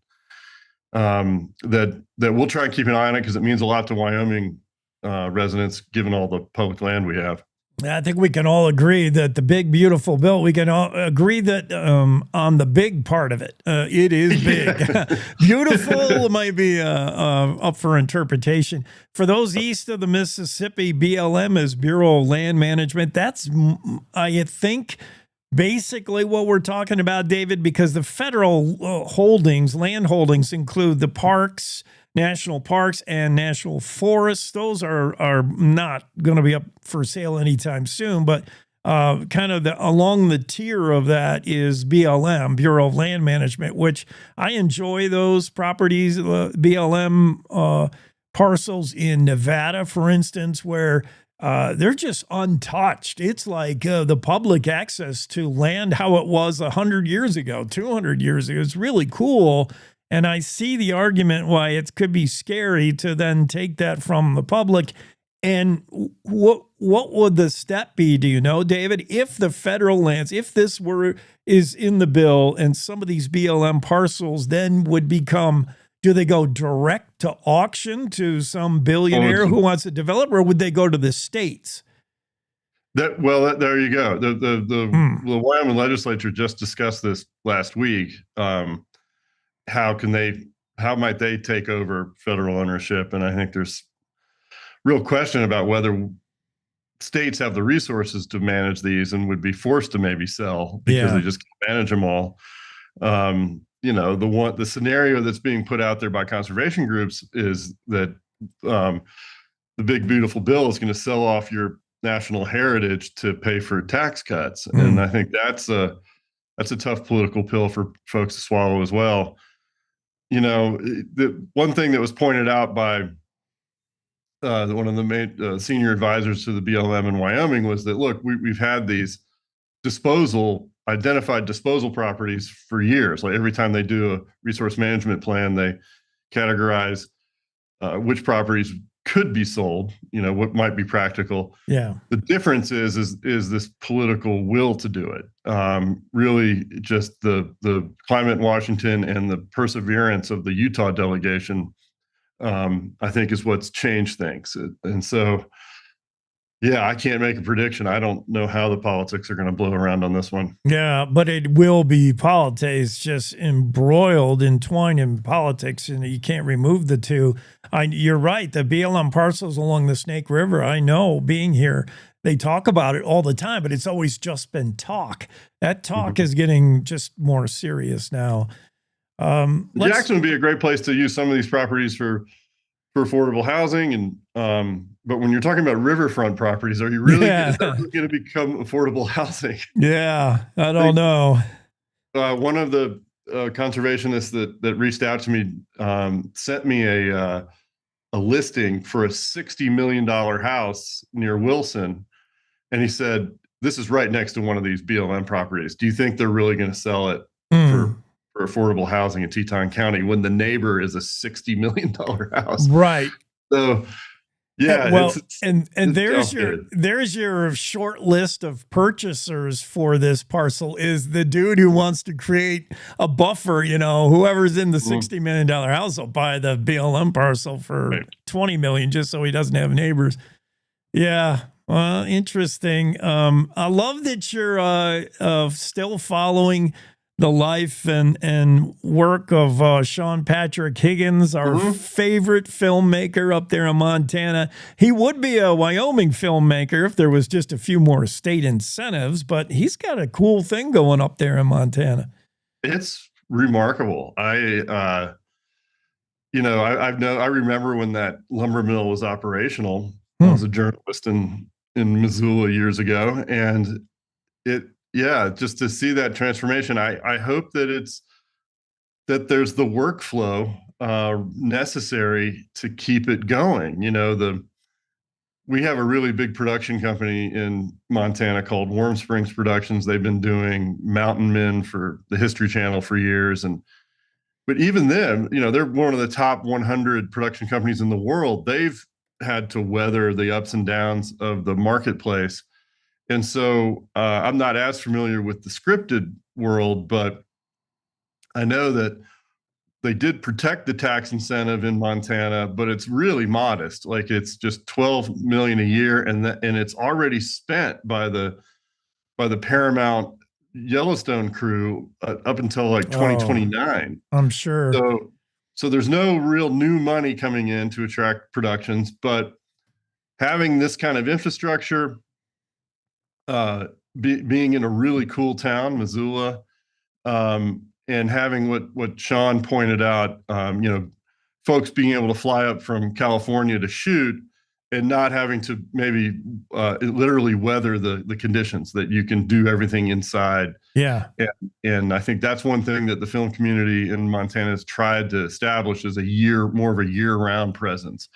[SPEAKER 15] that we'll try and keep an eye on it, because it means a lot to Wyoming residents, given all the public land we have.
[SPEAKER 1] I think we can all agree that the big, beautiful bill, we can all agree that on the big part of it, it is big. Beautiful might be up for interpretation. For those east of the Mississippi, BLM is Bureau of Land Management. That's, I think, basically what we're talking about, David, because the federal land holdings include the parks, national parks and national forests. Those are not going to be up for sale anytime soon, but kind of along the tier of that is BLM, Bureau of Land Management, which I enjoy those properties, BLM parcels in Nevada, for instance, where they're just untouched. It's like the public access to land how it was 100 years ago, 200 years ago. It's really cool. And I see the argument why it could be scary to then take that from the public. And what would the step be, do you know, David, if the federal lands, if this is in the bill and some of these BLM parcels then would become, do they go direct to auction to some billionaire who wants to develop, or would they go to the states?
[SPEAKER 15] There you go. The Wyoming legislature just discussed this last week. How might they take over federal ownership? And I think there's real question about whether states have the resources to manage these and would be forced to maybe sell because they just can't manage them all. The scenario that's being put out there by conservation groups is that the big beautiful bill is going to sell off your national heritage to pay for tax cuts. And I think that's a tough political pill for folks to swallow as well. The one thing that was pointed out by one of the main senior advisors to the BLM in Wyoming was that, look, we've had these identified disposal properties for years. Like every time they do a resource management plan, they categorize which properties could be sold, what might be practical.
[SPEAKER 1] Yeah.
[SPEAKER 15] The difference is this political will to do it. Really just the climate in Washington and the perseverance of the Utah delegation, I think is what's changed things. And so, I can't make a prediction. I don't know how the politics are going to blow around on this one.
[SPEAKER 1] Yeah, but it will be politics, just entwined in politics, and you can't remove the two. You're right. The BLM parcels along the Snake River, I know, being here, they talk about it all the time, but it's always just been talk. That talk is getting just more serious now.
[SPEAKER 15] Jackson would be a great place to use some of these properties for affordable housing, and but when you're talking about riverfront properties, are you really going to become affordable housing?
[SPEAKER 1] Yeah, I don't know.
[SPEAKER 15] One of the conservationists that reached out to me sent me a listing for a $60 million house near Wilson, and he said, "This is right next to one of these BLM properties. Do you think they're really going to sell it for for affordable housing in Teton County when the neighbor is a $60 million house.
[SPEAKER 1] Right.
[SPEAKER 15] So, yeah.
[SPEAKER 1] Well,
[SPEAKER 15] it's
[SPEAKER 1] there's your short list of purchasers for this parcel is the dude who wants to create a buffer. Whoever's in the $60 million house will buy the BLM parcel for $20 million just so he doesn't have neighbors. Yeah. Well, interesting. I love that you're still following the life and work of Sean Patrick Higgins, our favorite filmmaker up there in Montana. He would be a Wyoming filmmaker if there was just a few more state incentives, but he's got a cool thing going up there in Montana.
[SPEAKER 15] It's remarkable. I remember when that lumber mill was operational. I was a journalist in Missoula years ago, and just to see that transformation, I hope that there's the workflow necessary to keep it going. We have a really big production company in Montana called Warm Springs Productions. They've been doing Mountain Men for the History Channel for years, but even them, they're one of the top 100 production companies in the world. They've had to weather the ups and downs of the marketplace. And so I'm not as familiar with the scripted world, but I know that they did protect the tax incentive in Montana, but it's really modest. Like it's just $12 million a year, and it's already spent by the Paramount Yellowstone crew up until like 2029.
[SPEAKER 1] I'm sure.
[SPEAKER 15] So there's no real new money coming in to attract productions, but having this kind of infrastructure, being in a really cool town, Missoula, and having what Sean pointed out, folks being able to fly up from California to shoot and not having to maybe literally weather the conditions, that you can do everything inside.
[SPEAKER 1] Yeah.
[SPEAKER 15] And I think that's one thing that the film community in Montana has tried to establish is more of a year-round presence.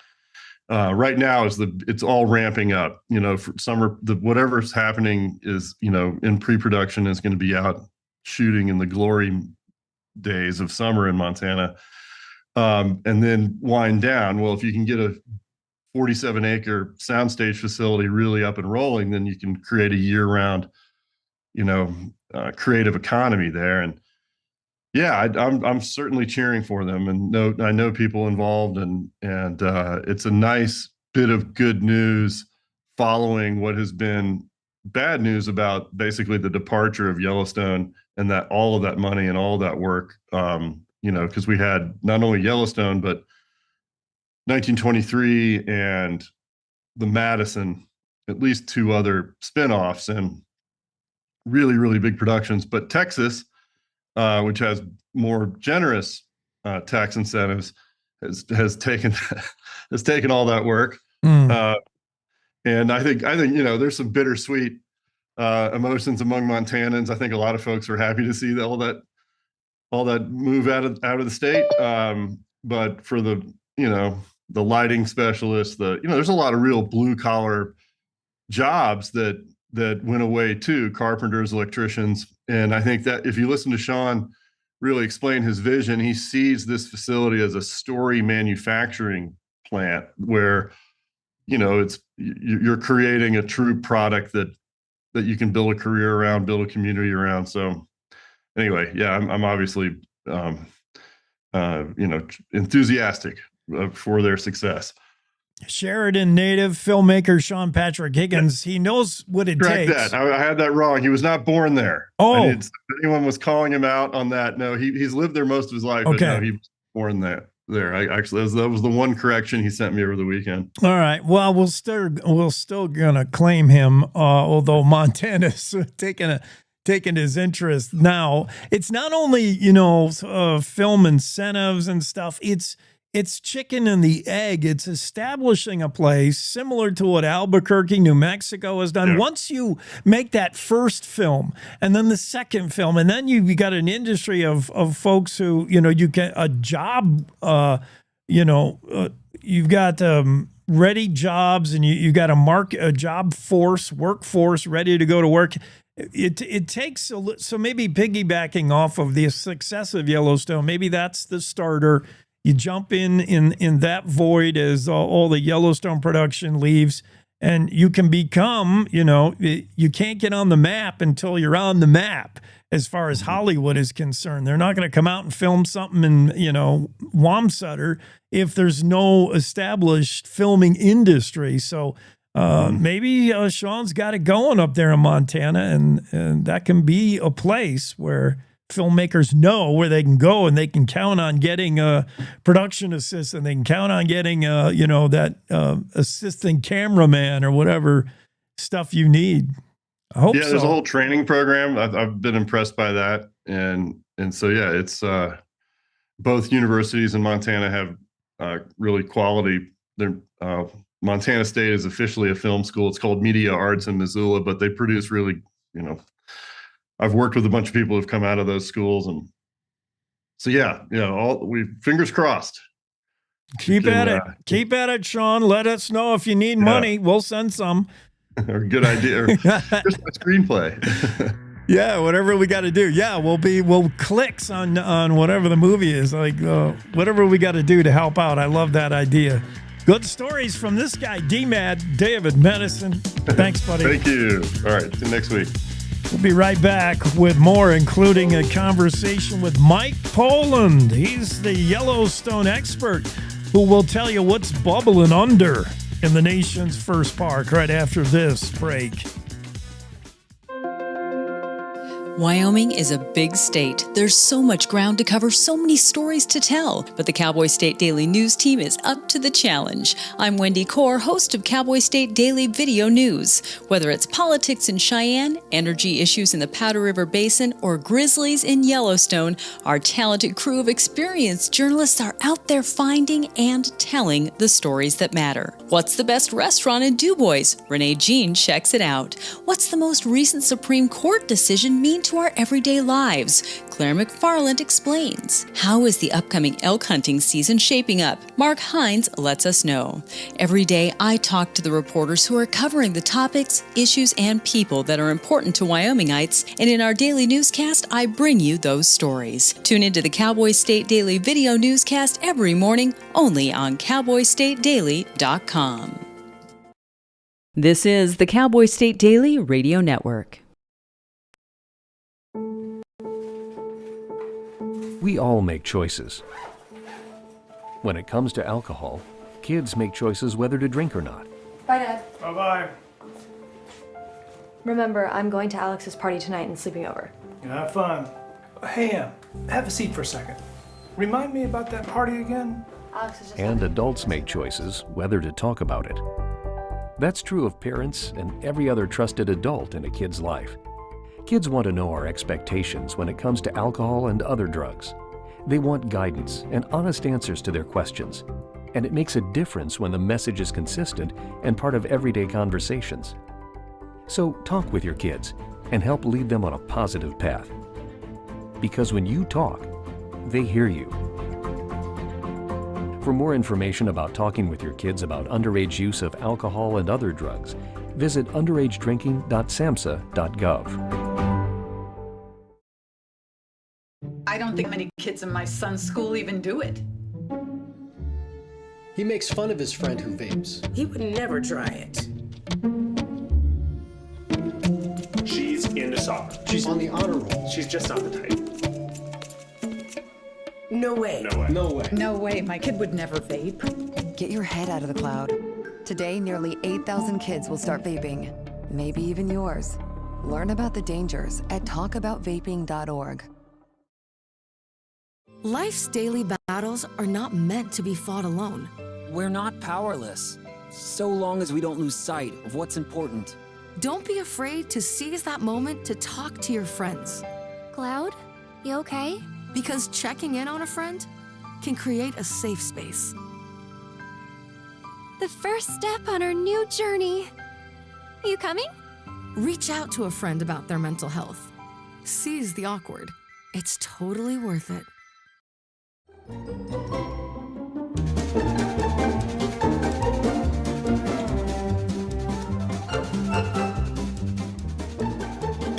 [SPEAKER 15] Right now it's all ramping up, for summer, whatever's happening is, in pre-production is going to be out shooting in the glory days of summer in Montana. And then wind down. Well, if you can get a 47-acre soundstage facility really up and rolling, then you can create a year-round, creative economy there. And yeah, I'm certainly cheering for them, and I know people involved, and it's a nice bit of good news following what has been bad news about basically the departure of Yellowstone, and that all of that money and all of that work, because we had not only Yellowstone, but 1923 and the Madison, at least two other spinoffs and really, really big productions. But Texas, which has more generous tax incentives, has taken all that work. And I think there's some bittersweet emotions among Montanans. I think a lot of folks are happy to see all that move out of the state. But for the lighting specialists, there's a lot of real blue collar jobs that went away too, carpenters, electricians. And I think that if you listen to Sean really explain his vision, he sees this facility as a story manufacturing plant where, you're creating a true product that you can build a career around, build a community around. So anyway, yeah, I'm obviously, enthusiastic for their success.
[SPEAKER 1] Sheridan native filmmaker Sean Patrick Higgins, he knows what it takes.
[SPEAKER 15] That. I had that wrong. He was not born there.
[SPEAKER 1] Oh.
[SPEAKER 15] If anyone was calling him out on that, no, he's lived there most of his life, but no, he was born there. That was the one correction he sent me over the weekend.
[SPEAKER 1] All right. Well, we'll still gonna claim him, although Montana's taking his interest. Now, it's not only, film incentives and stuff. It's chicken and the egg. It's establishing a place similar to what Albuquerque, New Mexico has done. Yeah. Once you make that first film and then the second film, and then you got an industry of folks who, you get a job, you've got ready jobs and you got a workforce ready to go to work. It takes so maybe piggybacking off of the success of Yellowstone, maybe that's the starter. You jump in that void as all the Yellowstone production leaves, and you can become, you can't get on the map until you're on the map. As far as Hollywood is concerned, they're not going to come out and film something in, Wamsutter if there's no established filming industry. So maybe Sean's got it going up there in Montana, and that can be a place where filmmakers know where they can go and they can count on getting a production assistant. They can count on getting, that assistant cameraman or whatever stuff you need. I hope so.
[SPEAKER 15] There's a whole training program. I've been impressed by that. And so, it's both universities in Montana have really quality. Montana State is officially a film school. It's called Media Arts in Missoula, but they produce really, I've worked with a bunch of people who've come out of those schools. And so, fingers crossed.
[SPEAKER 1] Keep at it, Sean. Let us know if you need money. We'll send some.
[SPEAKER 15] Or good idea. Or just a screenplay.
[SPEAKER 1] Yeah, whatever we got to do. Yeah, we'll clicks on whatever the movie is. Like whatever we got to do to help out. I love that idea. Good stories from this guy, D-Mad, David Medicine. Thanks, buddy.
[SPEAKER 15] Thank you. All right, see you next week.
[SPEAKER 1] We'll be right back with more, including a conversation with Mike Poland. He's the Yellowstone expert who will tell you what's bubbling under in the nation's first park right after this break.
[SPEAKER 2] Wyoming is a big state. There's so much ground to cover, so many stories to tell. But the Cowboy State Daily News team is up to the challenge. I'm Wendy Core, host of Cowboy State Daily Video News. Whether it's politics in Cheyenne, energy issues in the Powder River Basin, or grizzlies in Yellowstone, our talented crew of experienced journalists are out there finding and telling the stories that matter. What's the best restaurant in DuBois? Renee Jean checks it out. What's the most recent Supreme Court decision mean to our everyday lives? Claire McFarland explains. How is the upcoming elk hunting season shaping up? Mark Hines lets us know. Every day, I talk to the reporters who are covering the topics, issues, and people that are important to Wyomingites, and in our daily newscast, I bring you those stories. Tune into the Cowboy State Daily Video Newscast every morning, only on CowboyStateDaily.com. This is the Cowboy State Daily Radio Network.
[SPEAKER 3] We all make choices. When it comes to alcohol, kids make choices whether to drink or not.
[SPEAKER 4] Bye, Dad.
[SPEAKER 1] Bye-bye.
[SPEAKER 4] Remember, I'm going to Alex's party tonight and sleeping over.
[SPEAKER 12] Have fun. Hey, have a seat for a second. Remind me about that party again?
[SPEAKER 4] Alex is just...
[SPEAKER 3] And adults make choices whether to talk about it. That's true of parents and every other trusted adult in a kid's life. Kids want to know our expectations when it comes to alcohol and other drugs. They want guidance and honest answers to their questions. And it makes a difference when the message is consistent and part of everyday conversations. So talk with your kids and help lead them on a positive path. Because when you talk, they hear you. For more information about talking with your kids about underage use of alcohol and other drugs, visit underagedrinking.samhsa.gov.
[SPEAKER 22] I don't think many kids in my son's school even do it.
[SPEAKER 24] He makes fun of his friend who vapes.
[SPEAKER 25] He would never try it.
[SPEAKER 26] She's into soccer.
[SPEAKER 24] She's on the honor roll.
[SPEAKER 26] She's just not the type.
[SPEAKER 25] No way.
[SPEAKER 26] No way.
[SPEAKER 24] No way.
[SPEAKER 22] No way, my kid would never vape.
[SPEAKER 28] Get your head out of the cloud. Today, nearly 8,000 kids will start vaping, maybe even yours. Learn about the dangers at talkaboutvaping.org.
[SPEAKER 29] Life's daily battles are not meant to be fought alone.
[SPEAKER 30] We're not powerless, so long as we don't lose sight of what's important.
[SPEAKER 29] Don't be afraid to seize that moment to talk to your friends.
[SPEAKER 31] Cloud, you okay?
[SPEAKER 29] Because checking in on a friend can create a safe space.
[SPEAKER 31] The first step on our new journey. You coming?
[SPEAKER 29] Reach out to a friend about their mental health. Seize the awkward. It's totally worth it.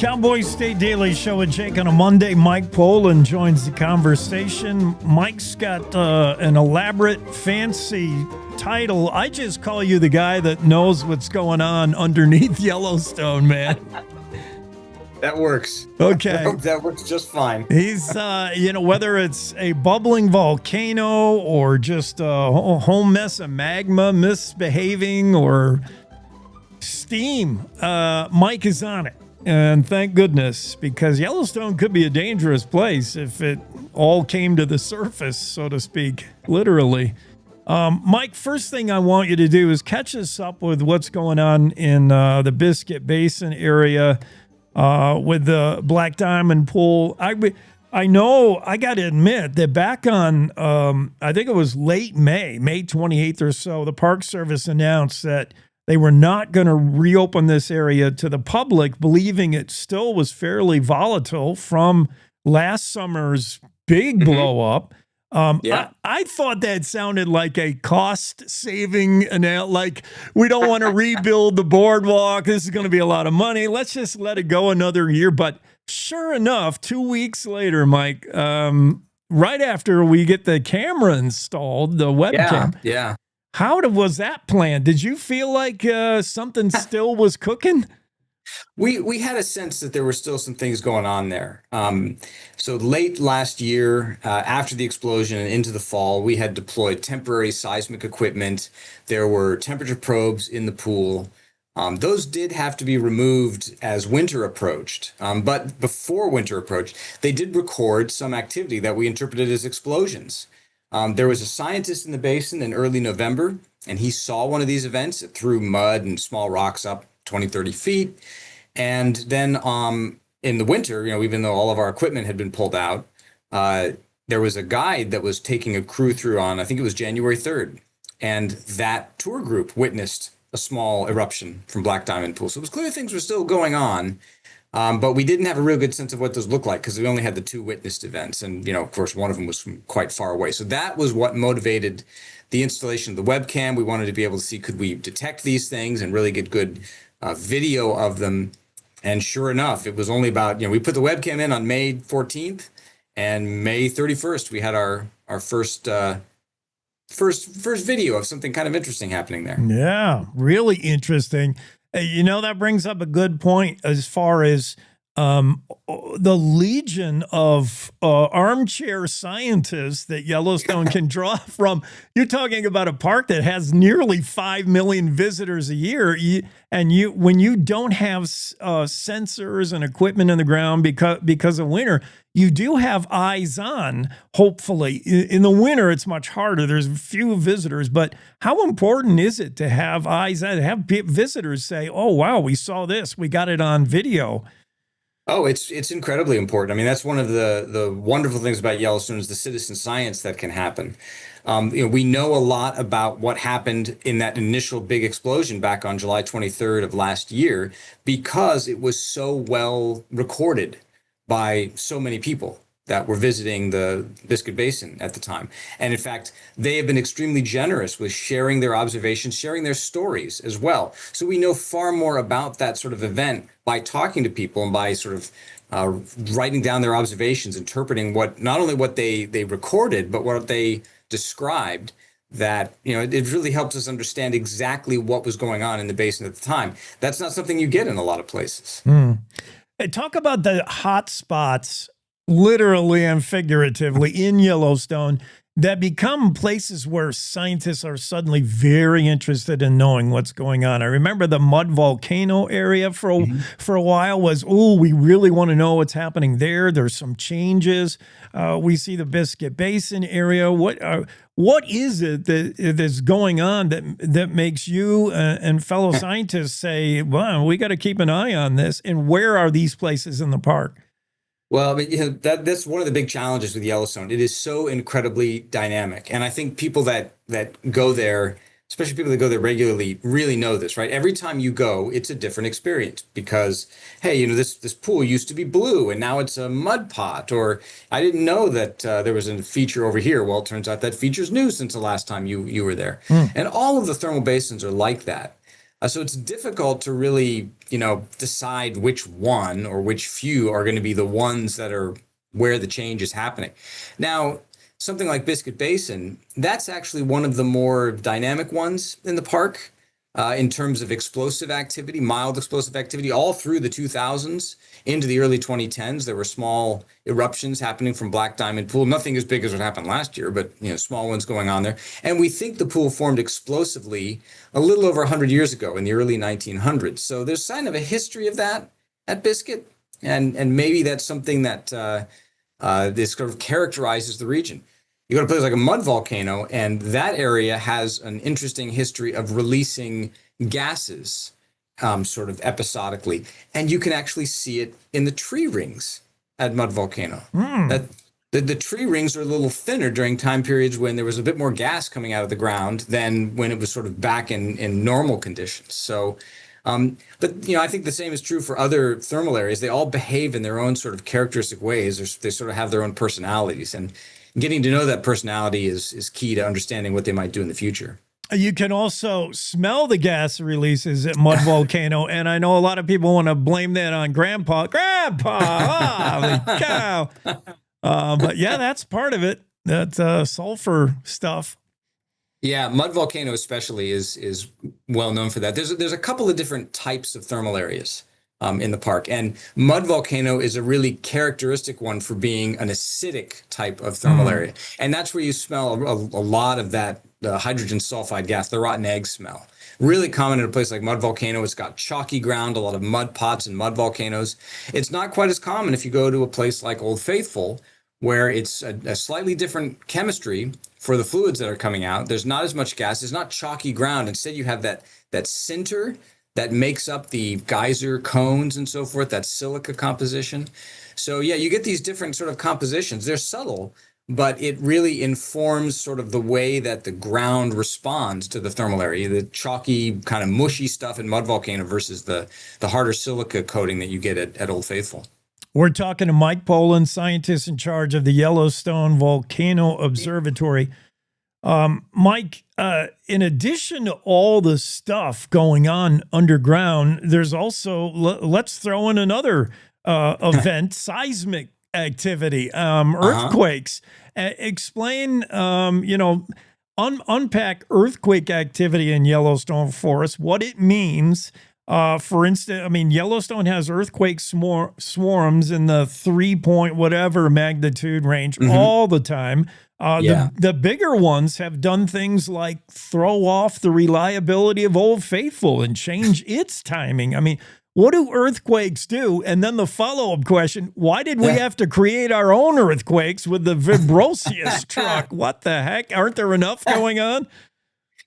[SPEAKER 1] Cowboy State Daily Show with Jake on a Monday. Mike Poland joins the conversation. Mike's got an elaborate, fancy title. I just call you the guy that knows what's going on underneath Yellowstone, man.
[SPEAKER 6] That works.
[SPEAKER 1] Okay.
[SPEAKER 6] That works just fine.
[SPEAKER 1] He's, whether it's a bubbling volcano or just a whole mess of magma misbehaving or steam, Mike is on it. And thank goodness, because Yellowstone could be a dangerous place if it all came to the surface, so to speak, literally. Mike, first thing I want you to do is catch us up with what's going on in the Biscuit Basin area with the Black Diamond Pool. I know, I got to admit that back on, I think it was late May 28th or so, the Park Service announced that they were not going to reopen this area to the public, believing it still was fairly volatile from last summer's big blow up. I thought that sounded like a cost saving, like we don't want to rebuild the boardwalk. This is going to be a lot of money. Let's just let it go another year. But sure enough, 2 weeks later, Mike, right after we get the camera installed, the webcam.
[SPEAKER 6] Yeah.
[SPEAKER 1] How was that planned? Did you feel like something still was cooking?
[SPEAKER 6] We had a sense that there were still some things going on there. So late last year, after the explosion and into the fall, we had deployed temporary seismic equipment. There were temperature probes in the pool. Those did have to be removed as winter approached. But before winter approached, they did record some activity that we interpreted as explosions. There was a scientist in the basin in early November, and he saw one of these events. It threw mud and small rocks up 20, 30 feet. And then in the winter, even though all of our equipment had been pulled out, there was a guide that was taking a crew through on, I think it was January 3rd. And that tour group witnessed a small eruption from Black Diamond Pool. So it was clear things were still going on. But we didn't have a real good sense of what those looked like because we only had the two witnessed events. And, of course, one of them was from quite far away. So that was what motivated the installation of the webcam. We wanted to be able to see, could we detect these things and really get good video of them? And sure enough, it was only about, we put the webcam in on May 14th and May 31st, we had our first video of something kind of interesting happening there.
[SPEAKER 1] Yeah, really interesting. That brings up a good point as far as the legion of armchair scientists that Yellowstone can draw from. You're talking about a park that has nearly 5 million visitors a year. When you don't have sensors and equipment in the ground because of winter, you do have eyes on, hopefully. In the winter, it's much harder. There's few visitors, but how important is it to have eyes on, have visitors say, oh, wow, we saw this, we got it on video?
[SPEAKER 6] Oh, it's incredibly important. I mean, that's one of the wonderful things about Yellowstone is the citizen science that can happen. We know a lot about what happened in that initial big explosion back on July 23rd of last year because it was so well recorded by so many people that were visiting the Biscuit Basin at the time. And in fact, they have been extremely generous with sharing their observations, sharing their stories as well. So we know far more about that sort of event by talking to people and by sort of writing down their observations, interpreting not only what they recorded, but what they described, that, it really helps us understand exactly what was going on in the basin at the time. That's not something you get in a lot of places.
[SPEAKER 1] Hey, talk about the hot spots, literally and figuratively, in Yellowstone that become places where scientists are suddenly very interested in knowing what's going on. I remember the mud volcano area for a while was, we really want to know what's happening there. There's some changes. We see the Biscuit Basin area. What is it that's going on that makes you and fellow scientists say, well, we got to keep an eye on this? And where are these places in the park?
[SPEAKER 6] Well, I mean, that's one of the big challenges with Yellowstone. It is so incredibly dynamic. And I think people that go there, especially people that go there regularly, really know this, right? Every time you go, it's a different experience because, hey, this pool used to be blue and now it's a mud pot. Or I didn't know that there was a feature over here. Well, it turns out that feature's new since the last time you were there. And all of the thermal basins are like that. So it's difficult to really, decide which one or which few are going to be the ones that are where the change is happening. Now, something like Biscuit Basin, that's actually one of the more dynamic ones in the park in terms of explosive activity, mild explosive activity. All through the 2000s into the early 2010s, there were small eruptions happening from Black Diamond Pool. Nothing as big as what happened last year, but small ones going on there. And we think the pool formed explosively a little over 100 years ago in the early 1900s. So there's sign of a history of that at Biscuit, and maybe that's something that this sort of characterizes the region. You go to a place like a mud volcano, and that area has an interesting history of releasing gases sort of episodically. And you can actually see it in the tree rings at mud volcano. That the tree rings are a little thinner during time periods when there was a bit more gas coming out of the ground than when it was sort of back in normal conditions. So, but I think the same is true for other thermal areas. They all behave in their own sort of characteristic ways. They sort of have their own personalities, and getting to know that personality is key to understanding what they might do in the future.
[SPEAKER 1] You can also smell the gas releases at Mud Volcano, and I know a lot of people want to blame that on Grandpa. Holy cow! But yeah, that's part of it. That sulfur stuff.
[SPEAKER 6] Yeah, Mud Volcano especially is well known for that. There's a couple of different types of thermal areas in the park, and Mud Volcano is a really characteristic one for being an acidic type of thermal area, and that's where you smell a lot of that hydrogen sulfide gas, the rotten egg smell. Really common in a place like Mud Volcano. It's got chalky ground, a lot of mud pots and mud volcanoes. It's not quite as common if you go to a place like Old Faithful, where it's a slightly different chemistry for the fluids that are coming out. There's not as much gas. It's not chalky ground. Instead, you have that sinter that makes up the geyser cones and so forth, that silica composition. So yeah, you get these different sort of compositions. They're subtle, but it really informs sort of the way that the ground responds to the thermal area, the chalky kind of mushy stuff in Mud Volcano versus the harder silica coating that you get at Old Faithful.
[SPEAKER 1] We're talking to Mike Poland, scientist in charge of the Yellowstone Volcano Observatory. Mike, in addition to all the stuff going on underground, there's also, let's throw in another event, seismic activity, earthquakes. Explain, unpack earthquake activity in Yellowstone Forest, what it means. For instance, Yellowstone has earthquake swarms in the 3 point whatever magnitude range all the time. The bigger ones have done things like throw off the reliability of Old Faithful and change its timing. What do earthquakes do? And then the follow-up question, why did we have to create our own earthquakes with the Vibrosius truck? What the heck? Aren't there enough going on?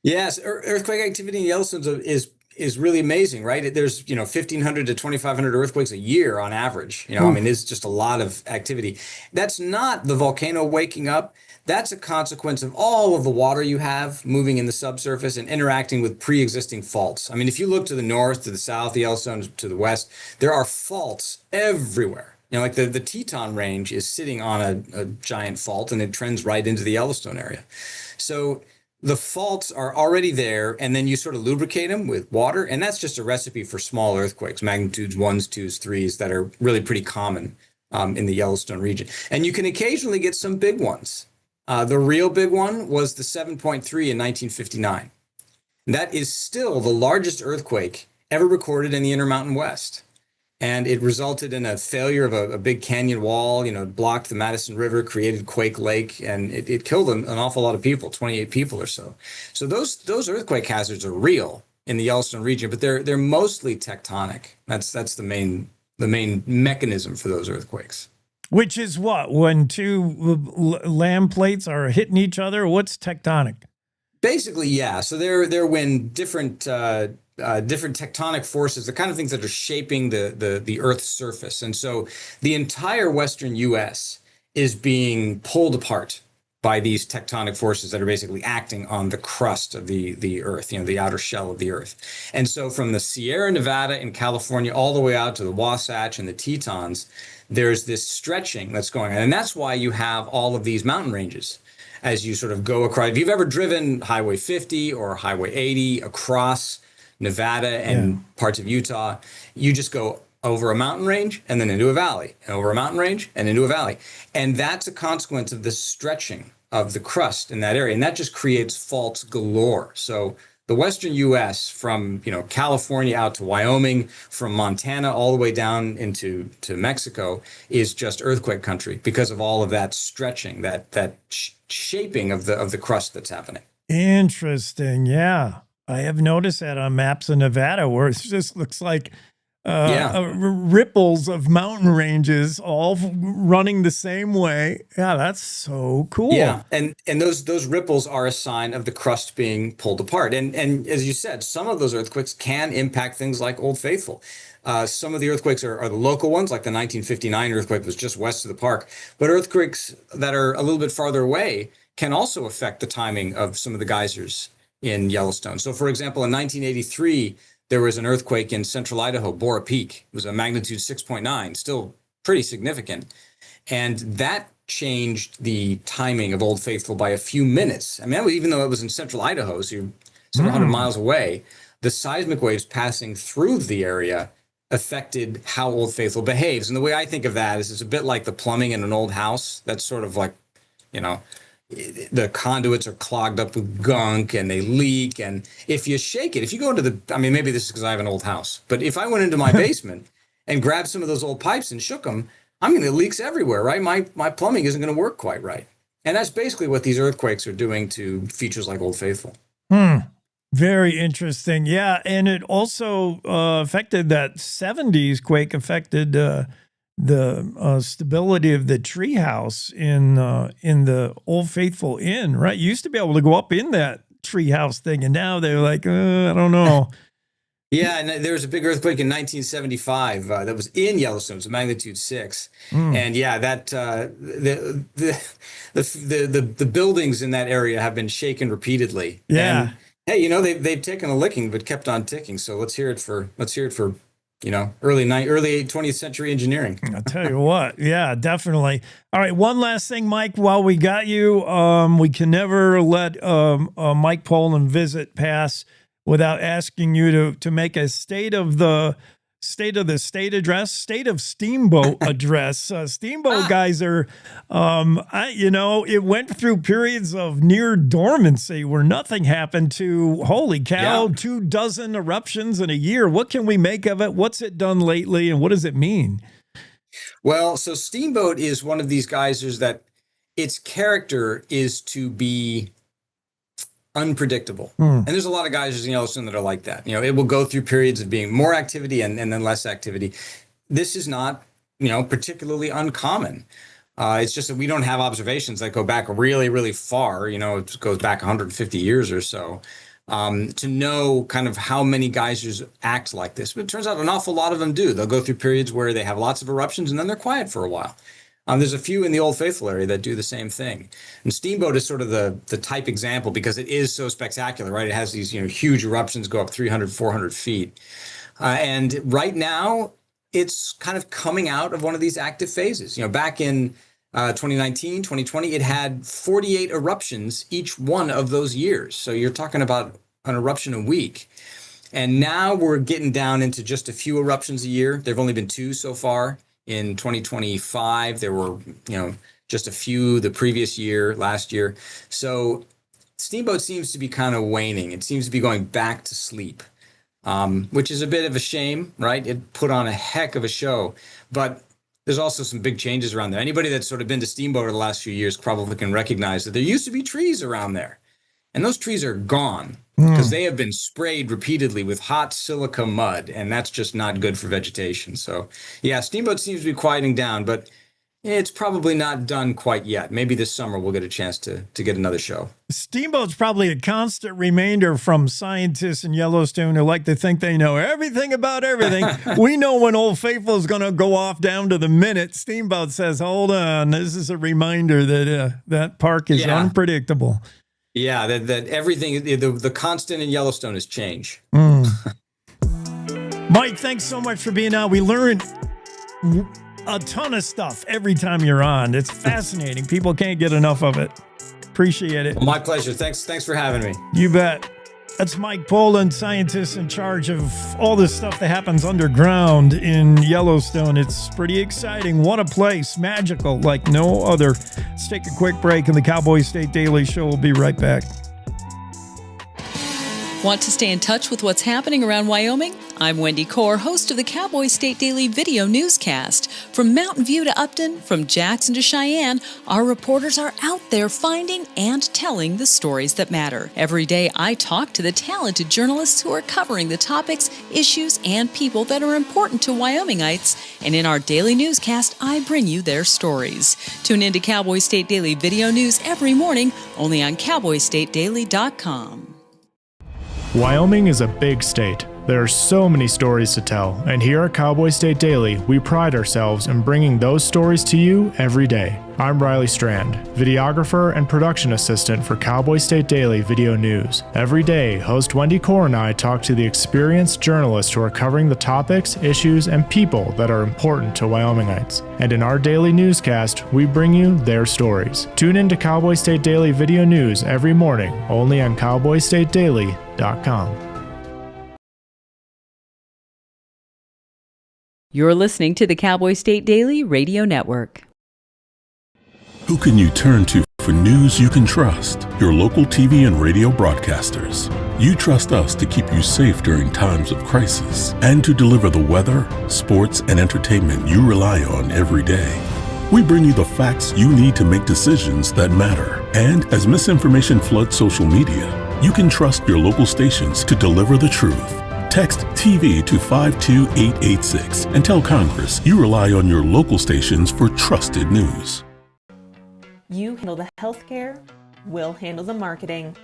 [SPEAKER 6] Yes, earthquake activity in Yellowstone is really amazing, right? There's 1,500 to 2,500 earthquakes a year on average. It's just a lot of activity. That's not the volcano waking up. That's a consequence of all of the water you have moving in the subsurface and interacting with pre-existing faults. If you look to the north, to the south, the Yellowstone to the west, there are faults everywhere. Like the Teton Range is sitting on a giant fault, and it trends right into the Yellowstone area. So the faults are already there, and then you sort of lubricate them with water, and that's just a recipe for small earthquakes, magnitudes 1s, 2s, 3s, that are really pretty common in the Yellowstone region. And you can occasionally get some big ones. The real big one was the 7.3 in 1959. That is still the largest earthquake ever recorded in the Intermountain West. And it resulted in a failure of a big canyon wall, blocked the Madison River, created Quake Lake, and it killed an awful lot of people, 28 people or so. So those earthquake hazards are real in the Yellowstone region, but they're mostly tectonic. That's the main mechanism for those earthquakes.
[SPEAKER 1] Which is what? When two land plates are hitting each other? What's tectonic?
[SPEAKER 6] Basically, yeah. So they're when different tectonic forces, the kind of things that are shaping the Earth's surface. And so the entire Western U.S. is being pulled apart by these tectonic forces that are basically acting on the crust of the Earth, the outer shell of the Earth. And so from the Sierra Nevada in California all the way out to the Wasatch and the Tetons, there's this stretching that's going on. And that's why you have all of these mountain ranges as you sort of go across. If you've ever driven Highway 50 or Highway 80 across Nevada and parts of Utah. You just go over a mountain range and then into a valley, and over a mountain range and into a valley. And that's a consequence of the stretching of the crust in that area. And that just creates faults galore. So the Western U.S. from, California out to Wyoming, from Montana all the way down into Mexico is just earthquake country because of all of that stretching, that shaping of the crust that's happening.
[SPEAKER 1] Interesting. Yeah. I have noticed that on maps of Nevada where it just looks like ripples of mountain ranges all running the same way. Yeah, that's so cool.
[SPEAKER 6] Yeah, and those ripples are a sign of the crust being pulled apart. And as you said, some of those earthquakes can impact things like Old Faithful. Some of the earthquakes are the local ones, like the 1959 earthquake was just west of the park. But earthquakes that are a little bit farther away can also affect the timing of some of the geysers in Yellowstone. So, for example, in 1983, there was an earthquake in central Idaho, Bora Peak. It was a magnitude 6.9, still pretty significant. And that changed the timing of Old Faithful by a few minutes. I mean, even though it was in central Idaho, so you're several hundred miles away, the seismic waves passing through the area affected how Old Faithful behaves. And the way I think of that is it's a bit like the plumbing in an old house. That's sort of like, the conduits are clogged up with gunk and they leak. And if you shake it, if you go into maybe this is because I have an old house, but if I went into my basement and grabbed some of those old pipes and shook them, I'm going to leaks everywhere, right? My plumbing isn't going to work quite right. And that's basically what these earthquakes are doing to features like Old Faithful.
[SPEAKER 1] Very interesting. Yeah. And it also affected that 70s quake affected the stability of the treehouse in the Old Faithful Inn, right? You used to be able to go up in that treehouse thing, and now they're like, I don't know.
[SPEAKER 6] Yeah, and there was a big earthquake in 1975 that was in Yellowstone. It's a magnitude 6, and that the buildings in that area have been shaken repeatedly.
[SPEAKER 1] Yeah.
[SPEAKER 6] And, hey, they've taken a licking, but kept on ticking. So let's hear it for early 20th century engineering.
[SPEAKER 1] I'll tell you what. Yeah, definitely. All right. One last thing, Mike, while we got you, we can never let Mike Poland visit pass without asking you to make a state of the state address, state of Steamboat address. Steamboat guys are, it went through periods of near dormancy where nothing happened to, holy cow, 24 eruptions in a year. What can we make of it? What's it done lately? And what does it mean?
[SPEAKER 6] Well, so Steamboat is one of these geysers that its character is to be unpredictable. And there's a lot of geysers in Yellowstone that are like that. It will go through periods of being more activity and then less activity. This is not, particularly uncommon. It's just that we don't have observations that go back really, really far. It goes back 150 years or so to know kind of how many geysers act like this. But it turns out an awful lot of them do. They'll go through periods where they have lots of eruptions and then they're quiet for a while. There's a few in the Old Faithful area that do the same thing. And Steamboat is sort of the type example because it is so spectacular, right? It has these huge eruptions go up 300, 400 feet. And right now, it's kind of coming out of one of these active phases. Back in 2019, 2020, it had 48 eruptions each one of those years. So you're talking about an eruption a week. And now we're getting down into just a few eruptions a year. There've only been 2 so far. In 2025, there were, just a few the previous year, last year. So Steamboat seems to be kind of waning. It seems to be going back to sleep, which is a bit of a shame, right? It put on a heck of a show, but there's also some big changes around there. Anybody that's sort of been to Steamboat over the last few years probably can recognize that there used to be trees around there. And those trees are gone because they have been sprayed repeatedly with hot silica mud, and that's just not good for vegetation. So, yeah, Steamboat seems to be quieting down, but it's probably not done quite yet. Maybe this summer we'll get a chance to get another show.
[SPEAKER 1] Steamboat's probably a constant reminder from scientists in Yellowstone who like to think they know everything about everything. We know when Old Faithful is going to go off down to the minute. Steamboat says, hold on, this is a reminder that that park is unpredictable.
[SPEAKER 6] Yeah, that everything, the constant in Yellowstone is change.
[SPEAKER 1] Mike, thanks so much for being on. We learned a ton of stuff every time you're on. It's fascinating. People can't get enough of it. Appreciate it.
[SPEAKER 6] Well, my pleasure. Thanks for having me.
[SPEAKER 1] You bet. That's Mike Poland, scientist in charge of all this stuff that happens underground in Yellowstone. It's pretty exciting. What a place. Magical like no other. Let's take a quick break, and the Cowboy State Daily Show will be right back.
[SPEAKER 2] Want to stay in touch with what's happening around Wyoming? I'm Wendy Core, host of the Cowboy State Daily video newscast. From Mountain View to Upton, from Jackson to Cheyenne, our reporters are out there finding and telling the stories that matter. Every day, I talk to the talented journalists who are covering the topics, issues, and people that are important to Wyomingites. And in our daily newscast, I bring you their stories. Tune in to Cowboy State Daily video news every morning, only on CowboyStateDaily.com.
[SPEAKER 5] Wyoming is a big state. There are so many stories to tell, and here at Cowboy State Daily, we pride ourselves in bringing those stories to you every day. I'm Riley Strand, videographer and production assistant for Cowboy State Daily Video News. Every day, host Wendy Core and I talk to the experienced journalists who are covering the topics, issues, and people that are important to Wyomingites. And in our daily newscast, we bring you their stories. Tune in to Cowboy State Daily Video News every morning, only on CowboyStateDaily.com.
[SPEAKER 2] You're listening to the Cowboy State Daily Radio Network.
[SPEAKER 7] Who can you turn to for news you can trust? Your local TV and radio broadcasters. You trust us to keep you safe during times of crisis and to deliver the weather, sports, and entertainment you rely on every day. We bring you the facts you need to make decisions that matter. And as misinformation floods social media, you can trust your local stations to deliver the truth. Text TV to 52886 and tell Congress you rely on your local stations for trusted news.
[SPEAKER 13] You handle the healthcare, we'll handle the marketing.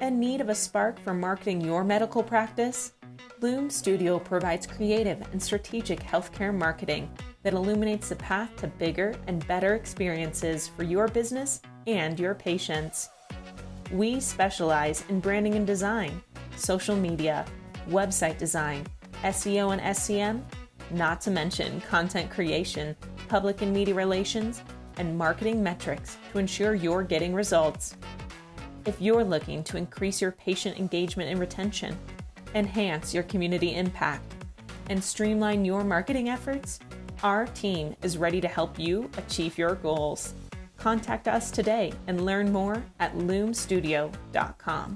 [SPEAKER 13] In need of a spark for marketing your medical practice? Loom Studio provides creative and strategic healthcare marketing that illuminates the path to bigger and better experiences for your business and your patients. We specialize in branding and design, social media, website design, SEO and SCM, not to mention content creation, public and media relations, and marketing metrics to ensure you're getting results. If you're looking to increase your patient engagement and retention, enhance your community impact, and streamline your marketing efforts, our team is ready to help you achieve your goals. Contact us today and learn more at loomstudio.com.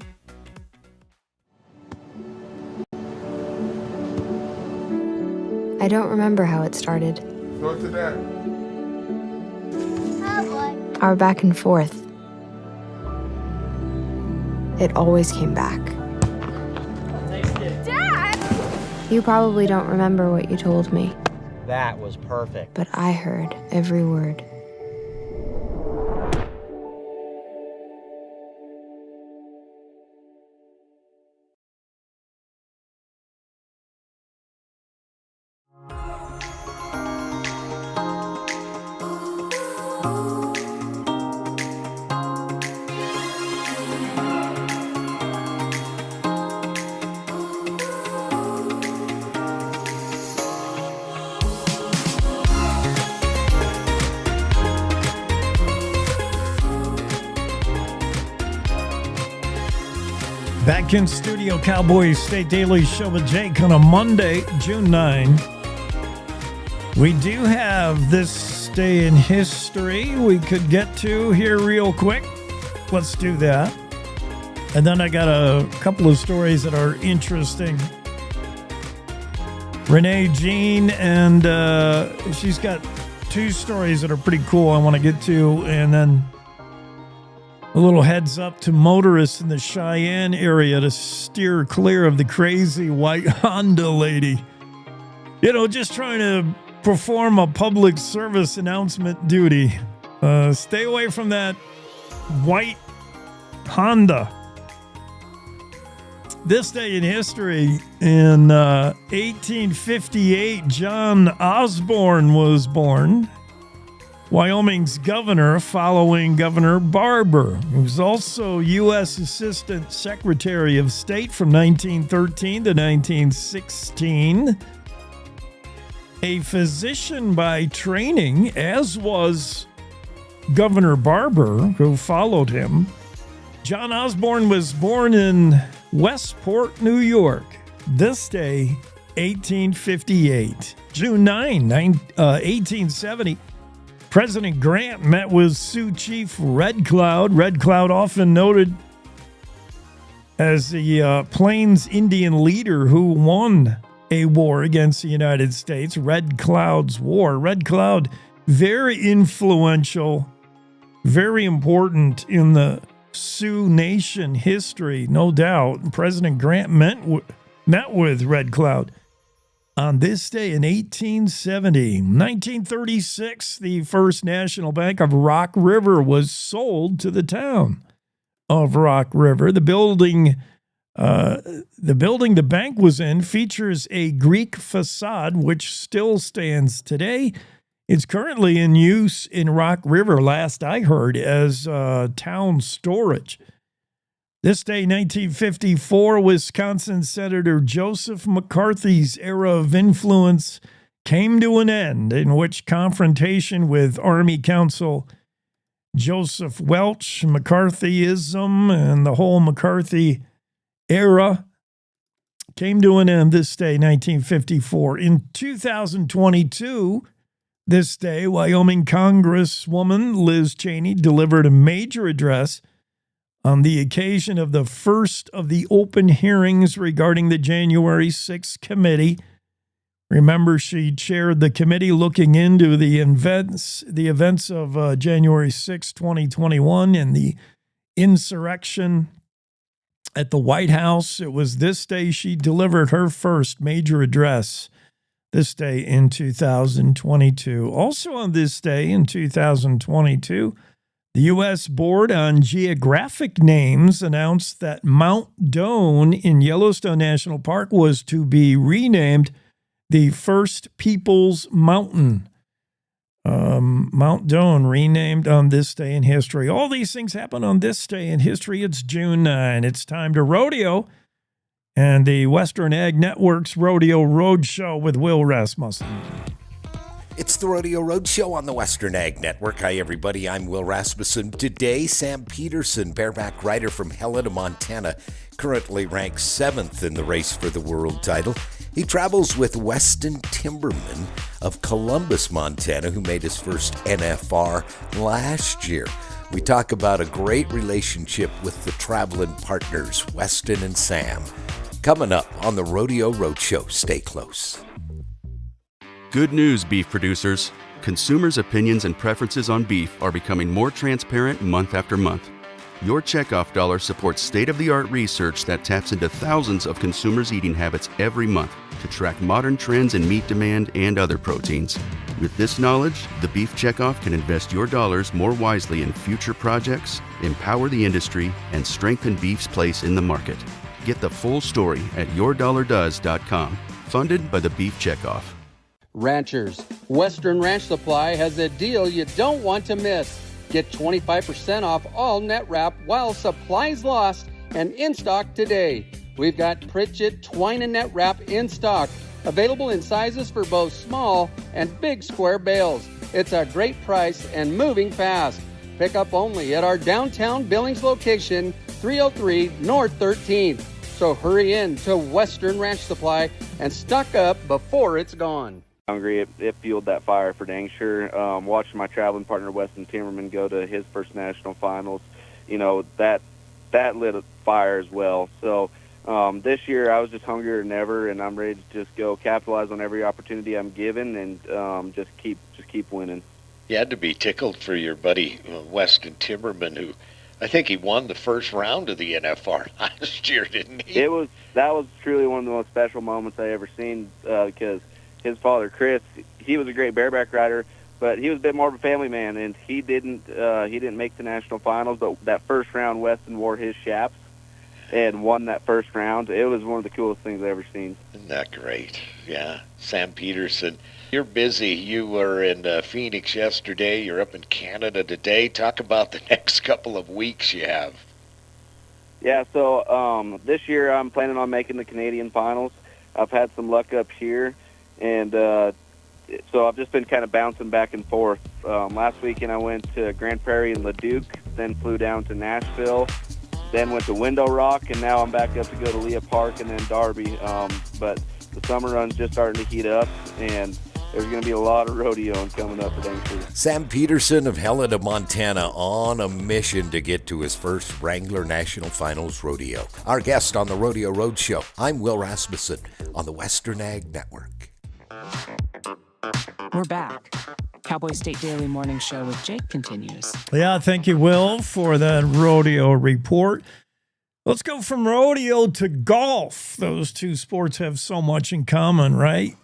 [SPEAKER 4] I don't remember how it started.
[SPEAKER 14] Go to that.
[SPEAKER 4] Our back and forth. It always came back.
[SPEAKER 16] Dad!
[SPEAKER 4] You probably don't remember what you told me,
[SPEAKER 16] That was perfect.
[SPEAKER 4] but I heard every word.
[SPEAKER 1] Back in studio, Cowboy State Daily Show with Jake on a Monday, June 9. We do have this day in history we could get to here real quick. Let's do that. And then I got a couple of stories that are interesting. Renee Jean, and she's got two stories that are pretty cool I want to get to. And then a little heads up to motorists in the Cheyenne area to steer clear of the crazy white Honda lady. You know, just trying to perform a public service announcement duty. Stay away from that white Honda. This day in history, in 1858, John Osborne was born. Wyoming's governor following Governor Barber, who was also U.S. Assistant Secretary of State from 1913 to 1916. A physician by training, as was Governor Barber, who followed him. John Osborne was born in Westport, New York. This day, 1858. June 9, 1870. President Grant met with Sioux Chief Red Cloud. Red Cloud, often noted as the Plains Indian leader who won a war against the United States, Red Cloud's War. Red Cloud, very influential, very important in the Sioux Nation history, no doubt. President Grant met with Red Cloud on this day in 1870. 1936, the First National Bank of Rock River was sold to the town of Rock River. The building the bank was in features a Greek facade, which still stands today. It's currently in use in Rock River, last I heard, as town storage. This day, 1954, Wisconsin Senator Joseph McCarthy's era of influence came to an end, in which confrontation with Army Counsel Joseph Welch, McCarthyism, and the whole McCarthy era came to an end this day, 1954. In 2022, this day, Wyoming Congresswoman Liz Cheney delivered a major address on the occasion of the first of the open hearings regarding the January 6th committee. Remember, she chaired the committee looking into the events of January 6, 2021, and the insurrection at the White House. It was this day she delivered her first major address, this day in 2022. Also on this day in 2022, the U.S. Board on Geographic Names announced that Mount Doan in Yellowstone National Park was to be renamed the First Peoples Mountain. Mount Doan renamed on this day in history. All these things happen on this day in history. It's June 9. It's time to rodeo and the Western Ag Network's Rodeo Roadshow with Will Rasmussen.
[SPEAKER 8] It's the Rodeo Roadshow on the Western Ag Network. Hi, everybody. I'm Will Rasmussen. Today, Sam Peterson, bareback rider from Helena, Montana, currently ranks 7th in the race for the world title. He travels with Weston Timberman of Columbus, Montana, who made his first NFR last year. We talk about a great relationship with the traveling partners, Weston and Sam. Coming up on the Rodeo Roadshow. Stay close.
[SPEAKER 9] Good news, beef producers. Consumers' opinions and preferences on beef are becoming more transparent month after month. Your checkoff dollar supports state-of-the-art research that taps into thousands of consumers' eating habits every month to track modern trends in meat demand and other proteins. With this knowledge, the Beef Checkoff can invest your dollars more wisely in future projects, empower the industry, and strengthen beef's place in the market. Get the full story at yourdollardoes.com. Funded by the Beef Checkoff.
[SPEAKER 10] Ranchers, Western Ranch Supply has a deal you don't want to miss. Get 25% off all net wrap while supplies last and in stock today. We've got Pritchett twine and net wrap in stock, available in sizes for both small and big square bales. It's a great price and moving fast. Pick up only at our downtown Billings location, 303 North 13th. So hurry in to Western Ranch Supply and stock up before it's gone.
[SPEAKER 14] Hungry, it fueled that fire for dang sure. Watching my traveling partner Weston Timmerman go to his first national finals, that lit a fire as well. So this year I was just hungrier than ever, and I'm ready to just go capitalize on every opportunity I'm given and just keep winning.
[SPEAKER 17] You had to be tickled for your buddy Weston Timmerman, who I think he won the first round of the NFR last year, didn't he?
[SPEAKER 14] That was truly one of the most special moments I ever seen because his father, Chris, he was a great bareback rider, but he was a bit more of a family man, and he didn't make the national finals. But that first round, Weston wore his chaps and won that first round. It was one of the coolest things I've ever seen.
[SPEAKER 17] Isn't that great? Yeah. Sam Peterson, you're busy. You were in Phoenix yesterday. You're up in Canada today. Talk about the next couple of weeks you have.
[SPEAKER 14] Yeah, so this year I'm planning on making the Canadian finals. I've had some luck up here. And so I've just been kind of bouncing back and forth. Last weekend I went to Grand Prairie and Leduc, then flew down to Nashville, then went to Window Rock, and now I'm back up to go to Leah Park and then Darby. But the summer run's just starting to heat up, and there's going to be a lot of rodeoing coming up for Danger.
[SPEAKER 8] Sam Peterson of Helena, Montana, on a mission to get to his first Wrangler National Finals rodeo. Our guest on the Rodeo Roadshow. I'm Will Rasmussen on the Western Ag Network.
[SPEAKER 3] We're back. Cowboy State Daily Morning Show with Jake continues.
[SPEAKER 1] Yeah, thank you, Will, for that rodeo report. Let's go from rodeo to golf. Those two sports have so much in common, right?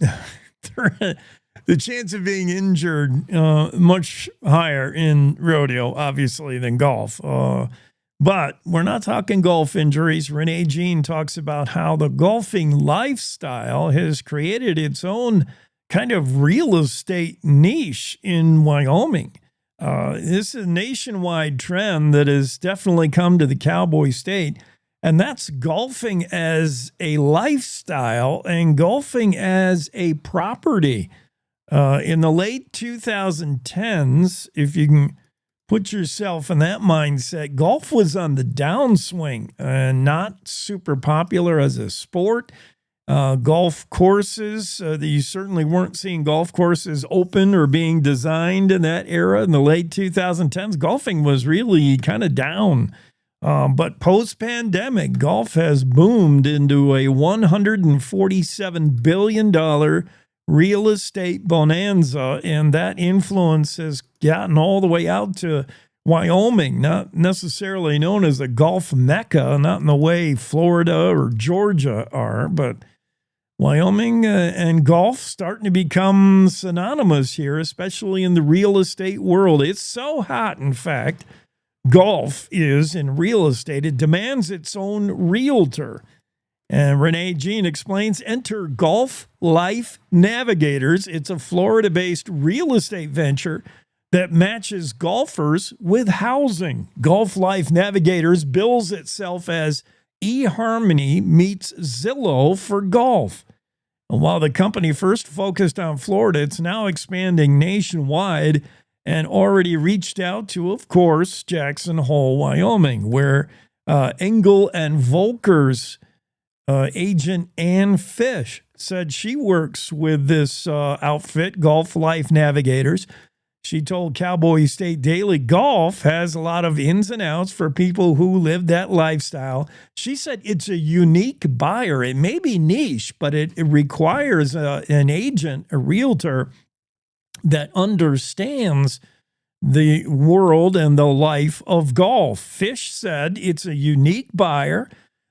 [SPEAKER 1] The chance of being injured much higher in rodeo, obviously, than golf. But we're not talking golf injuries. Renee Jean talks about how the golfing lifestyle has created its own kind of real estate niche in Wyoming. This is a nationwide trend that has definitely come to the Cowboy State, and that's golfing as a lifestyle and golfing as a property. In the late 2010s, if you can put yourself in that mindset, golf was on the downswing and not super popular as a sport. Golf courses, you certainly weren't seeing golf courses open or being designed in that era. In the late 2010s, golfing was really kind of down. But post-pandemic, golf has boomed into a $147 billion real estate bonanza, and that influence has gotten all the way out to Wyoming, not necessarily known as a golf mecca, not in the way Florida or Georgia are, but Wyoming and golf starting to become synonymous here, especially in the real estate world. It's so hot, in fact, golf is in real estate. It demands its own realtor. And Renee Jean explains, enter Golf Life Navigators. It's a Florida-based real estate venture that matches golfers with housing. Golf Life Navigators bills itself as eHarmony meets Zillow for golf. And while the company first focused on Florida, it's now expanding nationwide and already reached out to, of course, Jackson Hole, Wyoming, where Engel and Volker's agent Ann Fish said she works with this outfit, Golf Life Navigators. She told Cowboy State Daily, golf has a lot of ins and outs for people who live that lifestyle. She said it's a unique buyer. It may be niche, but it requires an agent, a realtor that understands the world and the life of golf. Fish said it's a unique buyer,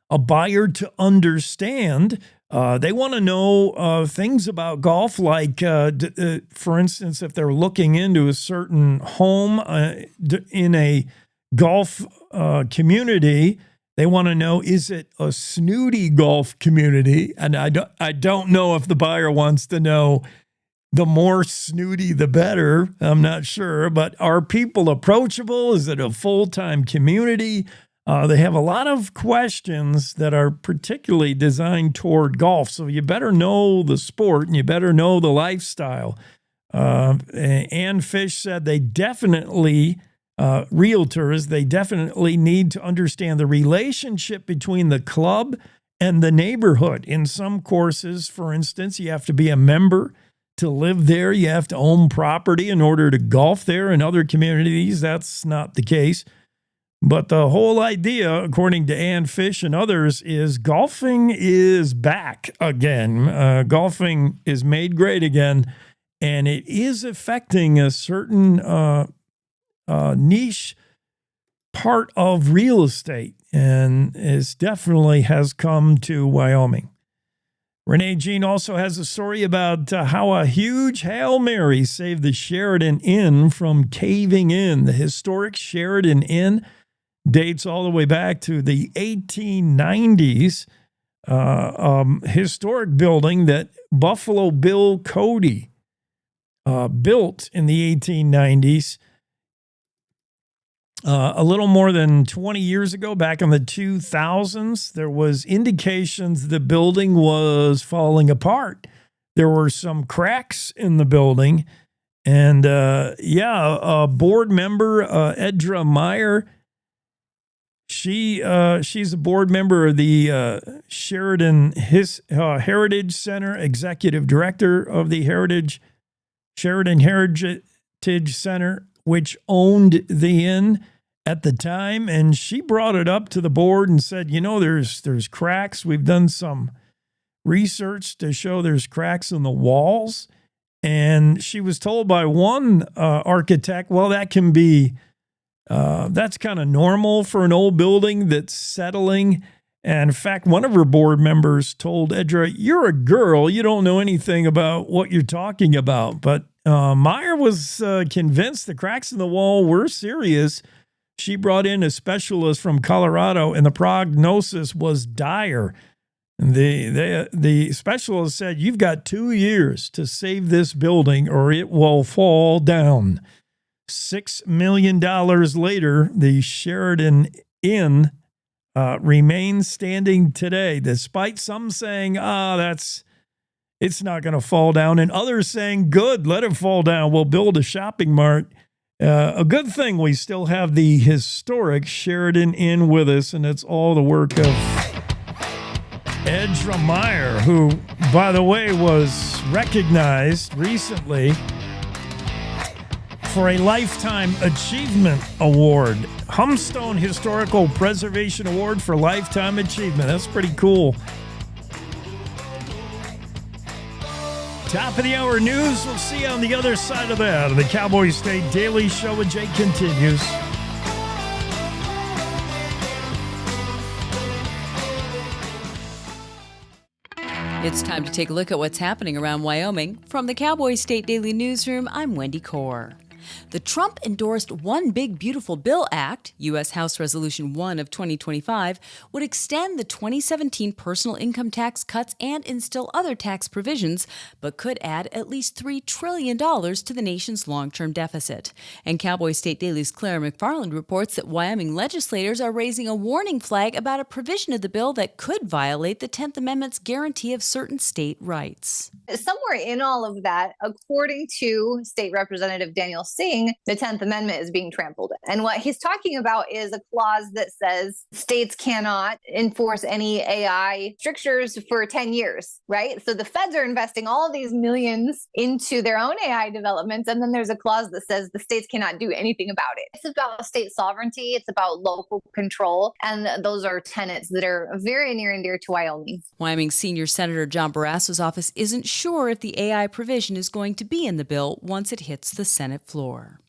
[SPEAKER 1] a buyer to understand. They want to know things about golf, like, for instance, if they're looking into a certain home in a golf community, they want to know, is it a snooty golf community? And I don't know if the buyer wants to know the more snooty, the better. I'm not sure. But are people approachable? Is it a full-time community? They have a lot of questions that are particularly designed toward golf. So you better know the sport and you better know the lifestyle. Ann Fish said they definitely, realtors, they definitely need to understand the relationship between the club and the neighborhood. In some courses, for instance, you have to be a member to live there. You have to own property in order to golf there. In other communities, that's not the case. But the whole idea, according to Ann Fish and others, is golfing is back again. Golfing is made great again, and it is affecting a certain niche part of real estate, and it definitely has come to Wyoming. Renee Jean also has a story about how a huge Hail Mary saved the Sheridan Inn from caving in. The historic Sheridan Inn dates all the way back to the 1890s. Historic building that Buffalo Bill Cody built in the 1890s. A little more than 20 years ago, back in the 2000s, there was indications the building was falling apart. There were some cracks in the building. And board member Edra Meyer, She's a board member of the Sheridan Heritage Center, executive director of the Sheridan Heritage Center, which owned the inn at the time. And she brought it up to the board and said, there's cracks. We've done some research to show there's cracks in the walls. And she was told by one architect, well, that can be, that's kind of normal for an old building that's settling. And in fact, one of her board members told Edra, you're a girl, you don't know anything about what you're talking about. But Meyer was convinced the cracks in the wall were serious. She brought in a specialist from Colorado, and the prognosis was dire. And the specialist said, you've got 2 years to save this building or it will fall down. $6 million later, the Sheridan Inn remains standing today, despite some saying, it's not going to fall down, and others saying, good, let it fall down. We'll build a shopping mart. A good thing we still have the historic Sheridan Inn with us, and it's all the work of Edra Meyer, who, by the way, was recognized recently for a Lifetime Achievement Award. Humstone Historical Preservation Award for Lifetime Achievement. That's pretty cool. Top of the hour news. We'll see you on the other side of that. The Cowboy State Daily Show with Jake continues.
[SPEAKER 2] It's time to take a look at what's happening around Wyoming. From the Cowboy State Daily Newsroom, I'm Wendy Core. The Trump-endorsed One Big Beautiful Bill Act, U.S. House Resolution 1 of 2025, would extend the 2017 personal income tax cuts and instill other tax provisions, but could add at least $3 trillion to the nation's long-term deficit. And Cowboy State Daily's Claire McFarland reports that Wyoming legislators are raising a warning flag about a provision of the bill that could violate the 10th Amendment's guarantee of certain state rights.
[SPEAKER 11] Somewhere in all of that, according to State Representative Daniel Singh, the 10th Amendment is being trampled. And what he's talking about is a clause that says states cannot enforce any AI strictures for 10 years, right? So the feds are investing all of these millions into their own AI developments. And then there's a clause that says the states cannot do anything about it. It's about state sovereignty. It's about local control. And those are tenets that are very near and dear to Wyoming.
[SPEAKER 2] Wyoming Senior Senator John Barrasso's office isn't sure if the AI provision is going to be in the bill once it hits the Senate floor.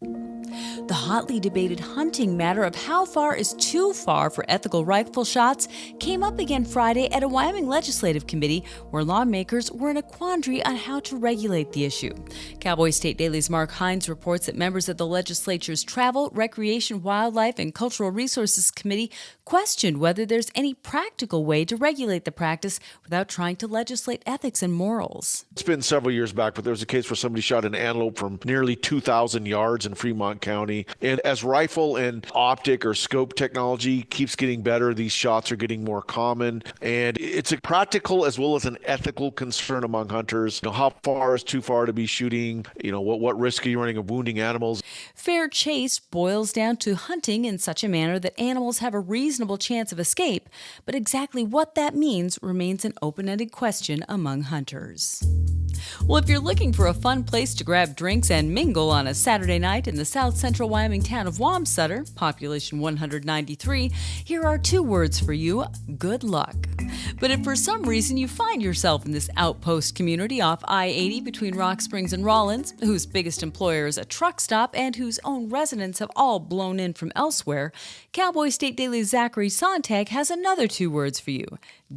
[SPEAKER 2] The hotly debated hunting matter of how far is too far for ethical rifle shots came up again Friday at a Wyoming legislative committee where lawmakers were in a quandary on how to regulate the issue. Cowboy State Daily's Mark Hines reports that members of the legislature's Travel, Recreation, Wildlife, and Cultural Resources Committee questioned whether there's any practical way to regulate the practice without trying to legislate ethics and morals.
[SPEAKER 12] It's been several years back, but there was a case where somebody shot an antelope from nearly 2,000 yards in Fremont County. And as rifle and optic or scope technology keeps getting better, these shots are getting more common. And it's a practical as well as an ethical concern among hunters. How far is too far to be shooting? What risk are you running of wounding animals?
[SPEAKER 2] Fair chase boils down to hunting in such a manner that animals have a reasonable chance of escape, but exactly what that means remains an open-ended question among hunters. Well, if you're looking for a fun place to grab drinks and mingle on a Saturday night in the south central Wyoming town of Wamsutter, population 193, here are 2 words for you: good luck. But if for some reason you find yourself in this outpost community off I-80 between Rock Springs and Rawlins, whose biggest employer is a truck stop and whose own residents have all blown in from elsewhere, Cowboy State Daily's Zachary Sontag has another 2 words for you: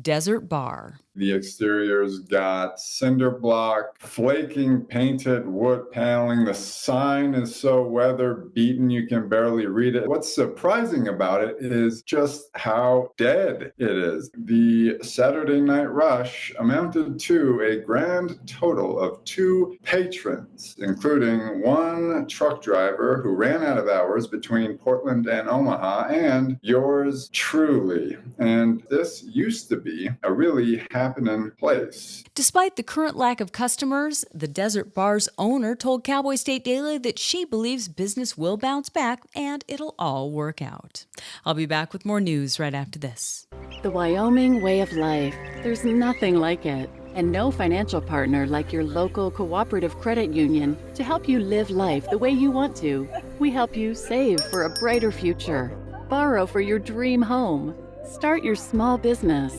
[SPEAKER 2] desert bar.
[SPEAKER 15] The exterior's got cinder block, flaking painted wood paneling. The sign is so weather beaten you can barely read it. What's surprising about it is just how dead it is. The Saturday night rush amounted to a grand total of 2 patrons, including 1 truck driver who ran out of hours between Portland and Omaha, and yours truly. And this used to be a really happen in place.
[SPEAKER 2] Despite the current lack of customers, the Desert Bar's owner told Cowboy State Daily that she believes business will bounce back and it'll all work out. I'll be back with more news right after this.
[SPEAKER 18] The Wyoming way of life. There's nothing like it. And no financial partner like your local cooperative credit union to help you live life the way you want to. We help you save for a brighter future, borrow for your dream home, start your small business.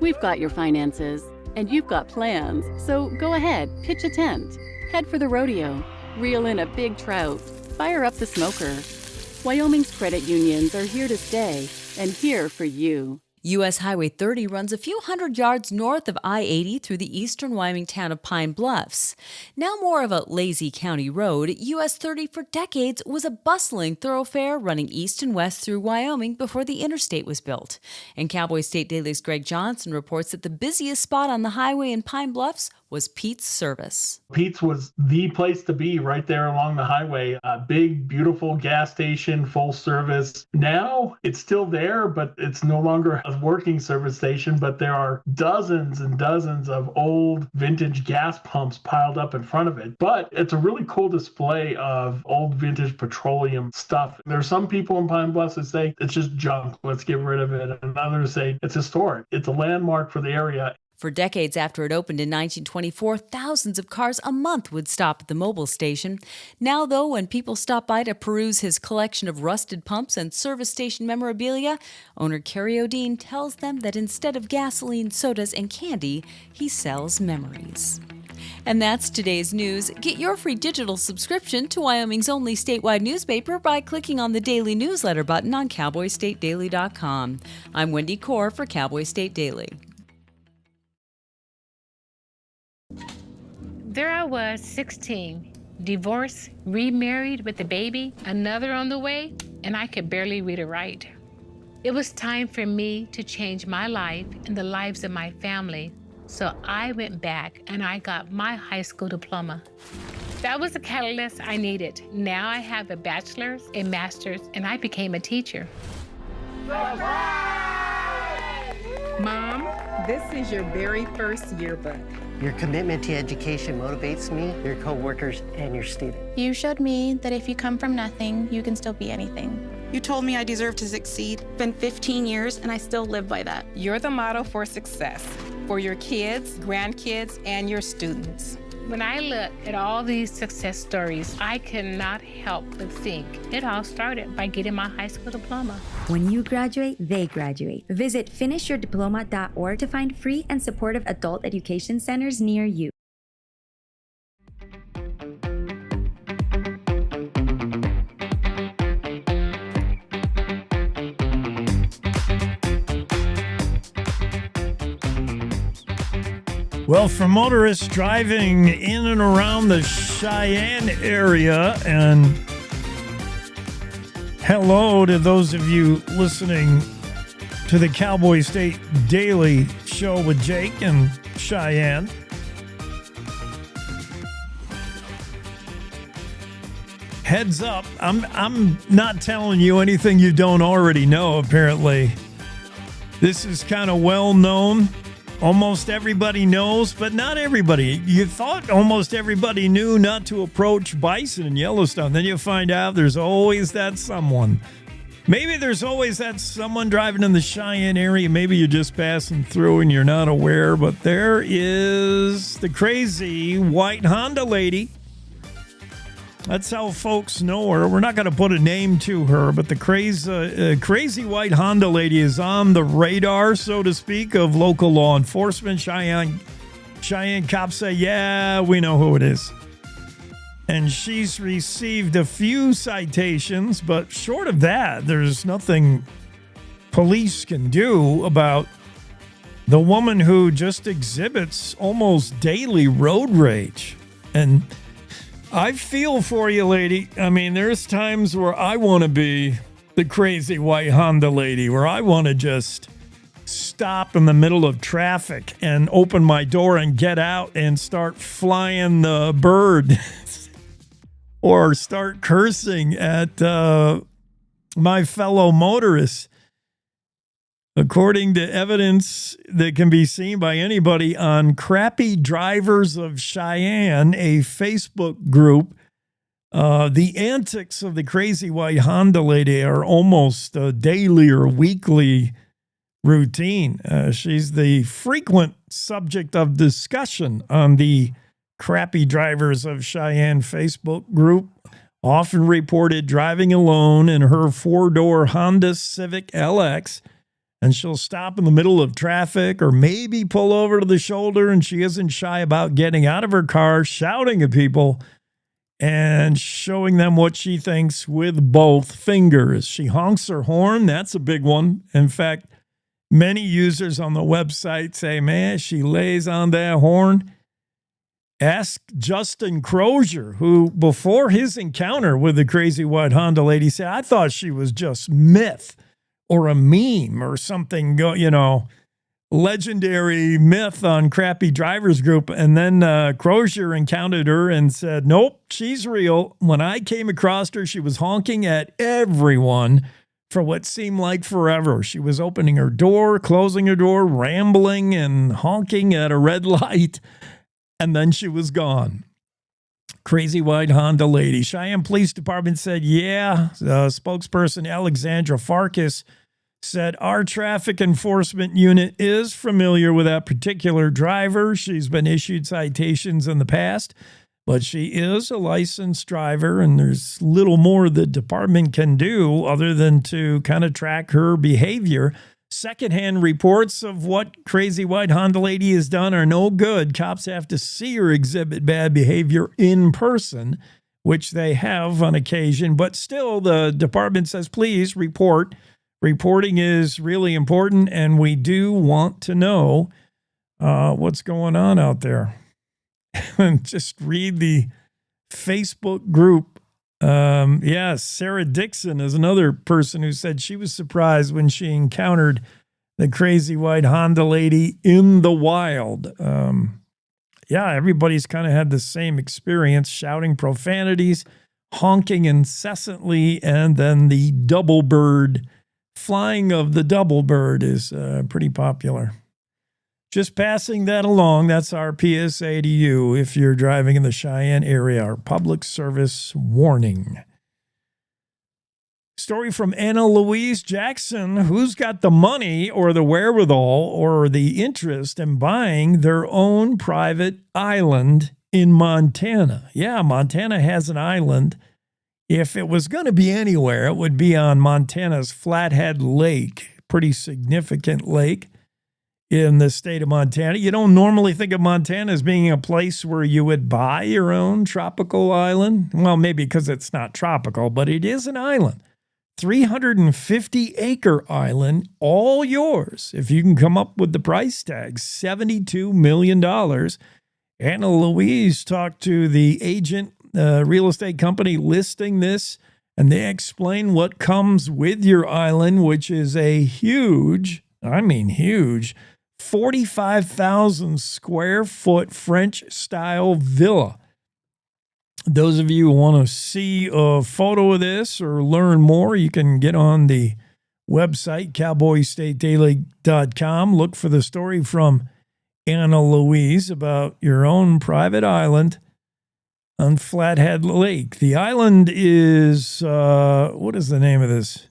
[SPEAKER 18] We've got your finances, and you've got plans, so go ahead, pitch a tent, head for the rodeo, reel in a big trout, fire up the smoker. Wyoming's credit unions are here to stay and here for you.
[SPEAKER 2] U.S. Highway 30 runs a few hundred yards north of I-80 through the eastern Wyoming town of Pine Bluffs. Now more of a lazy county road, U.S. 30 for decades was a bustling thoroughfare running east and west through Wyoming before the interstate was built. And Cowboy State Daily's Greg Johnson reports that the busiest spot on the highway in Pine Bluffs was Pete's Service.
[SPEAKER 19] Pete's was the place to be right there along the highway. A big, beautiful gas station, full service. Now it's still there, but it's no longer a working service station, but there are dozens and dozens of old vintage gas pumps piled up in front of it. But it's a really cool display of old vintage petroleum stuff. There are some people in Pine Bluffs that say it's just junk, let's get rid of it. And others say it's historic. It's a landmark for the area.
[SPEAKER 2] For decades after it opened in 1924, thousands of cars a month would stop at the mobile station. Now, though, when people stop by to peruse his collection of rusted pumps and service station memorabilia, owner Kerry O'Dean tells them that instead of gasoline, sodas, and candy, he sells memories. And that's today's news. Get your free digital subscription to Wyoming's only statewide newspaper by clicking on the daily newsletter button on cowboystatedaily.com. I'm Wendy Core for Cowboy State Daily.
[SPEAKER 20] There I was, 16, divorced, remarried with a baby, another on the way, and I could barely read or write. It was time for me to change my life and the lives of my family, so I went back and I got my high school diploma. That was the catalyst I needed. Now I have a bachelor's, a master's, and I became a teacher.
[SPEAKER 21] Mom, this is your very first yearbook.
[SPEAKER 22] Your commitment to education motivates me, your coworkers, and your students.
[SPEAKER 23] You showed me that if you come from nothing, you can still be anything.
[SPEAKER 24] You told me I deserve to succeed. It's been 15 years, and I still live by that.
[SPEAKER 21] You're the model for success for your kids, grandkids, and your students.
[SPEAKER 20] When I look at all these success stories, I cannot help but think it all started by getting my high school diploma.
[SPEAKER 25] When you graduate, they graduate. Visit finishyourdiploma.org to find free and supportive adult education centers near you.
[SPEAKER 1] Well, for motorists driving in and around the Cheyenne area, and hello to those of you listening to the Cowboy State Daily Show with Jake and Cheyenne. Heads up, I'm not telling you anything you don't already know, apparently. This is kind of well known. Almost everybody knows, but not everybody. You thought almost everybody knew not to approach bison in Yellowstone. Then you find out there's always that someone. Maybe there's always that someone driving in the Cheyenne area. Maybe you're just passing through and you're not aware, but there is the crazy white Honda lady. That's how folks know her. We're not going to put a name to her, but the crazy white Honda lady is on the radar, so to speak, of local law enforcement. Cheyenne cops say, yeah, we know who it is. And she's received a few citations, but short of that, there's nothing police can do about the woman who just exhibits almost daily road rage. And I feel for you, lady. I mean, there's times where I want to be the crazy white Honda lady, where I want to just stop in the middle of traffic and open my door and get out and start flying the bird or start cursing at my fellow motorists. According to evidence that can be seen by anybody on Crappy Drivers of Cheyenne, a Facebook group, the antics of the crazy white Honda lady are almost a daily or weekly routine. She's the frequent subject of discussion on the Crappy Drivers of Cheyenne Facebook group, often reported driving alone in her four-door Honda Civic LX, and she'll stop in the middle of traffic or maybe pull over to the shoulder, and she isn't shy about getting out of her car, shouting at people, and showing them what she thinks with both fingers. She honks her horn. That's a big one. In fact, many users on the website say, man, she lays on that horn. Ask Justin Crozier, who before his encounter with the crazy white Honda lady said, I thought she was just myth or a meme or something, legendary myth on Crappy Drivers Group. And then Crozier encountered her and said, nope, she's real. When I came across her, she was honking at everyone for what seemed like forever. She was opening her door, closing her door, rambling and honking at a red light. And then she was gone. Crazy white Honda lady. Cheyenne Police Department said, yeah. Spokesperson Alexandra Farkas said, our traffic enforcement unit is familiar with that particular driver. She's been issued citations in the past, but she is a licensed driver, and there's little more the department can do other than to kind of track her behavior. Secondhand reports of what crazy white Honda lady has done are no good. Cops have to see her exhibit bad behavior in person, which they have on occasion. But still, the department says, please report. Reporting is really important, and we do want to know what's going on out there. And just read the Facebook group. Sarah Dixon is another person who said she was surprised when she encountered the crazy white Honda lady in the wild. Everybody's kind of had the same experience, shouting profanities, honking incessantly, and then the double bird, flying of the double bird is pretty popular. Just passing that along, that's our PSA to you if you're driving in the Cheyenne area, our public service warning. Story from Anna Louise Jackson. Who's got the money or the wherewithal or the interest in buying their own private island in Montana? Yeah, Montana has an island. If it was going to be anywhere, it would be on Montana's Flathead Lake, pretty significant lake in the state of Montana. You don't normally think of Montana as being a place where you would buy your own tropical island. Well, maybe because it's not tropical, but it is an island. 350-acre island, all yours. If you can come up with the price tag, $72 million. Anna Louise talked to the agent, real estate company listing this, and they explain what comes with your island, which is a huge, 45,000 square foot French style villa. Those of you who want to see a photo of this or learn more, you can get on the website, cowboystatedaily.com. Look for the story from Anna Louise about your own private island on Flathead Lake. The island is, what is the name of this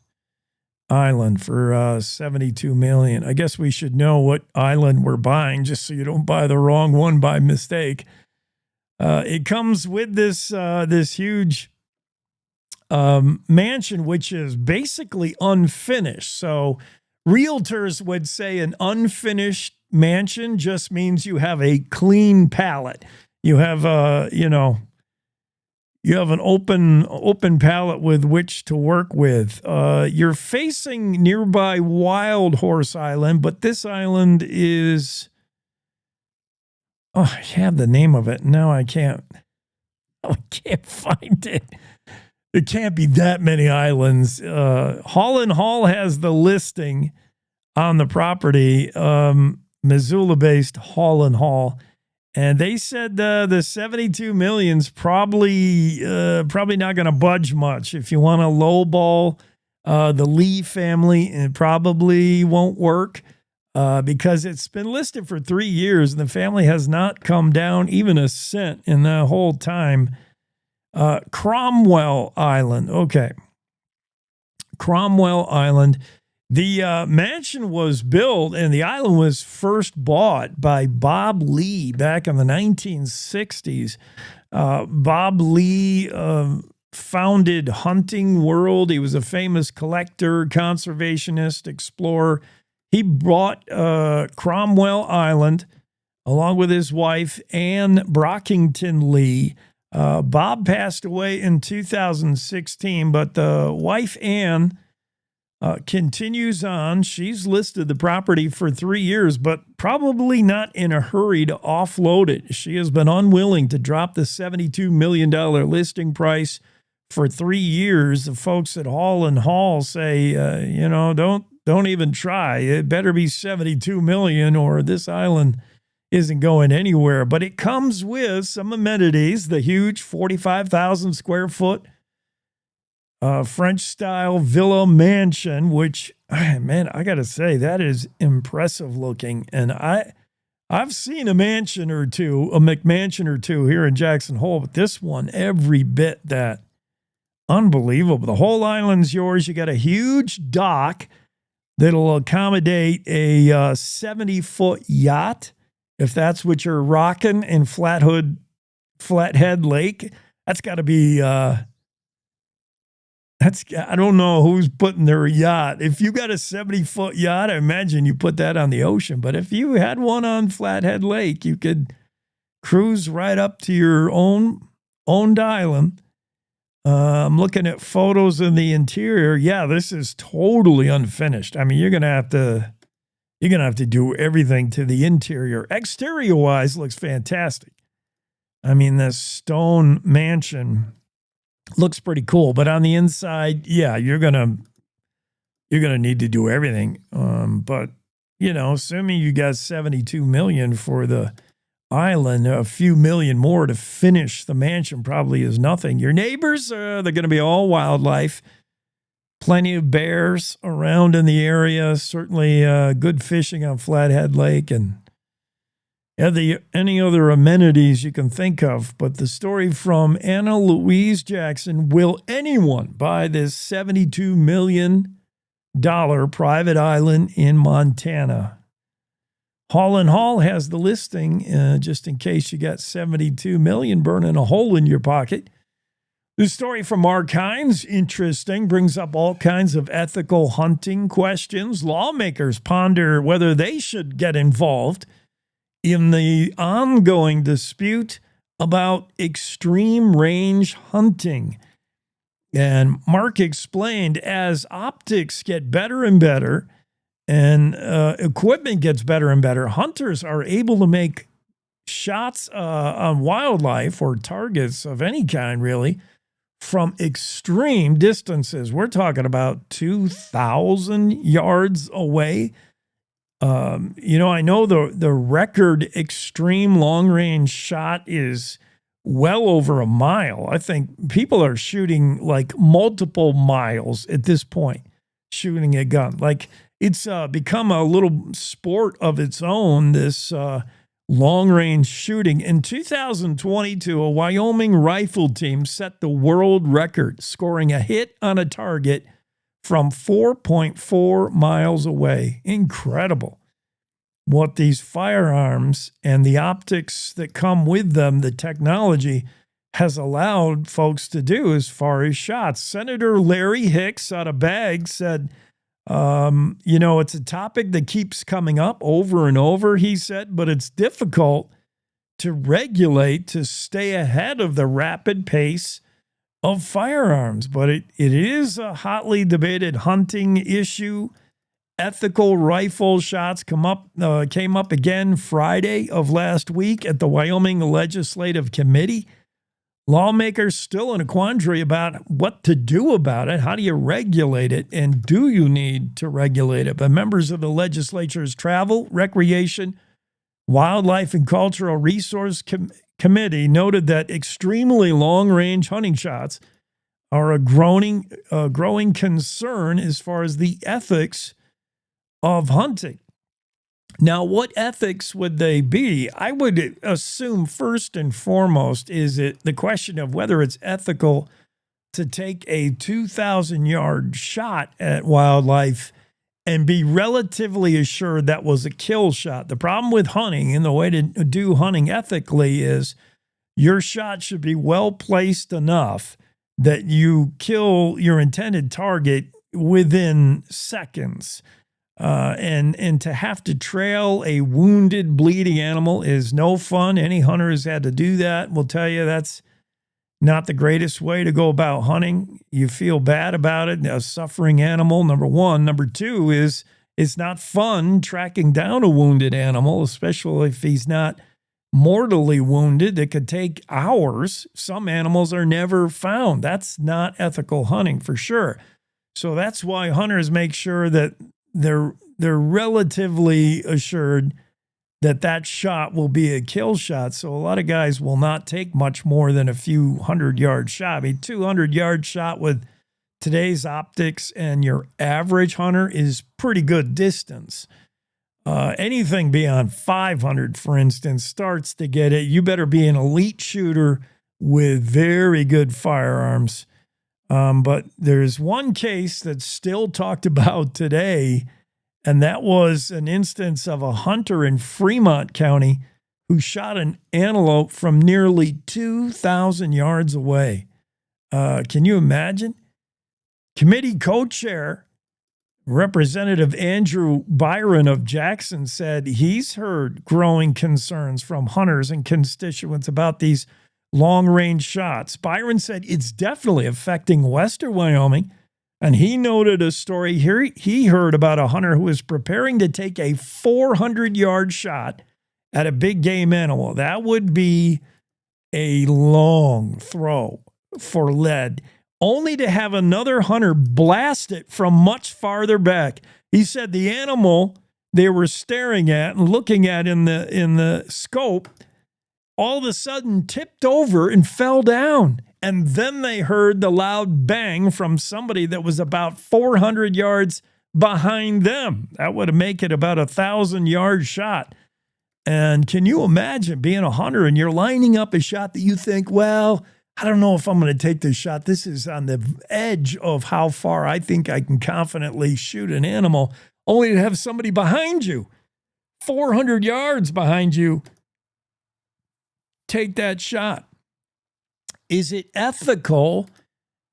[SPEAKER 1] island for $72 million? I guess we should know what island we're buying just so you don't buy the wrong one by mistake. It comes with this huge mansion, which is basically unfinished. So realtors would say an unfinished mansion just means you have a clean palette. You have you have an open palette with which to work with. You're facing nearby Wild Horse Island, but this island is... Oh, I have the name of it. No, I can't. I can't find it. There can't be that many islands. Hall & Hall has the listing on the property, Missoula-based Hall & Hall. And they said the $72 million's probably not going to budge much. If you want to lowball The Lee family, it probably won't work because it's been listed for 3 years and the family has not come down even a cent in the whole time. Cromwell Island. Okay. Cromwell Island. The mansion was built and the island was first bought by Bob Lee back in the 1960s. Bob Lee founded Hunting World. He was a famous collector, conservationist, explorer. He bought Cromwell Island along with his wife, Anne Brockington Lee. Bob passed away in 2016, but the wife, Anne, continues on. She's listed the property for 3 years, but probably not in a hurry to offload it. She has been unwilling to drop the $72 million listing price for 3 years. The folks at Hall & Hall say, don't even try. It better be $72 million or this island isn't going anywhere. But it comes with some amenities, the huge 45,000 square foot French-style villa mansion, which, man, I got to say, that is impressive looking. And I've seen a McMansion or two here in Jackson Hole, but this one, every bit that. Unbelievable. The whole island's yours. You got a huge dock that'll accommodate a 70-foot yacht, if that's what you're rocking, in Flathead Lake. That's got to be... I don't know who's putting their yacht. If you got a 70-foot yacht, I imagine you put that on the ocean. But if you had one on Flathead Lake, you could cruise right up to your owned island. I'm looking at photos in the interior. Yeah, this is totally unfinished. I mean, you're gonna have to do everything to the interior. Exterior-wise, looks fantastic. I mean, this stone mansion looks pretty cool, but on the inside, yeah, you're gonna need to do everything. But assuming you got $72 million for the island, a few million more to finish the mansion probably is nothing. Your neighbors, they're going to be all wildlife. Plenty of bears around in the area. Certainly good fishing on Flathead Lake and any other amenities you can think of. But the story from Anna Louise Jackson, will anyone buy this $72 million private island in Montana? Hall & Hall has the listing, just in case you got $72 million burning a hole in your pocket. The story from Mark Hines, interesting, brings up all kinds of ethical hunting questions. Lawmakers ponder whether they should get involved in the ongoing dispute about extreme range hunting. And Mark explained, as optics get better and better and equipment gets better and better, hunters are able to make shots on wildlife or targets of any kind, really, from extreme distances. We're talking about 2,000 yards away. I know the record extreme long-range shot is well over a mile. I think people are shooting like multiple miles at this point, shooting a gun. Like, it's become a little sport of its own, this long-range shooting. In 2022, a Wyoming rifle team set the world record, scoring a hit on a target from 4.4 miles away. Incredible what these firearms and the optics that come with them, the technology, has allowed folks to do as far as shots. Senator Larry Hicks out of Bagg said, it's a topic that keeps coming up over and over, he said, but it's difficult to regulate to stay ahead of the rapid pace of firearms. But it is a hotly debated hunting issue. Ethical rifle shots came up again Friday of last week at the Wyoming Legislative Committee. Lawmakers still in a quandary about what to do about it. How do you regulate it? And do you need to regulate it? But members of the legislature's Travel, Recreation, Wildlife, and Cultural Resource Committee noted that extremely long-range hunting shots are a growing concern as far as the ethics of hunting. Now, what ethics would they be? I would assume first and foremost is it the question of whether it's ethical to take a 2,000-yard shot at wildlife and be relatively assured that was a kill shot. The problem with hunting and the way to do hunting ethically is your shot should be well placed enough that you kill your intended target within seconds. And to have to trail a wounded, bleeding animal is no fun. Any hunter who's had to do that will tell you that's not the greatest way to go about hunting. You feel bad about it, a suffering animal, number one. Number two is it's not fun tracking down a wounded animal, especially if he's not mortally wounded. It could take hours. Some animals are never found. That's not ethical hunting for sure. So that's why hunters make sure that they're relatively assured that that shot will be a kill shot. So a lot of guys will not take much more than a few 100-yard shot. I mean, 200-yard shot with today's optics and your average hunter is pretty good distance. Anything beyond 500, for instance, starts to get it. You better be an elite shooter with very good firearms. But there's one case that's still talked about today, and that was an instance of a hunter in Fremont County who shot an antelope from nearly 2,000 yards away. Can you imagine? Committee co-chair, Representative Andrew Byron of Jackson, said he's heard growing concerns from hunters and constituents about these long-range shots. Byron said it's definitely affecting western Wyoming, and he noted a story here. He heard about a hunter who was preparing to take a 400-yard shot at a big game animal. That would be a long throw for lead, only to have another hunter blast it from much farther back. He said the animal they were staring at and looking at in the scope all of a sudden tipped over and fell down. And then they heard the loud bang from somebody that was about 400 yards behind them. That would make it about 1,000-yard shot. And can you imagine being a hunter and you're lining up a shot that you think, well, I don't know if I'm going to take this shot. This is on the edge of how far I think I can confidently shoot an animal, only to have somebody behind you, 400 yards behind you, take that shot. Is it ethical?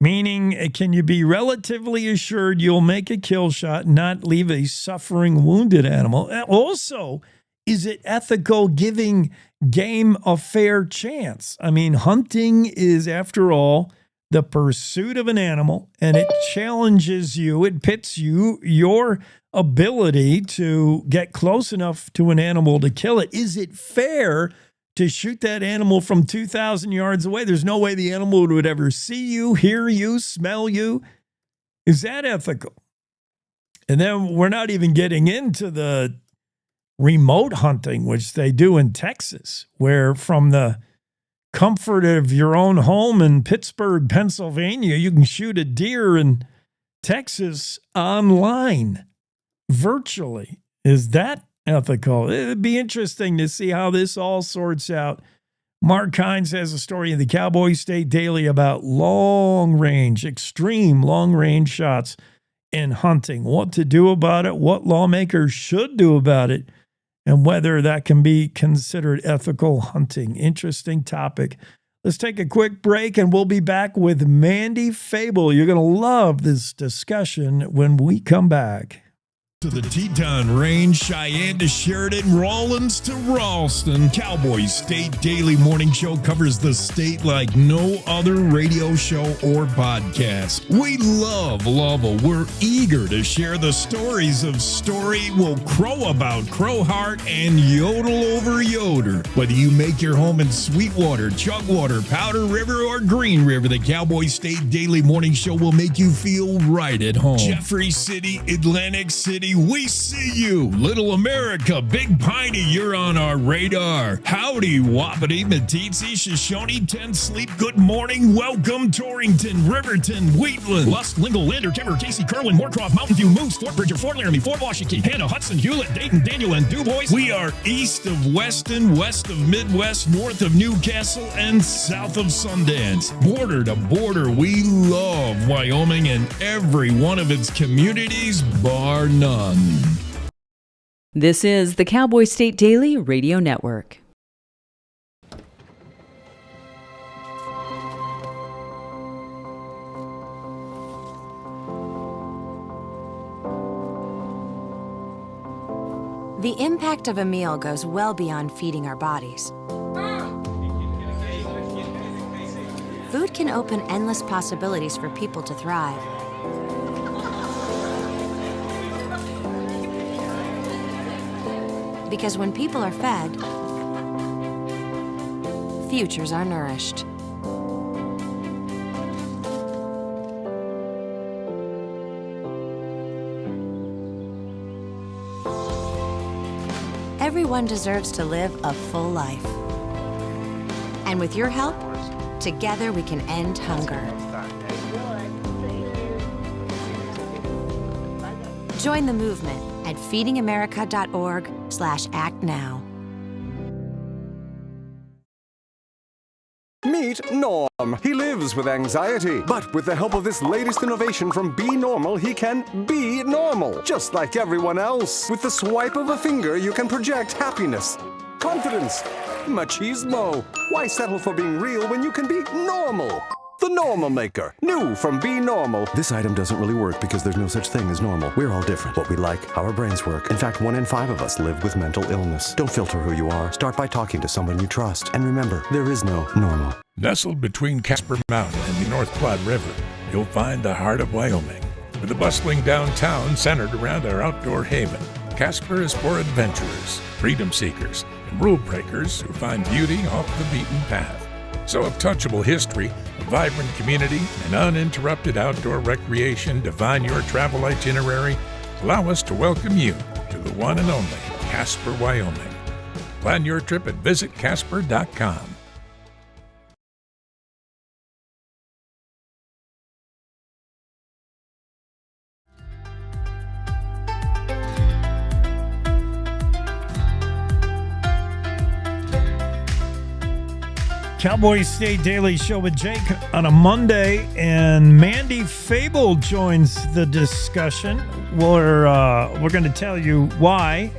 [SPEAKER 1] Meaning, can you be relatively assured you'll make a kill shot and not leave a suffering, wounded animal? Also, is it ethical giving game a fair chance? I mean, hunting is, after all, the pursuit of an animal, and it challenges you. It pits you, your ability to get close enough to an animal to kill it. Is it fair to shoot that animal from 2,000 yards away? There's no way the animal would ever see you, hear you, smell you. Is that ethical? And then we're not even getting into the remote hunting, which they do in Texas, where from the comfort of your own home in Pittsburgh, Pennsylvania, you can shoot a deer in Texas online, virtually. Is that ethical? It'd be interesting to see how this all sorts out. Mark Hines has a story in the Cowboy State Daily about long-range, extreme long-range shots in hunting, what to do about it, what lawmakers should do about it, and whether that can be considered ethical hunting. Interesting topic. Let's take a quick break, and we'll be back with Mandy Fable. You're going to love this discussion when we come back. To the Teton Range, Cheyenne to Sheridan, Rawlins to Ralston, Cowboy State Daily Morning Show covers the state like no other radio show or podcast. We love Lovell. We're eager to share the stories of Story Will Crow About Crowheart and Yodel Over Yoder. Whether you make your home in Sweetwater, Chugwater, Powder River, or Green River, the Cowboy State Daily Morning Show will make you feel right at home. Jeffrey City, Atlantic City, Hawaii, we see you. Little America, Big Piney, you're on our radar. Howdy, Wapiti, Meeteetse, Shoshone, Ten Sleep, good morning. Welcome, Torrington, Riverton, Wheatland, Lusk, Lingle, Lander, Timber, Casey, Kerwin, Moorcroft, Mountain View, Moose, Fort Bridger, Fort Laramie, Fort Washington, Hannah, Hudson, Hewlett, Dayton, Daniel, and DuBois. We are east of Weston, west of Midwest, north of Newcastle, and south of Sundance. Border to border, we love Wyoming and every one of its communities, bar none.
[SPEAKER 2] This is the Cowboy State Daily Radio Network.
[SPEAKER 25] The impact of a meal goes well beyond feeding our bodies. Food can open endless possibilities for people to thrive. Because when people are fed, futures are nourished. Everyone deserves to live a full life. And with your help, together we can end hunger. Join the movement at feedingamerica.org/actnow.
[SPEAKER 5] Meet Norm. He lives with anxiety, but with the help of this latest innovation from Be Normal, he can be normal, just like everyone else. With the swipe of a finger, you can project happiness, confidence, machismo. Why settle for being real when you can be normal? The Normal Maker, new from Be Normal. This item doesn't really work because there's no such thing as normal. We're all different. What we like, how our brains work. In fact, 1 in 5 of us live with mental illness. Don't filter who you are. Start by talking to someone you trust. And remember, there is no normal.
[SPEAKER 6] Nestled between Casper Mountain and the North Platte River, you'll find the heart of Wyoming. With a bustling downtown centered around our outdoor haven, Casper is for adventurers, freedom seekers, and rule breakers who find beauty off the beaten path. So if touchable history, a vibrant community, and uninterrupted outdoor recreation define your travel itinerary, allow us to welcome you to the one and only Casper, Wyoming. Plan your trip at visitcasper.com.
[SPEAKER 1] Cowboy State Daily Show with Jake on a Monday, and Mandy Fable joins the discussion. We're going to tell you why.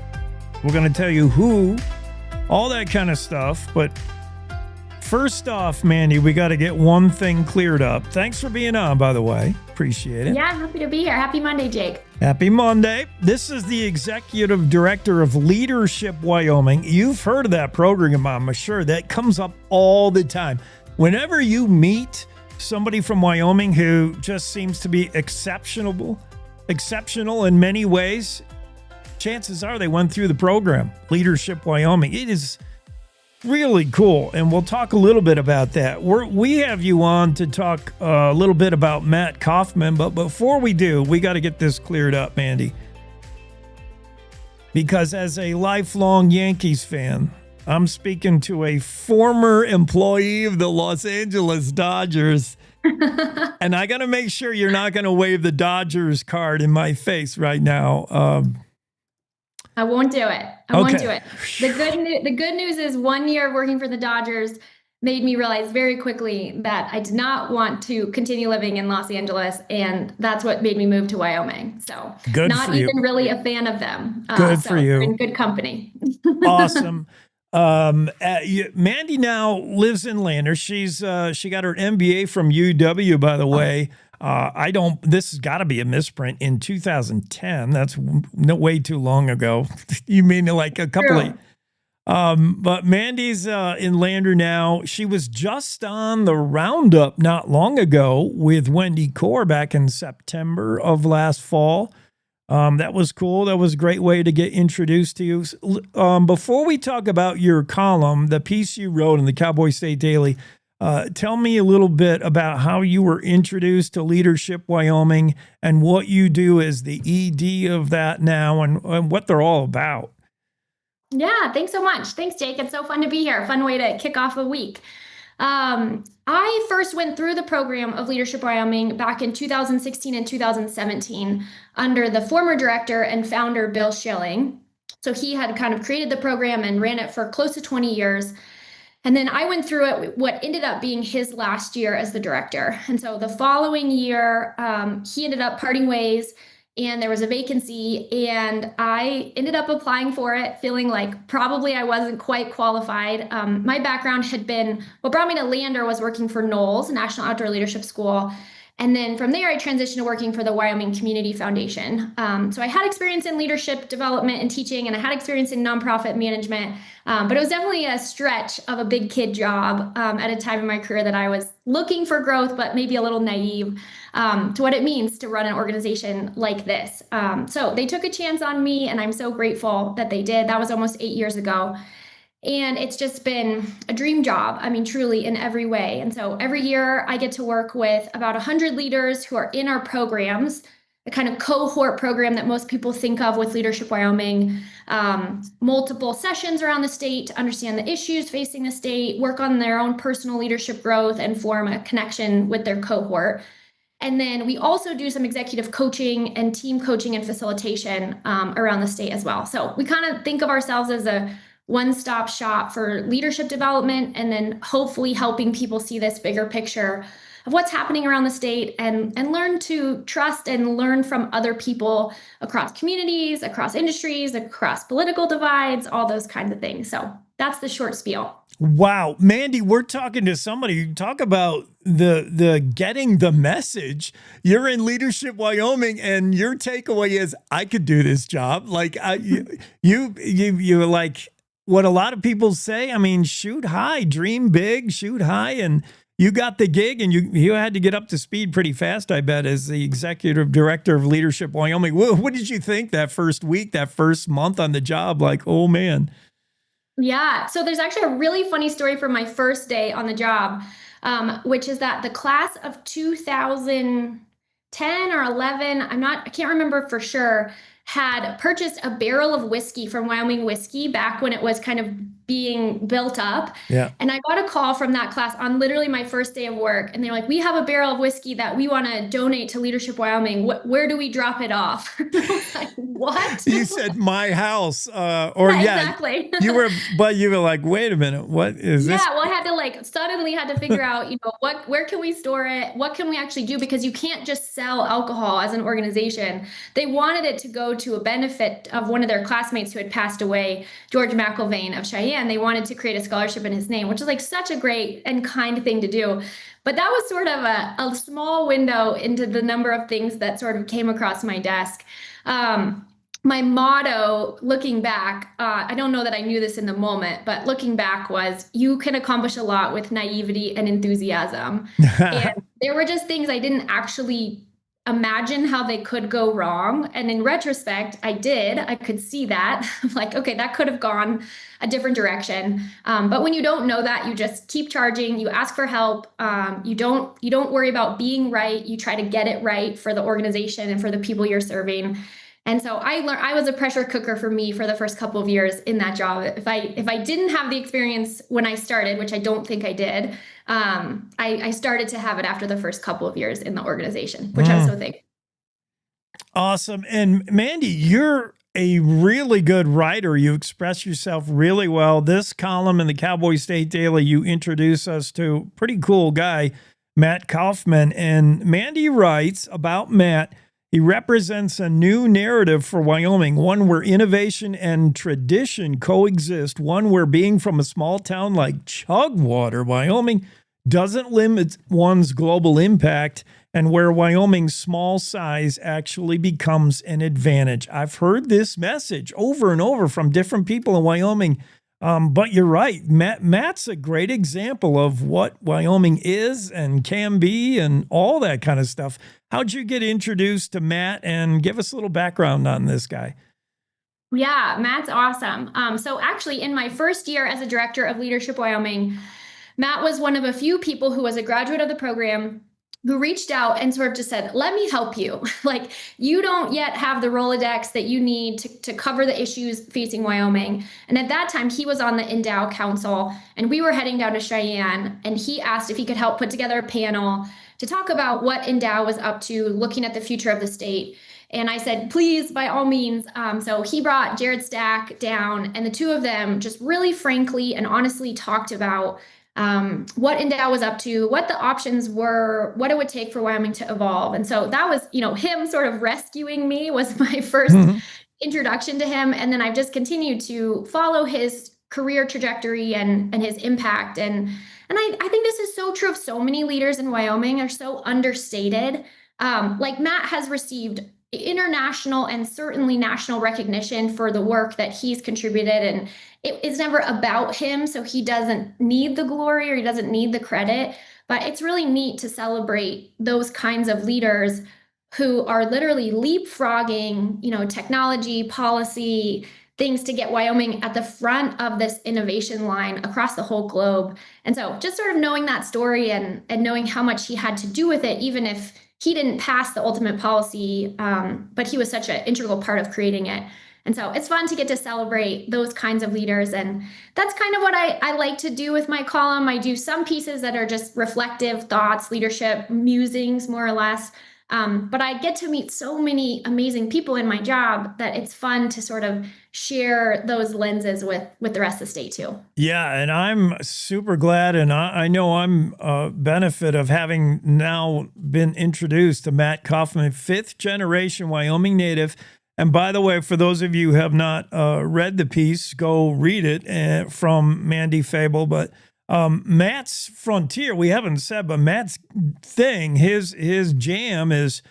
[SPEAKER 1] We're going to tell you who, all that kind of stuff. But first off, Mandy, we got to get one thing cleared up. Thanks for being on, by the way. Appreciate it.
[SPEAKER 7] Yeah, happy to be here. Happy Monday, Jake.
[SPEAKER 1] Happy Monday. This is the Executive Director of Leadership Wyoming. You've heard of that program, I'm sure. That comes up all the time. Whenever you meet somebody from Wyoming who just seems to be exceptional in many ways, chances are they went through the program, Leadership Wyoming. It is really cool, and we'll talk a little bit about that. We have you on to talk a little bit about Matt Kaufman, but before we do, we got to get this cleared up, Mandy. Because as a lifelong Yankees fan, I'm speaking to a former employee of the Los Angeles Dodgers, and I got to make sure you're not going to wave the Dodgers card in my face right now.
[SPEAKER 7] I won't do it. I won't do it. The good news is 1 year of working for the Dodgers made me realize very quickly that I did not want to continue living in Los Angeles, and that's what made me move to Wyoming. So
[SPEAKER 1] good
[SPEAKER 7] not even really a fan of them.
[SPEAKER 1] Good for you.
[SPEAKER 7] We're in good company.
[SPEAKER 1] Awesome. Mandy now lives in Lander. She got her MBA from UW, by the way. This has got to be a misprint in 2010. That's way too long ago. You mean like a couple of, but Mandy's in Lander now. She was just on the Roundup not long ago with Wendy Core back in September of last fall. That was cool. That was a great way to get introduced to you. Before we talk about your column, the piece you wrote in the Cowboy State Daily, Tell me a little bit about how you were introduced to Leadership Wyoming and what you do as the ED of that now and what they're all about.
[SPEAKER 7] Yeah, thanks so much. Thanks, Jake. It's so fun to be here. Fun way to kick off a week. I first went through the program of Leadership Wyoming back in 2016 and 2017 under the former director and founder, Bill Schilling. So he had kind of created the program and ran it for close to 20 years. And then I went through it, what ended up being his last year as the director. And so the following year, he ended up parting ways and there was a vacancy and I ended up applying for it, feeling like probably I wasn't quite qualified. My background had been, what brought me to Lander was working for NOLS, National Outdoor Leadership School. And then from there, I transitioned to working for the Wyoming Community Foundation. So I had experience in leadership development and teaching, and I had experience in nonprofit management. But it was definitely a stretch of a big kid job at a time in my career that I was looking for growth, but maybe a little naive to what it means to run an organization like this. So they took a chance on me, and I'm so grateful that they did. That was almost 8 years ago. And it's just been a dream job. I mean, truly in every way. And so every year I get to work with about 100 leaders who are in our programs, a kind of cohort program that most people think of with Leadership Wyoming, multiple sessions around the state to understand the issues facing the state, work on their own personal leadership growth, and form a connection with their cohort. And then we also do some executive coaching and team coaching and facilitation around the state as well. So we kind of think of ourselves as a one-stop shop for leadership development, and then hopefully helping people see this bigger picture of what's happening around the state and learn to trust and learn from other people across communities, across industries, across political divides, all those kinds of things. So that's the short spiel.
[SPEAKER 1] Wow. Mandy, we're talking to somebody who talk about the getting the message. You're in Leadership Wyoming and your takeaway is I could do this job. Like you like what a lot of people say. I mean, shoot high, dream big, shoot high. And you got the gig and you had to get up to speed pretty fast, I bet, as the executive director of Leadership Wyoming. What did you think that first week, that first month on the job? Like, oh, man.
[SPEAKER 7] Yeah. So there's actually a really funny story from my first day on the job, which is that the class of 2010 or 11, I can't remember for sure, had purchased a barrel of whiskey from Wyoming Whiskey back when it was kind of being built up. Yeah. And I got a call from that class on literally my first day of work. And they're like, we have a barrel of whiskey that we want to donate to Leadership Wyoming. Where do we drop it off? I was like, what?
[SPEAKER 1] You said my house. Yeah,
[SPEAKER 7] exactly.
[SPEAKER 1] you were like, wait a minute, what is this?
[SPEAKER 7] Yeah, well, I had to suddenly had to figure out, where can we store it? What can we actually do? Because you can't just sell alcohol as an organization. They wanted it to go to a benefit of one of their classmates who had passed away, George McIlvain of Cheyenne. They wanted to create a scholarship in his name, which is like such a great and kind thing to do. But that was sort of a small window into the number of things that sort of came across my desk. My motto, looking back, I don't know that I knew this in the moment, but looking back was, you can accomplish a lot with naivety and enthusiasm. And there were just things I didn't actually imagine how they could go wrong. And in retrospect, I could see that. I'm like, okay, that could have gone a different direction. But when you don't know that, you just keep charging, you ask for help. You don't worry about being right. You try to get it right for the organization and for the people you're serving. And so I was a pressure cooker for me for the first couple of years in that job. If I didn't have the experience when I started, which I don't think I did, I started to have it after the first couple of years in the organization, which I'm so thankful.
[SPEAKER 1] Awesome. And Mandy, you're a really good writer. You express yourself really well. This column in the Cowboy State Daily, you introduce us to a pretty cool guy, Matt Kaufman. And Mandy writes about Matt. He represents a new narrative for Wyoming, one where innovation and tradition coexist, one where being from a small town like Chugwater, Wyoming, doesn't limit one's global impact, and where Wyoming's small size actually becomes an advantage. I've heard this message over and over from different people in Wyoming, but you're right. Matt's a great example of what Wyoming is and can be and all that kind of stuff. How'd you get introduced to Matt, and give us a little background on this guy?
[SPEAKER 7] Yeah, Matt's awesome. So actually in my first year as a director of Leadership Wyoming, Matt was one of a few people who was a graduate of the program who reached out and sort of just said, let me help you. Like, you don't yet have the Rolodex that you need to cover the issues facing Wyoming. And at that time, he was on the Endow Council, and we were heading down to Cheyenne, and he asked if he could help put together a panel to talk about what Endow was up to, looking at the future of the state. And I said, please, by all means. So he brought Jared Stack down, and the two of them just really frankly and honestly talked about what Endow was up to, what the options were, what it would take for Wyoming to evolve. And so that was, him sort of rescuing me was my first introduction to him. And then I've just continued to follow his career trajectory and his impact. And I think this is so true of so many leaders in Wyoming are so understated. Like Matt has received international and certainly national recognition for the work that he's contributed, and it's never about him, so he doesn't need the glory or he doesn't need the credit. But it's really neat to celebrate those kinds of leaders who are literally leapfrogging, technology, policy, things to get Wyoming at the front of this innovation line across the whole globe. And so just sort of knowing that story and knowing how much he had to do with it, even if he didn't pass the ultimate policy, but he was such an integral part of creating it. And so it's fun to get to celebrate those kinds of leaders. And that's kind of what I like to do with my column. I do some pieces that are just reflective thoughts, leadership, musings, more or less. But I get to meet so many amazing people in my job that it's fun to sort of share those lenses with the rest of the state too.
[SPEAKER 1] Yeah, and I'm super glad, and I know I'm a benefit of having now been introduced to Matt Kaufman, 5th generation Wyoming native. And by the way, for those of you who have not read the piece, go read it from Mandy Fable. But Matt's frontier, we haven't said, but Matt's thing, his jam is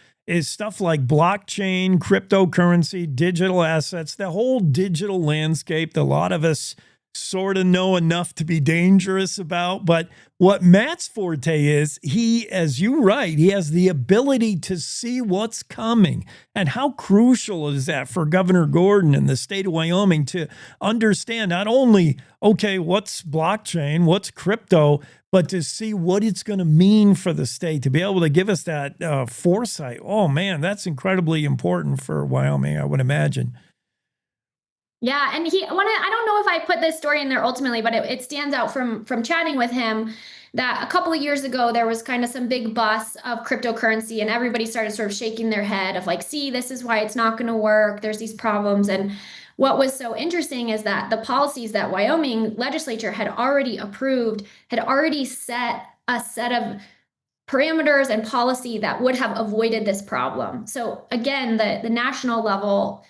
[SPEAKER 1] stuff like blockchain, cryptocurrency, digital assets, the whole digital landscape that a lot of us sort of know enough to be dangerous about. But what Matt's forte is, he, as you write, he has the ability to see what's coming. And how crucial is that for Governor Gordon and the state of Wyoming to understand not only, okay, what's blockchain, what's crypto, but to see what it's going to mean for the state, to be able to give us that foresight. Oh, man, that's incredibly important for Wyoming, I would imagine.
[SPEAKER 7] Yeah, and I don't know if I put this story in there ultimately, but it stands out from chatting with him that a couple of years ago, there was kind of some big buzz of cryptocurrency, and everybody started sort of shaking their head of like, see, this is why it's not going to work. There's these problems. And what was so interesting is that the policies that Wyoming legislature had already approved had already set a set of parameters and policy that would have avoided this problem. So again, the national level,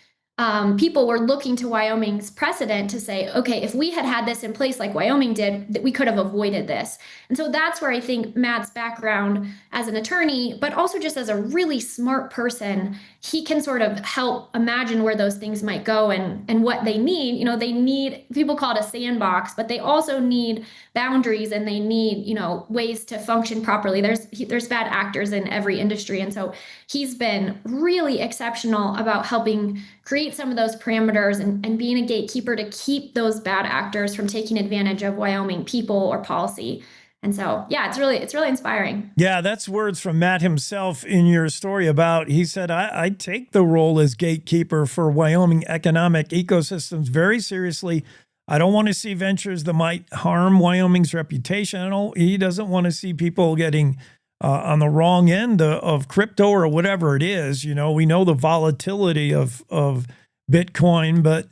[SPEAKER 7] people were looking to Wyoming's precedent to say, okay, if we had this in place like Wyoming did, that we could have avoided this. And so that's where I think Matt's background as an attorney, but also just as a really smart person, he can sort of help imagine where those things might go and what they need. They need, people call it a sandbox, but they also need boundaries, and they need, ways to function properly. There's bad actors in every industry. And so he's been really exceptional about helping create some of those parameters and being a gatekeeper to keep those bad actors from taking advantage of Wyoming people or policy. And so, yeah, it's really inspiring.
[SPEAKER 1] Yeah, that's words from Matt himself in your story about, he said, I take the role as gatekeeper for Wyoming economic ecosystems very seriously. I don't want to see ventures that might harm Wyoming's reputation. He doesn't want to see people getting on the wrong end of crypto or whatever it is. We know the volatility of Bitcoin, but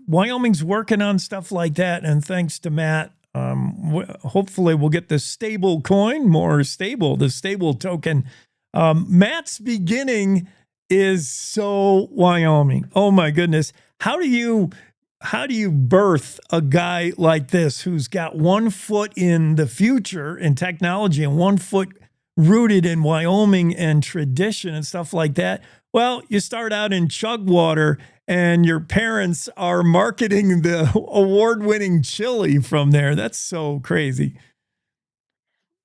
[SPEAKER 1] Wyoming's working on stuff like that. And thanks to Matt, hopefully we'll get the stable coin more stable, the stable token. Matt's beginning is so Wyoming. Oh my goodness. How do you birth a guy like this who's got 1 foot in the future in technology and 1 foot rooted in Wyoming and tradition and stuff like that? Well, you start out in Chugwater and your parents are marketing the award-winning chili from there. That's so crazy.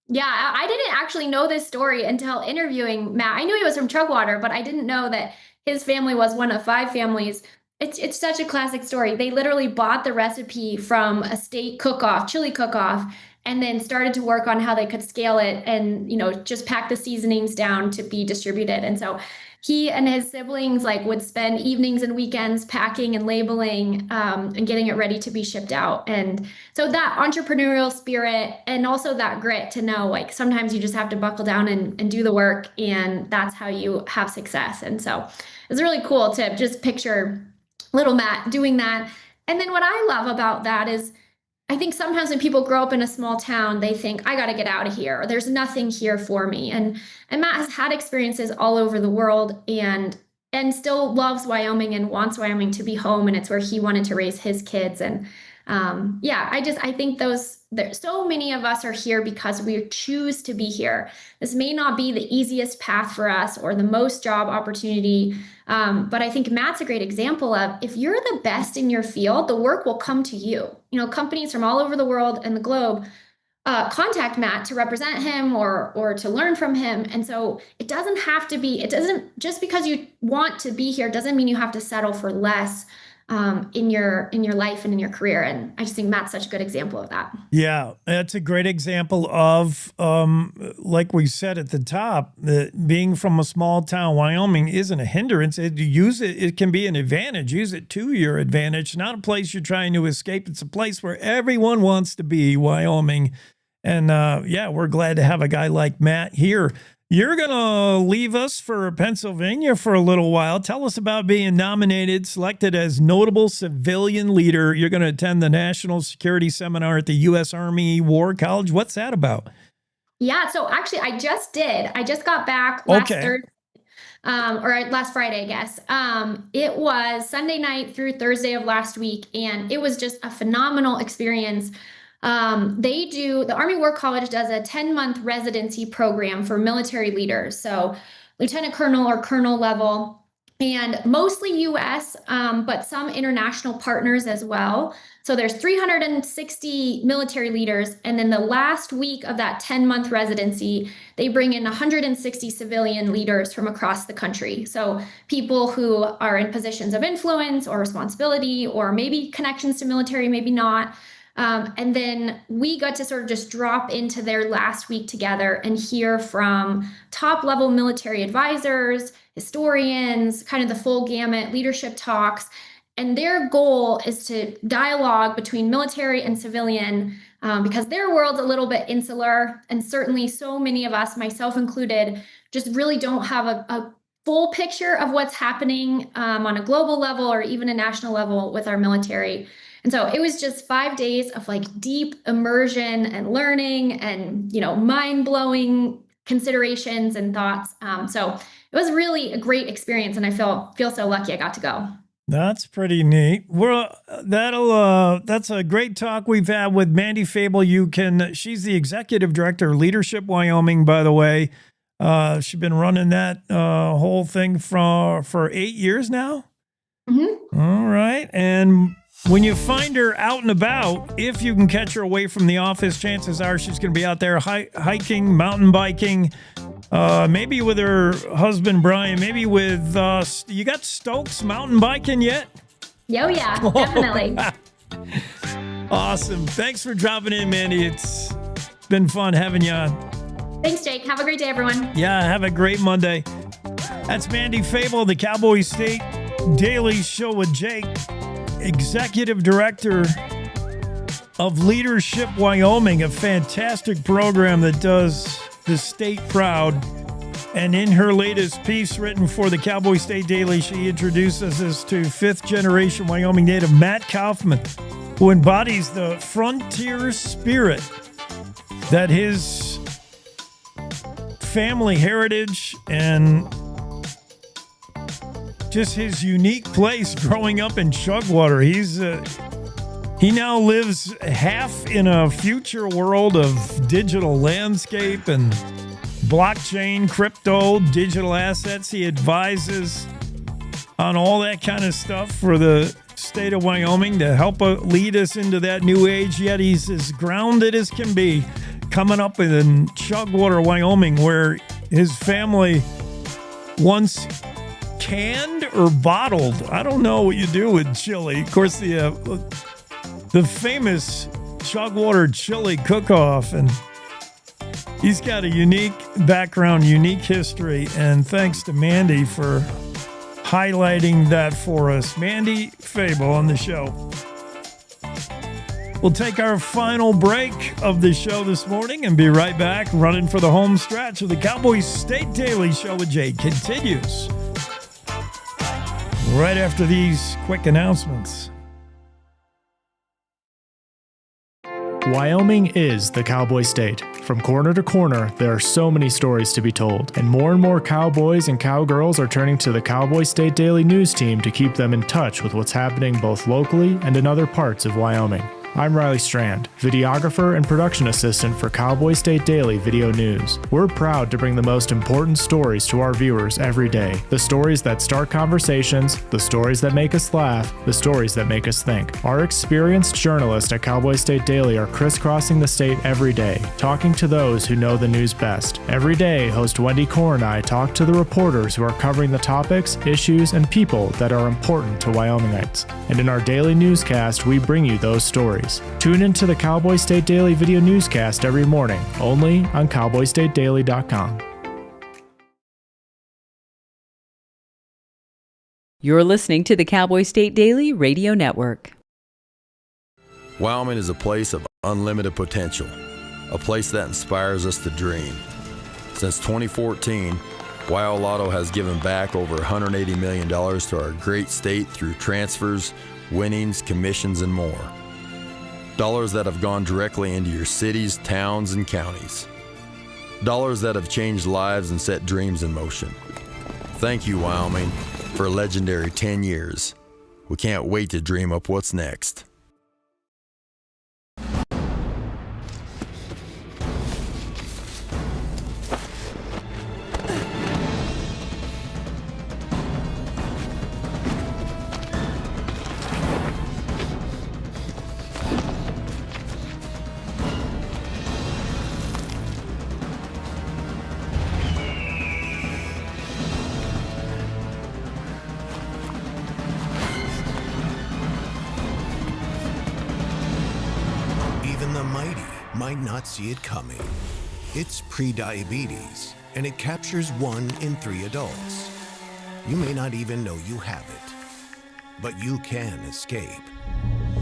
[SPEAKER 7] Yeah, I didn't actually know this story until interviewing Matt. I knew he was from Chugwater, but I didn't know that his family was one of 5 families. It's such a classic story. They literally bought the recipe from a state cook-off, chili cook-off, and then started to work on how they could scale it and, just pack the seasonings down to be distributed. And so he and his siblings would spend evenings and weekends packing and labeling and getting it ready to be shipped out. And so that entrepreneurial spirit and also that grit to know sometimes you just have to buckle down and do the work, and that's how you have success. And so it's really cool to just picture little Matt doing that. And then what I love about that is I think sometimes when people grow up in a small town, they think, I got to get out of here, or there's nothing here for me. And Matt has had experiences all over the world and still loves Wyoming and wants Wyoming to be home. And it's where he wanted to raise his kids. And I think so many of us are here because we choose to be here. This may not be the easiest path for us or the most job opportunity. But I think Matt's a great example of, if you're the best in your field, the work will come to you. Companies from all over the world and the globe contact Matt to represent him or to learn from him. And so it doesn't just because you want to be here doesn't mean you have to settle for less in your life and in your career. And I just think Matt's such a good example of that. Yeah, that's a great example of, like we said at the top, that being from a small town, Wyoming isn't a hindrance. It can be an advantage. Use it to your advantage. Not a place you're trying to escape. It's a place where everyone wants to be, Wyoming. And we're glad to have a guy like Matt here. You're going to leave us for Pennsylvania for a little while. Tell us about being selected as notable civilian leader. You're going to attend the National Security Seminar at the U.S. Army War College. What's that about? Yeah, so actually I just got back last Thursday. Or last Friday, I guess. It was Sunday night through Thursday of last week, and it was just a phenomenal experience. The Army War College does a 10-month residency program for military leaders. So lieutenant colonel or colonel level, and mostly U.S., but some international partners as well. So there's 360 military leaders. And then the last week of that 10-month residency, they bring in 160 civilian leaders from across the country. So people who are in positions of influence or responsibility, or maybe connections to military, maybe not. And then we got to sort of just drop into their last week together and hear from top level military advisors, historians, kind of the full gamut, leadership talks. And their goal is to dialogue between military and civilian, because their world's a little bit insular. And certainly so many of us, myself included, just really don't have a full picture of what's happening on a global level or even a national level with our military. And so it was just 5 days of deep immersion and learning and, mind-blowing considerations and thoughts. So it was really a great experience, and I feel so lucky I got to go. That's pretty neat. That's a great talk we've had with Mandy Fable. She's the executive director of Leadership Wyoming, by the way. She's been running that whole thing for 8 years now. Mm-hmm. All right. And when you find her out and about, if you can catch her away from the office, chances are she's going to be out there hiking, mountain biking, maybe with her husband, Brian, maybe with, you got Stokes mountain biking yet? Oh, yeah, definitely. Awesome. Thanks for dropping in, Mandy. It's been fun having you on. Thanks, Jake. Have a great day, everyone. Yeah, have a great Monday. That's Mandy Fable, the Cowboy State Daily Show with Jake, Executive Director of Leadership Wyoming, a fantastic program that does the state proud. And in her latest piece written for the Cowboy State Daily, she introduces us to fifth-generation Wyoming native Matt Kaufman, who embodies the frontier spirit that his family heritage and just his unique place growing up in Chugwater. He now lives half in a future world of digital landscape and blockchain, crypto, digital assets. He advises on all that kind of stuff for the state of Wyoming to help lead us into that new age. Yet he's as grounded as can be, coming up in Chugwater, Wyoming, where his family once canned or bottled. I don't know what you do with chili. Of course, the famous
[SPEAKER 1] Chugwater Chili Cook-Off, and he's got a unique background, unique history, and thanks to Mandy for highlighting that for us. Mandy Fable on the show. We'll take our final break of the show this morning and be right back. Running for the home stretch of the Cowboy State Daily Show with Jay continues right after these quick announcements.
[SPEAKER 4] Wyoming is the cowboy state. From corner to corner, there are so many stories to be told, and more cowboys and cowgirls are turning to the Cowboy State Daily News team to keep them in touch with what's happening both locally and in other parts of Wyoming. I'm Riley Strand, videographer and production assistant for Cowboy State Daily Video News. We're proud to bring the most important stories to our viewers every day. The stories that start conversations, the stories that make us laugh, the stories that make us think. Our experienced journalists at Cowboy State Daily are crisscrossing the state every day, talking to those who know the news best. Every day, host Wendy Core and I talk to the reporters who are covering the topics, issues, and people that are important to Wyomingites. And in our daily newscast, we bring you those stories. Tune into the Cowboy State Daily Video Newscast every morning, only on cowboystatedaily.com.
[SPEAKER 2] You're listening to the Cowboy State Daily Radio Network.
[SPEAKER 9] Wyoming is a place of unlimited potential, a place that inspires us to dream. Since 2014, Wyo Lotto has given back over $180 million to our great state through transfers, winnings, commissions, and more. Dollars that have gone directly into your cities, towns, and counties. Dollars that have changed lives and set dreams in motion. Thank you, Wyoming, for a legendary 10 years. We can't wait to dream up what's next.
[SPEAKER 10] Might not see it coming. It's prediabetes, and it captures 1 in 3 adults. You may not even know you have it, but you can escape.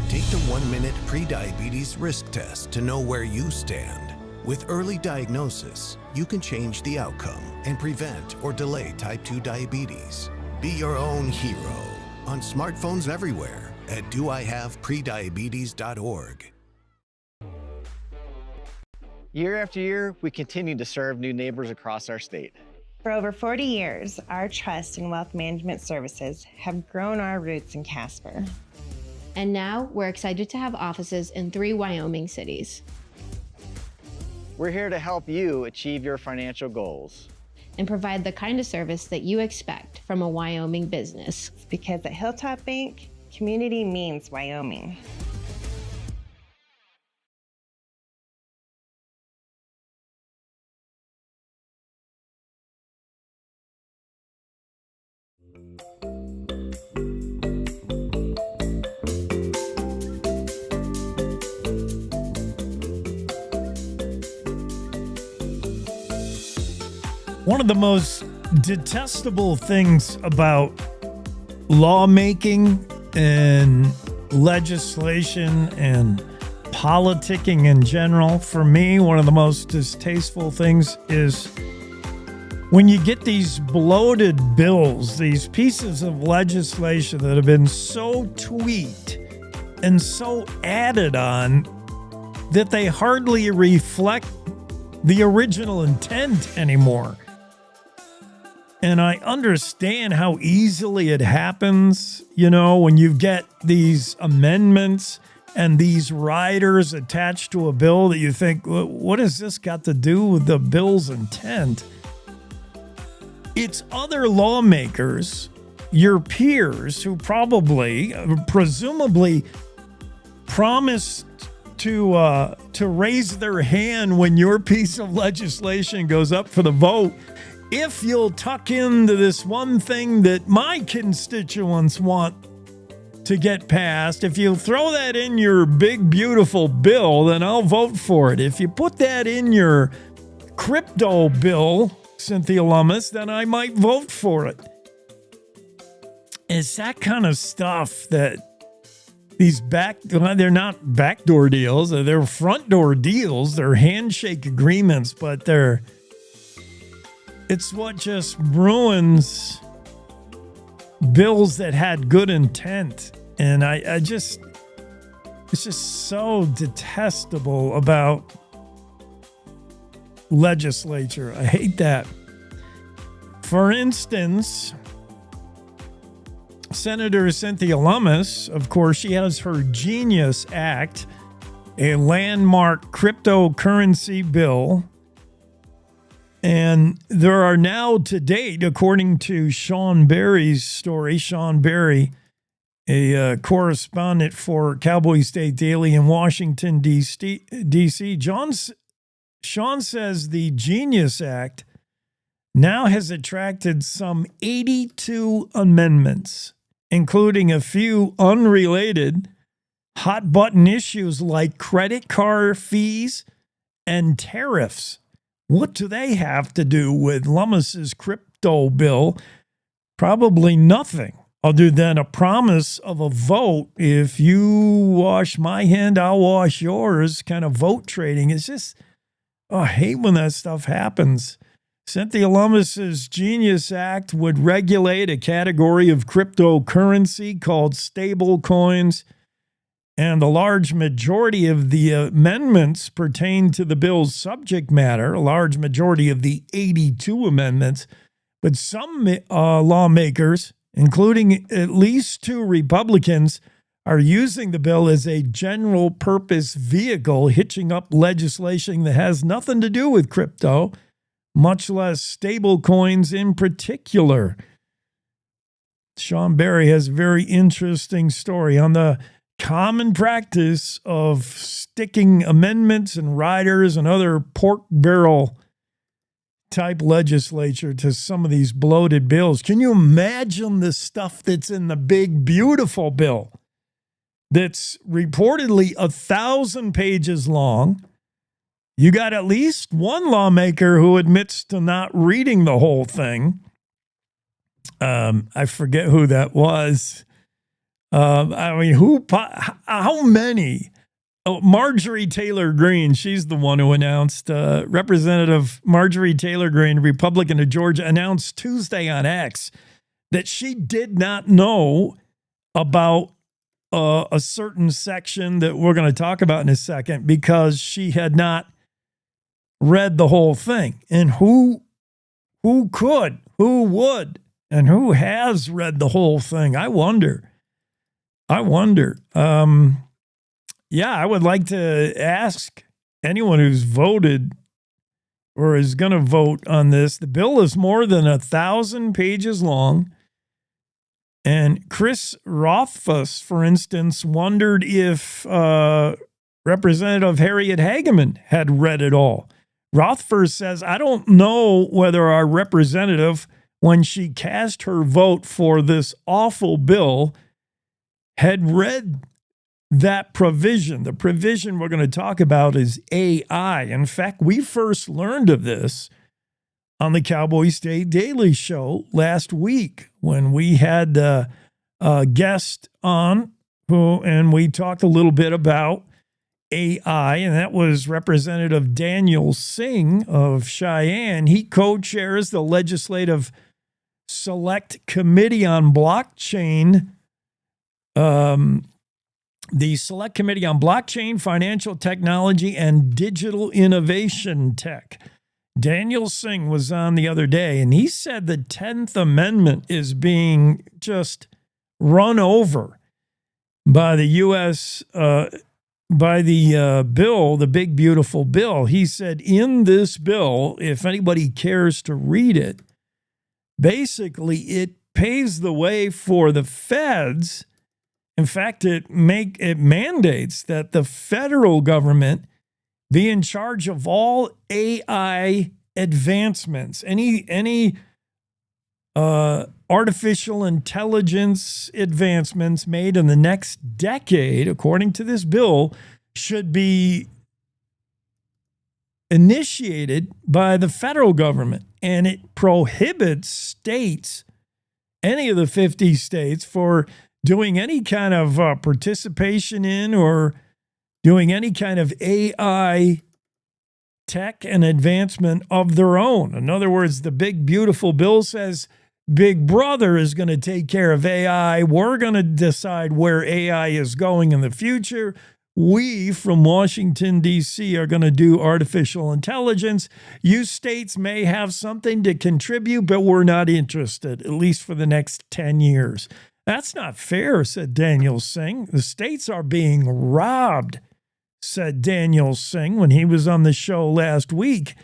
[SPEAKER 10] Take the 1-minute prediabetes risk test to know where you stand. With early diagnosis, you can change the outcome and prevent or delay type 2 diabetes. Be your own hero on smartphones everywhere at doihaveprediabetes.org.
[SPEAKER 13] Year after year, we continue to serve new neighbors across our state.
[SPEAKER 16] For over 40 years, our trust in wealth management services have grown our roots in Casper.
[SPEAKER 26] And now we're excited to have offices in 3 Wyoming cities.
[SPEAKER 13] We're here to help you achieve your financial goals
[SPEAKER 26] and provide the kind of service that you expect from a Wyoming business.
[SPEAKER 16] Because at Hilltop Bank, community means Wyoming.
[SPEAKER 1] One of the most detestable things about lawmaking and legislation and politicking in general, for me, one of the most distasteful things is when you get these bloated bills, these pieces of legislation that have been so tweaked and so added on that they hardly reflect the original intent anymore. And I understand how easily it happens, you know, when you get these amendments and these riders attached to a bill that you think, what has this got to do with the bill's intent? It's other lawmakers, your peers, who presumably promised to raise their hand when your piece of legislation goes up for the vote, if you'll tuck into this one thing that my constituents want to get passed. If you throw that in your big, beautiful bill, then I'll vote for it. If you put that in your crypto bill, Cynthia Lummis, then I might vote for it. It's that kind of stuff that they're not backdoor deals, they're front door deals, they're handshake agreements, but it's what just ruins bills that had good intent. And it's just so detestable about legislature. I hate that. For instance, Senator Cynthia Lummis, of course, she has her Genius Act, a landmark cryptocurrency bill. And there are now to date, according to Sean Berry's story, Sean Berry, a correspondent for Cowboy State Daily in Washington, D.C., Sean says the Genius Act now has attracted some 82 amendments, including a few unrelated hot-button issues like credit card fees and tariffs. What do they have to do with Lummis's crypto bill? Probably nothing, other than a promise of a vote. If you wash my hand, I'll wash yours, kind of vote trading. It's just, I hate when that stuff happens. Cynthia Lummis's Genius Act would regulate a category of cryptocurrency called stable coins, and the large majority of the amendments pertain to the bill's subject matter, a large majority of the 82 amendments. But some lawmakers, including at least 2 Republicans, are using the bill as a general purpose vehicle, hitching up legislation that has nothing to do with crypto, much less stable coins in particular. Sean Berry has a very interesting story on the common practice of sticking amendments and riders and other pork barrel type legislature to some of these bloated bills. Can you imagine the stuff that's in the big, beautiful bill that's reportedly 1,000 pages long? You got at least one lawmaker who admits to not reading the whole thing. I forget who that was. How many? Oh, Marjorie Taylor Greene. She's the one who announced, Representative Marjorie Taylor Greene, Republican of Georgia, announced Tuesday on X that she did not know about a certain section that we're going to talk about in a second because she had not read the whole thing. And who could, who would, and who has read the whole thing? I wonder. Yeah, I would like to ask anyone who's voted or is going to vote on this. The bill is more than 1,000 pages long. And Chris Rothfuss, for instance, wondered if Representative Harriet Hageman had read it all. Rothfuss says, I don't know whether our representative, when she cast her vote for this awful bill, had read that provision. The provision we're going to talk about is AI. In fact, we first learned of this on the Cowboy State Daily Show last week when we had a guest on and we talked a little bit about AI, and that was Representative Daniel Singh of Cheyenne. He co-chairs the Legislative Select Committee on Blockchain, the Select Committee on Blockchain, Financial Technology, and Digital Innovation Tech. Daniel Singh was on the other day, and he said the 10th Amendment is being just run over by the U.S., by the bill, the big, beautiful bill. He said in this bill, if anybody cares to read it, basically it paves the way for the feds. In fact, it mandates that the federal government be in charge of all AI advancements. Any artificial intelligence advancements made in the next decade, according to this bill, should be initiated by the federal government. And it prohibits states, any of the 50 states, for doing any kind of participation in or doing any kind of AI tech and advancement of their own. In other words, the big, beautiful bill says Big Brother is going to take care of AI. We're going to decide where AI is going in the future. We from Washington, D.C. are going to do artificial intelligence. You states may have something to contribute, but we're not interested, at least for the next 10 years. That's not fair, said Daniel Singh. The states are being robbed, said Daniel Singh when he was on the show last week.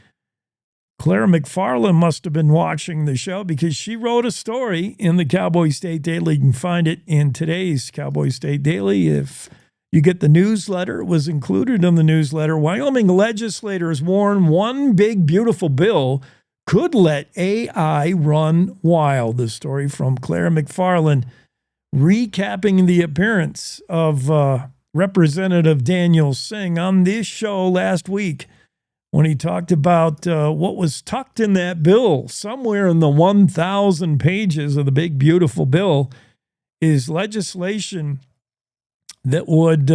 [SPEAKER 1] Claire McFarland must have been watching the show because she wrote a story in the Cowboy State Daily. You can find it in today's Cowboy State Daily. If you get the newsletter, it was included in the newsletter. Wyoming legislators warn one big, beautiful bill could let AI run wild. The story from Claire McFarland, recapping the appearance of Representative Daniel Singh on this show last week when he talked about what was tucked in that bill. Somewhere in the 1,000 pages of the big, beautiful bill is legislation that would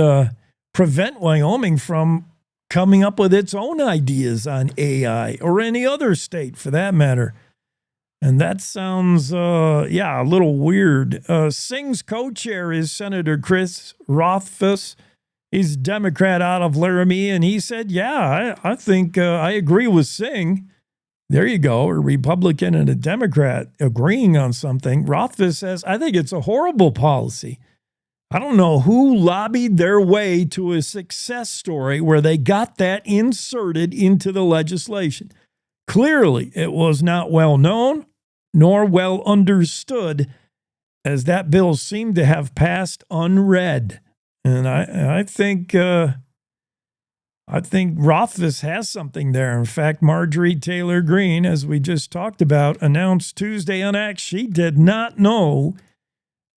[SPEAKER 1] prevent Wyoming from coming up with its own ideas on AI, or any other state for that matter. And that sounds, a little weird. Singh's co-chair is Senator Chris Rothfuss. He's a Democrat out of Laramie, and he said, I think I agree with Singh. There you go, a Republican and a Democrat agreeing on something. Rothfuss says, I think it's a horrible policy. I don't know who lobbied their way to a success story where they got that inserted into the legislation. Clearly, it was not well known nor well understood, as that bill seemed to have passed unread. And I think Rothfuss has something there. In fact, Marjorie Taylor Greene, as we just talked about, announced Tuesday on X she did not know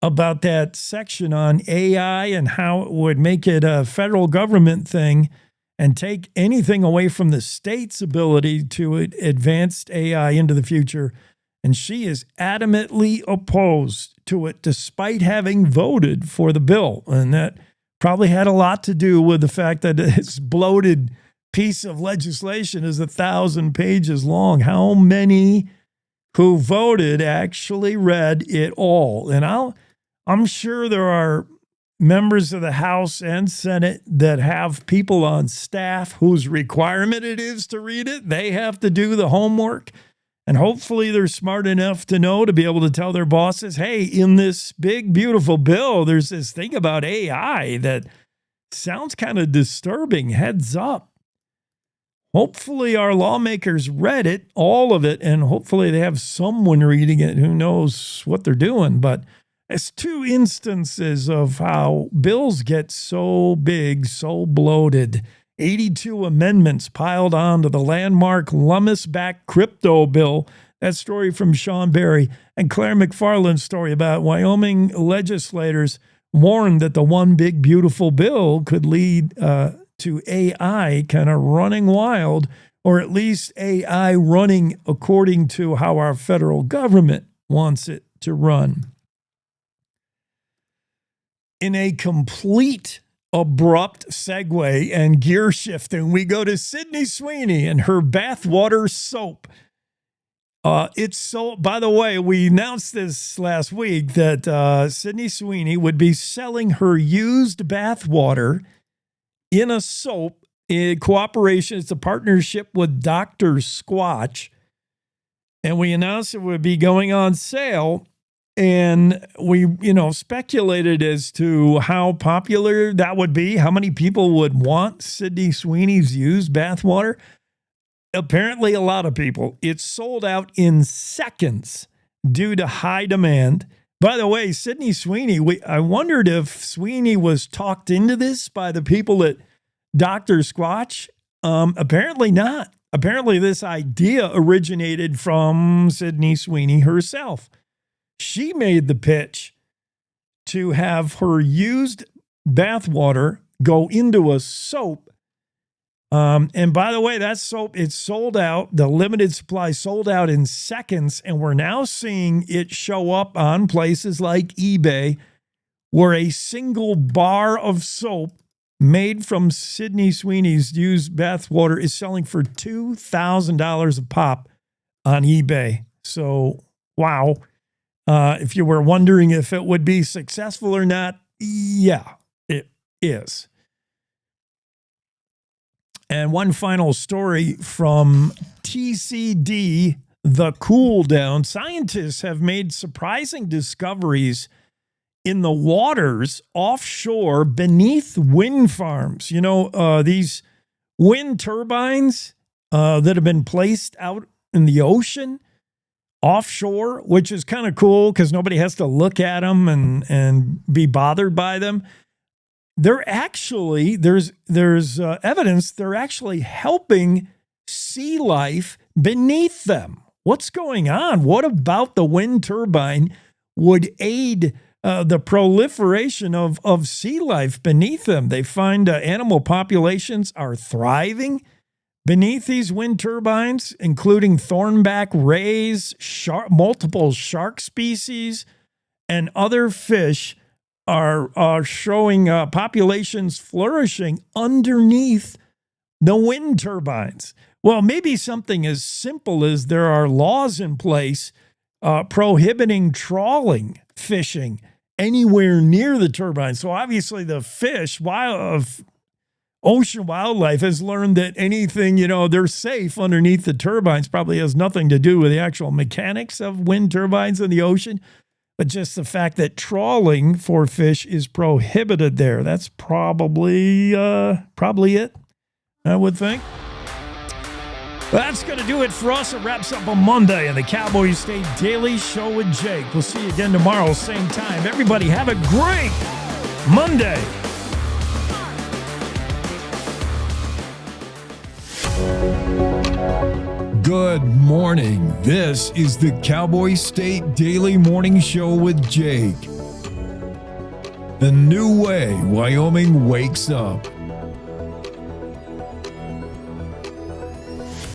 [SPEAKER 1] about that section on AI and how it would make it a federal government thing and take anything away from the state's ability to advance AI into the future. And she is adamantly opposed to it, despite having voted for the bill. And that probably had a lot to do with the fact that this bloated piece of legislation is 1,000 pages long. How many who voted actually read it all? And I'm sure there are members of the House and Senate that have people on staff whose requirement it is to read it. They have to do the homework. And hopefully they're smart enough to know to be able to tell their bosses, hey, in this big, beautiful bill, there's this thing about AI that sounds kind of disturbing. Heads up. Hopefully our lawmakers read it, all of it, and hopefully they have someone reading it who knows what they're doing. But it's two instances of how bills get so big, so bloated. 82 amendments piled onto the landmark Lummis-backed crypto bill. That story from Sean Berry. And Claire McFarland's story about Wyoming legislators warned that the one big, beautiful bill could lead to AI kind of running wild, or at least AI running according to how our federal government wants it to run. In a complete abrupt segue and gear shifting, we go to Sydney Sweeney and her bathwater soap. It's so, by the way, we announced this last week that Sydney Sweeney would be selling her used bathwater in a soap in cooperation. It's a partnership with Dr. Squatch. And we announced it would be going on sale. And we, speculated as to how popular that would be, how many people would want Sydney Sweeney's used bathwater. Apparently, a lot of people. It's sold out in seconds due to high demand. By the way, Sydney Sweeney, I wondered if Sweeney was talked into this by the people at Dr. Squatch. Apparently not. Apparently, this idea originated from Sydney Sweeney herself. She made the pitch to have her used bathwater go into a soap. And by the way, that soap, it's sold out. The limited supply sold out in seconds. And we're now seeing it show up on places like eBay, where a single bar of soap made from Sydney Sweeney's used bathwater is selling for $2,000 a pop on eBay. So, wow. If you were wondering if it would be successful or not, yeah, it is. And one final story from TCD, the cool down. Scientists have made surprising discoveries in the waters offshore beneath wind farms. You know, these wind turbines that have been placed out in the ocean offshore, which is kind of cool because nobody has to look at them and be bothered by them. They're actually, there's evidence they're actually helping sea life beneath them. What's going on? What about the wind turbine would aid the proliferation of sea life beneath them? They find animal populations are thriving beneath these wind turbines, including thornback rays, multiple shark species, and other fish are showing populations flourishing underneath the wind turbines. Well, maybe something as simple as there are laws in place prohibiting trawling fishing anywhere near the turbines. So obviously the ocean wildlife has learned that anything, they're safe underneath the turbines. Probably has nothing to do with the actual mechanics of wind turbines in the ocean, but just the fact that trawling for fish is prohibited there. That's probably it, I would think. That's going to do it for us. It wraps up on Monday in the Cowboy State Daily Show with Jake. We'll see you again tomorrow, same time. Everybody have a great Monday. Good morning. This is the Cowboy State Daily Morning Show with Jake. The new way Wyoming wakes up.